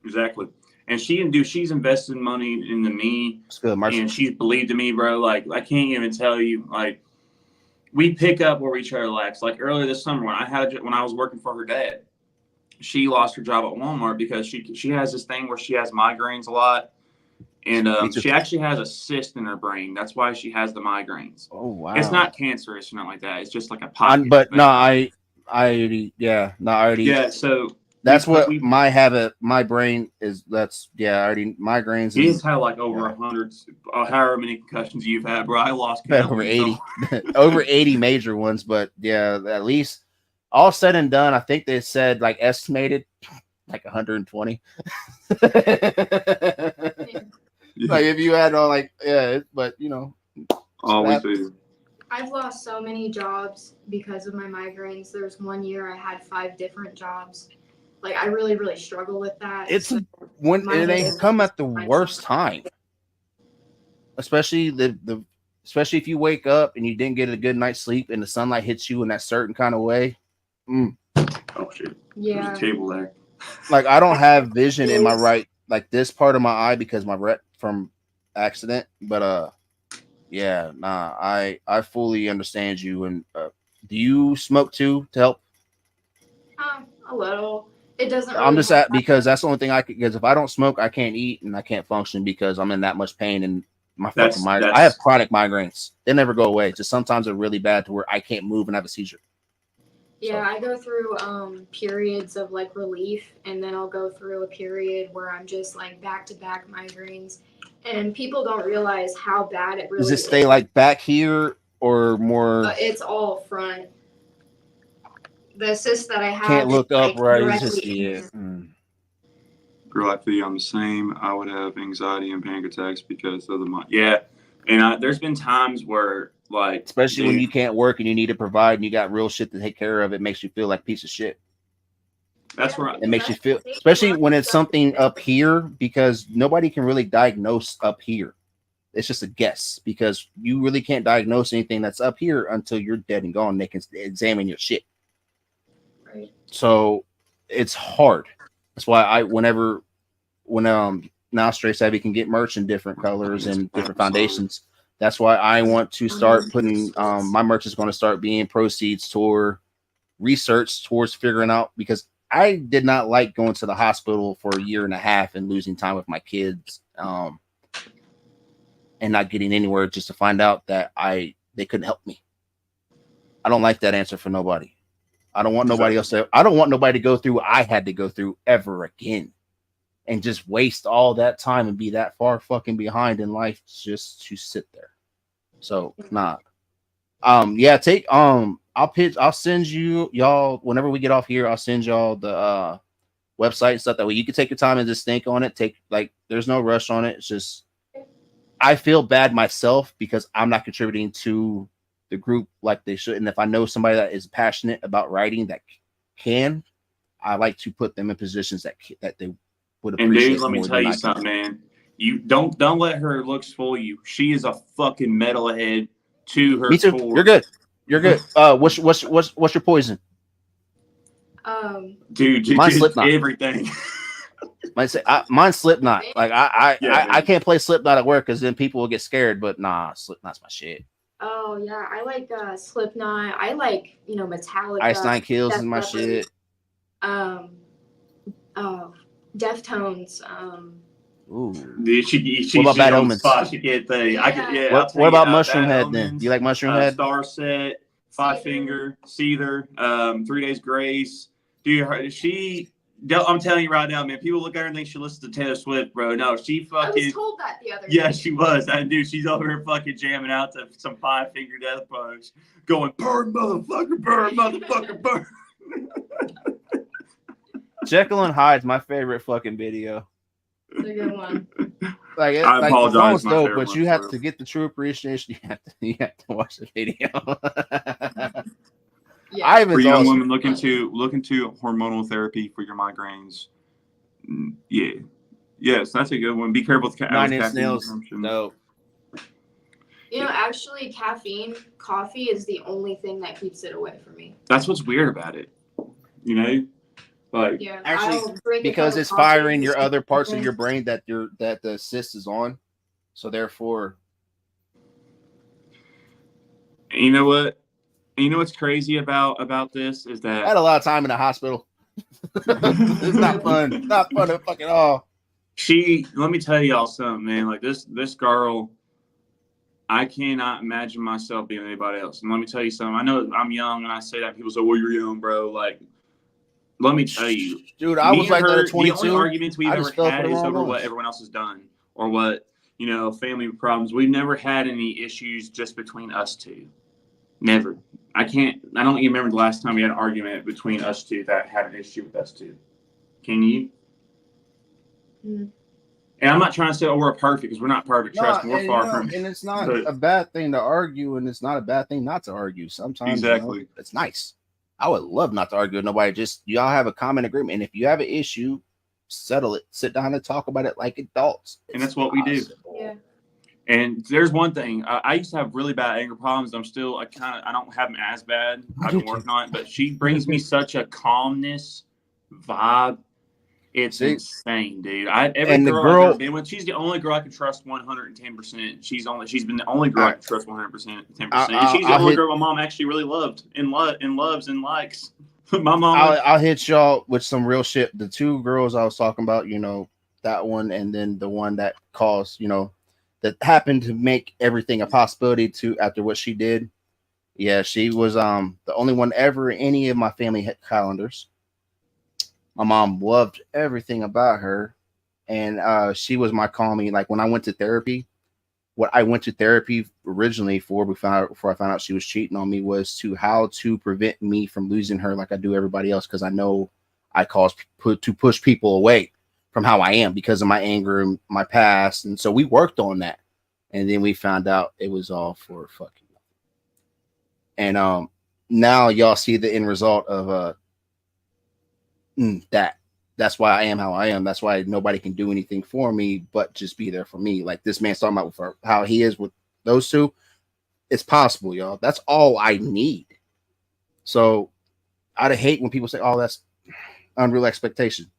Exactly. And she's invested money into me. That's good, Marshall. And she's believed in me, bro. Like, I can't even tell you, like, we pick up where each other lacks. Like earlier this summer when I was working for her dad, she lost her job at Walmart because she has this thing where she has migraines a lot. And she actually has a cyst in her brain. That's why she has the migraines. Oh, wow. It's not cancerous or nothing like that. It's just like a pocket. But no, I already. Yeah, so that's what my habit, my brain is. I already migraines. He's had like over 100, however many concussions you've had, bro. I lost count. Over 80, over 80 major ones. But yeah, at least all said and done, I think they said like estimated like 120. Like if you had all but you know, always do. I've lost so many jobs because of my migraines. There's one year I had 5 different jobs. Like, I really, really struggle with that. It's when they come at the worst time, especially especially if you wake up and you didn't get a good night's sleep and the sunlight hits you in that certain kind of way. Oh shit! Yeah. There's a table there. Like, I don't have vision in my right, like this part of my eye, because my ret from accident. But yeah, nah, I fully understand you. And do you smoke too to help? A little. It doesn't. Really I'm just at, because that's the only thing I could. Because if I don't smoke, I can't eat and I can't function because I'm in that much pain and my fucking migraine. I have chronic migraines. They never go away. Just sometimes they're really bad to where I can't move and have a seizure. Yeah, I go through periods of like relief, and then I'll go through a period where I'm just like back to back migraines, And people don't realize how bad it really Does it stay like back here or more? It's all front. The cyst that I have Can't look is, up like, right. It's directly just in yeah. here. Girl, like the I'm the same. I would have anxiety and panic attacks because of the money. Yeah, and there's been times where like, Especially when dude, you can't work and you need to provide and you got real shit to take care of, it makes you feel like a piece of shit. that's where It makes you feel, especially when it's something up here, because nobody can really diagnose up here. It's just a guess because you really can't diagnose anything that's up here until you're dead and gone. They can examine your shit. Right. So it's hard. That's why when now Stray Savvy can get merch in different colors and different foundations. That's why I want to start putting my merch is going to start being proceeds toward research towards figuring out, because I did not like going to the hospital for a year and a half and losing time with my kids and not getting anywhere just to find out that they couldn't help me. I don't like that answer for nobody. I don't want nobody else I don't want nobody to go through what I had to go through ever again and just waste all that time and be that far fucking behind in life just to sit there. So nah. I'll send y'all whenever we get off here, I'll send y'all the website and stuff, that way you can take your time and just think on it. There's no rush on it. It's just I feel bad myself because I'm not contributing to the group like they should. And if I know somebody that is passionate about writing that can, I like to put them in positions that they would appreciate. And dude, let me tell you something, man. You don't let her looks fool you. She is a fucking metalhead to her. Me too. core. You're good. You're good. What's your poison? Dude, mine's Slipknot. Everything. Mine's Slipknot. Like I can't play Slipknot at work because then people will get scared. But nah, Slipknot's my shit. Oh yeah, I like Slipknot. I like Metallica. Ice Nine Kills is my shit. Deftones. Ooh. Dude, she what about Bad Omens? What about Mushroom Head then? Do you like Mushroom Head? Star Set, Five Finger, Seether, 3 Days Grace. Dude, I'm telling you right now, man. People look at her and think she listens to Taylor Swift, bro. No, she fucking. I was told that the other day. Yeah, she was. Dude, she's over here fucking jamming out to some Five Finger Death Punch, going burn, motherfucker, burn. Jekyll and Hyde's my favorite fucking video. It's a good one. I apologize, the dope, but you have to get the true appreciation. You have to watch the video. Yeah. For young women looking to hormonal therapy for your migraines. Yeah. Yes, that's a good one. Be careful with Nine Inch Nails. No. Actually, coffee is the only thing that keeps it away from me. That's what's weird about it. Like, yeah, actually, because it's firing your other parts of your brain that the cyst is on. So therefore, you know what? You know what's crazy about this is that I had a lot of time in the hospital. It's not fun. It's not fun at fucking all. Let me tell y'all something, man. Like this girl, I cannot imagine myself being anybody else. And let me tell you something. I know I'm young, and I say that people say, "Well, you're young, bro." Like, let me tell you, dude, I was like that at 22. The only arguments we've ever had is over what everyone else has done or what family problems. We've never had any issues just between us two. Never. I don't even remember the last time we had an argument between us two that had an issue with us two. Can you? Mm. And I'm not trying to say, we're perfect, because we're not perfect. Trust me, we're far from it. And it's not a bad thing to argue, and it's not a bad thing not to argue. Sometimes it's nice. I would love not to argue with nobody. Just y'all have a common agreement. And if you have an issue, settle it. Sit down and talk about it like adults. And that's what we do. Yeah. And there's one thing. I used to have really bad anger problems. I don't have them as bad. I've been working on it. But she brings me such a calmness vibe. It's insane, dude. Every girl I've ever been with, she's the only girl I can trust 110%. She's been the only girl I can trust 110%. And she's the only girl my mom actually really loved and loves and likes. My mom. I'll hit y'all with some real shit. The two girls I was talking about, that one, and then the one that caused, that happened to make everything a possibility after what she did. Yeah, she was the only one ever in any of my family calendars. My mom loved everything about her, and she was my calming. Like when I went to therapy, what I went to therapy originally for before I found out she was cheating on me was how to prevent me from losing her like I do everybody else, because I know I to push people away from how I am because of my anger and my past. And so we worked on that, and then we found out it was all for fucking. And now y'all see the end result of that. That's why I am how I am. That's why nobody can do anything for me but just be there for me. Like this man's talking about for how he is with those two. It's possible, y'all. That's all I need. So I'd hate when people say, "Oh, that's unreal expectation."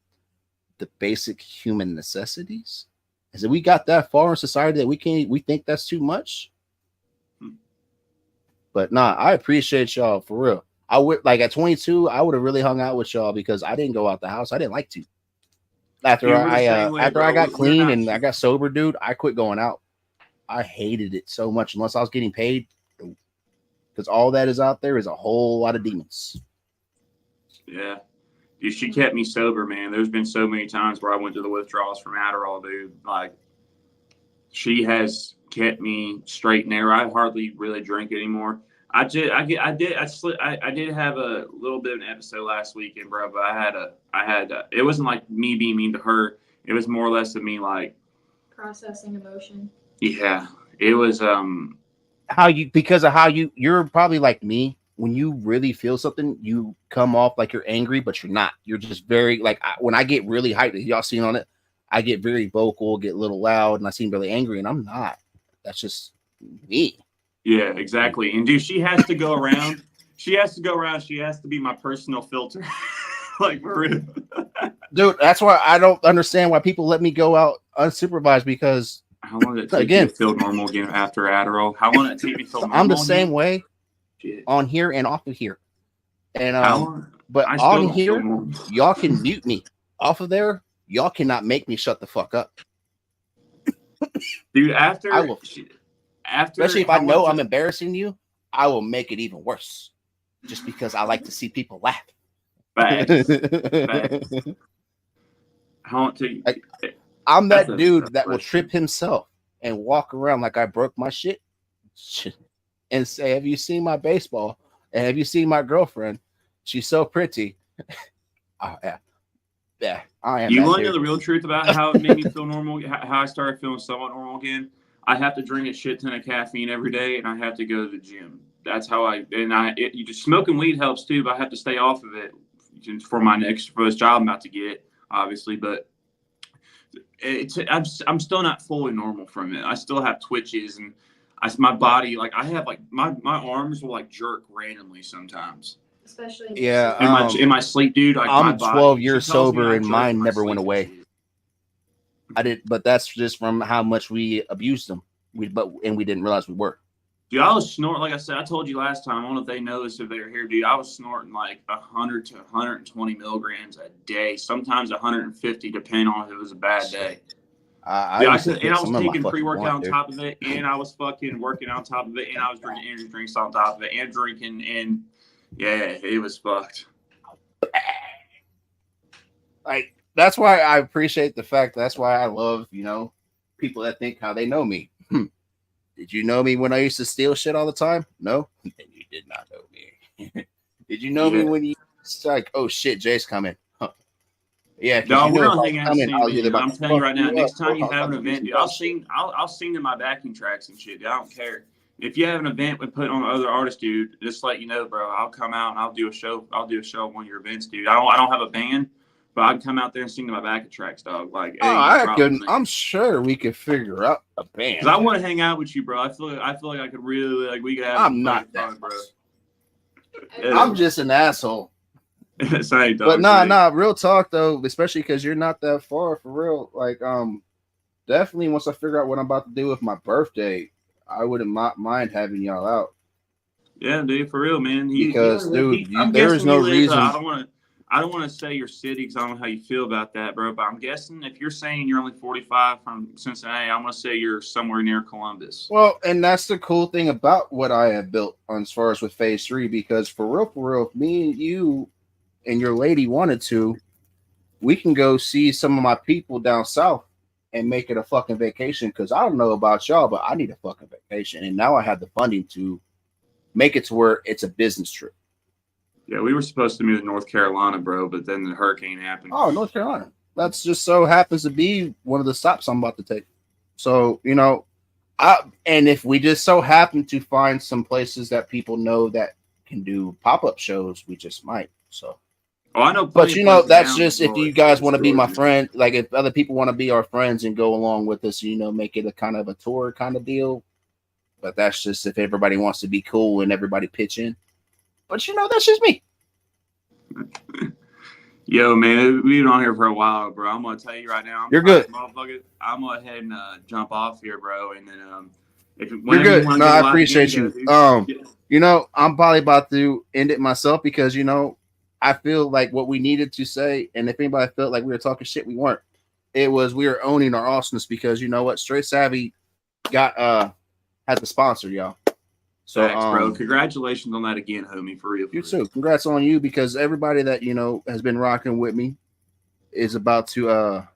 The basic human necessities. Is that we got that far in society that we think that's too much? But nah, I appreciate y'all for real. I would like at 22, I would have really hung out with y'all because I didn't go out the house. I didn't like to. After I got clean and I got sober, dude, I quit going out. I hated it so much unless I was getting paid. Because all that is out there is a whole lot of demons. Yeah. Dude, she kept me sober, man. There's been so many times where I went to the withdrawals from Adderall, dude. Like, she has kept me straight and narrow. I hardly really drink anymore. I did have a little bit of an episode last weekend, bro. But I had it wasn't like me being mean to her. It was more or less of me like processing emotion. Yeah, it was you're probably like me. When you really feel something, you come off like you're angry, but you're not. You're just very like when I get really hyped. Y'all seen on it? I get very vocal, get a little loud, and I seem really angry, and I'm not. That's just me. Yeah, exactly. And dude, she has to go around. She has to be my personal filter. Like for real. Dude, that's why I don't understand why people let me go out unsupervised, because how long did it take you to feel normal again after Adderall? How long did it take me to feel normal? I'm the same way Shit. On here and off of here. And but on here, y'all can mute me. Off of there, y'all cannot make me shut the fuck up. Dude, especially if I know I'm embarrassing you, I will make it even worse. Just because I like to see people laugh. Facts. I'm that dude that will trip himself and walk around like I broke my shit and say, "Have you seen my baseball? And have you seen my girlfriend? She's so pretty." Oh, yeah, I am. You want to know the real truth about how it made me feel normal? How I started feeling somewhat normal again? I have to drink a shit ton of caffeine every day, and I have to go to the gym. That's how you just smoking weed helps too, but I have to stay off of it for this job I'm about to get, obviously. But I'm still not fully normal from it. I still have twitches, and my body, like I have like my arms will like jerk randomly sometimes. Especially in my sleep, dude. Like I'm 12 years sober, and mine never went away. But that's just from how much we abused them. We didn't realize we were. Dude, I was snorting. Like I said, I told you last time. I don't know if they know this if they were here, dude. I was snorting like 100 to 120 milligrams a day, sometimes 150, depending on if it was a bad day. I was taking pre-workout on top of it, and I was fucking working on top of it, and I was drinking energy drinks on top of it, and drinking, and yeah, it was fucked. Like, that's why I appreciate the fact. That's why I love, people that think how they know me. Did you know me when I used to steal shit all the time? No, then you did not know me. Did you know me when you like, oh shit, Jay's coming? Huh. Yeah, no, we're not hanging out. I'm telling you right now, next time you have an event, dude, I'll sing to my backing tracks and shit. Dude, I don't care. If you have an event with putting on other artists, dude, just let you know, bro. I'll come out and I'll do a show. I'll do a show at one of your events, dude. I don't have a band, but I'd come out there and sing to my backing tracks, dog. Like, I'm sure we could figure out a band. Cause I want to hang out with you, bro. I feel like I could really we could have. I'm not that, fun, bro. I'm just an asshole. Sorry, dog. But real talk though, especially because you're not that far for real. Like, definitely once I figure out what I'm about to do with my birthday, I wouldn't mind having y'all out. Yeah, dude, for real, man. There is no reason. I don't want to say your city because I don't know how you feel about that, bro. But I'm guessing if you're saying you're only 45 from Cincinnati, I'm going to say you're somewhere near Columbus. Well, and that's the cool thing about what I have built as far as with Phase 3, because for real, if me and you and your lady wanted to, we can go see some of my people down south and make it a fucking vacation. Because I don't know about y'all, but I need a fucking vacation, and now I have the funding to make it to where it's a business trip. Yeah, we were supposed to move to North Carolina, bro, but then the hurricane happened. Oh, North Carolina. That's just so happens to be one of the stops I'm about to take. So, you know, and if we just so happen to find some places that people know that can do pop-up shows, we just might. So, Oh, I know. but you know, that's down just if you guys want to be my friend, like if other people want to be our friends and go along with us, you know, make it a kind of a tour kind of deal. But that's just if everybody wants to be cool and everybody pitch in. But you know, that's just me. Yo, man, we've been on here for a while, bro. I'm gonna tell you right now. You're good. I'm gonna head and jump off here, bro. And then if you're good. No, I appreciate you. Yeah. You know, I'm probably about to end it myself because you know, I feel like what we needed to say, and if anybody felt like we were talking shit, we weren't. It was we were owning our awesomeness because you know what, Straight Savvy got had the sponsor, y'all. So, thanks, bro. Congratulations on that again, homie. For real. You too. Congrats on you because everybody that you know has been rocking with me is about to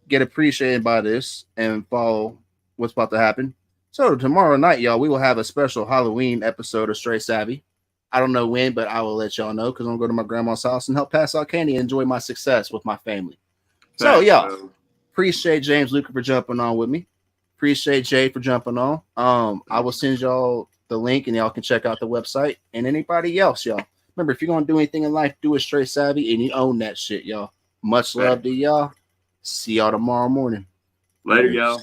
get appreciated by this and follow what's about to happen. So tomorrow night, y'all, we will have a special Halloween episode of Straight Savvy. I don't know when, but I will let y'all know because I'm going to go to my grandma's house and help pass out candy and enjoy my success with my family. So, y'all, appreciate James Luca for jumping on with me. Appreciate Jay for jumping on. I will send y'all the link and y'all can check out the website. And anybody else, y'all. Remember, if you're going to do anything in life, do it Straight Savvy and you own that shit, y'all. Much love to y'all. See y'all tomorrow morning. Later, y'all.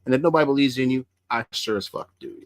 And if nobody believes in you, I sure as fuck do.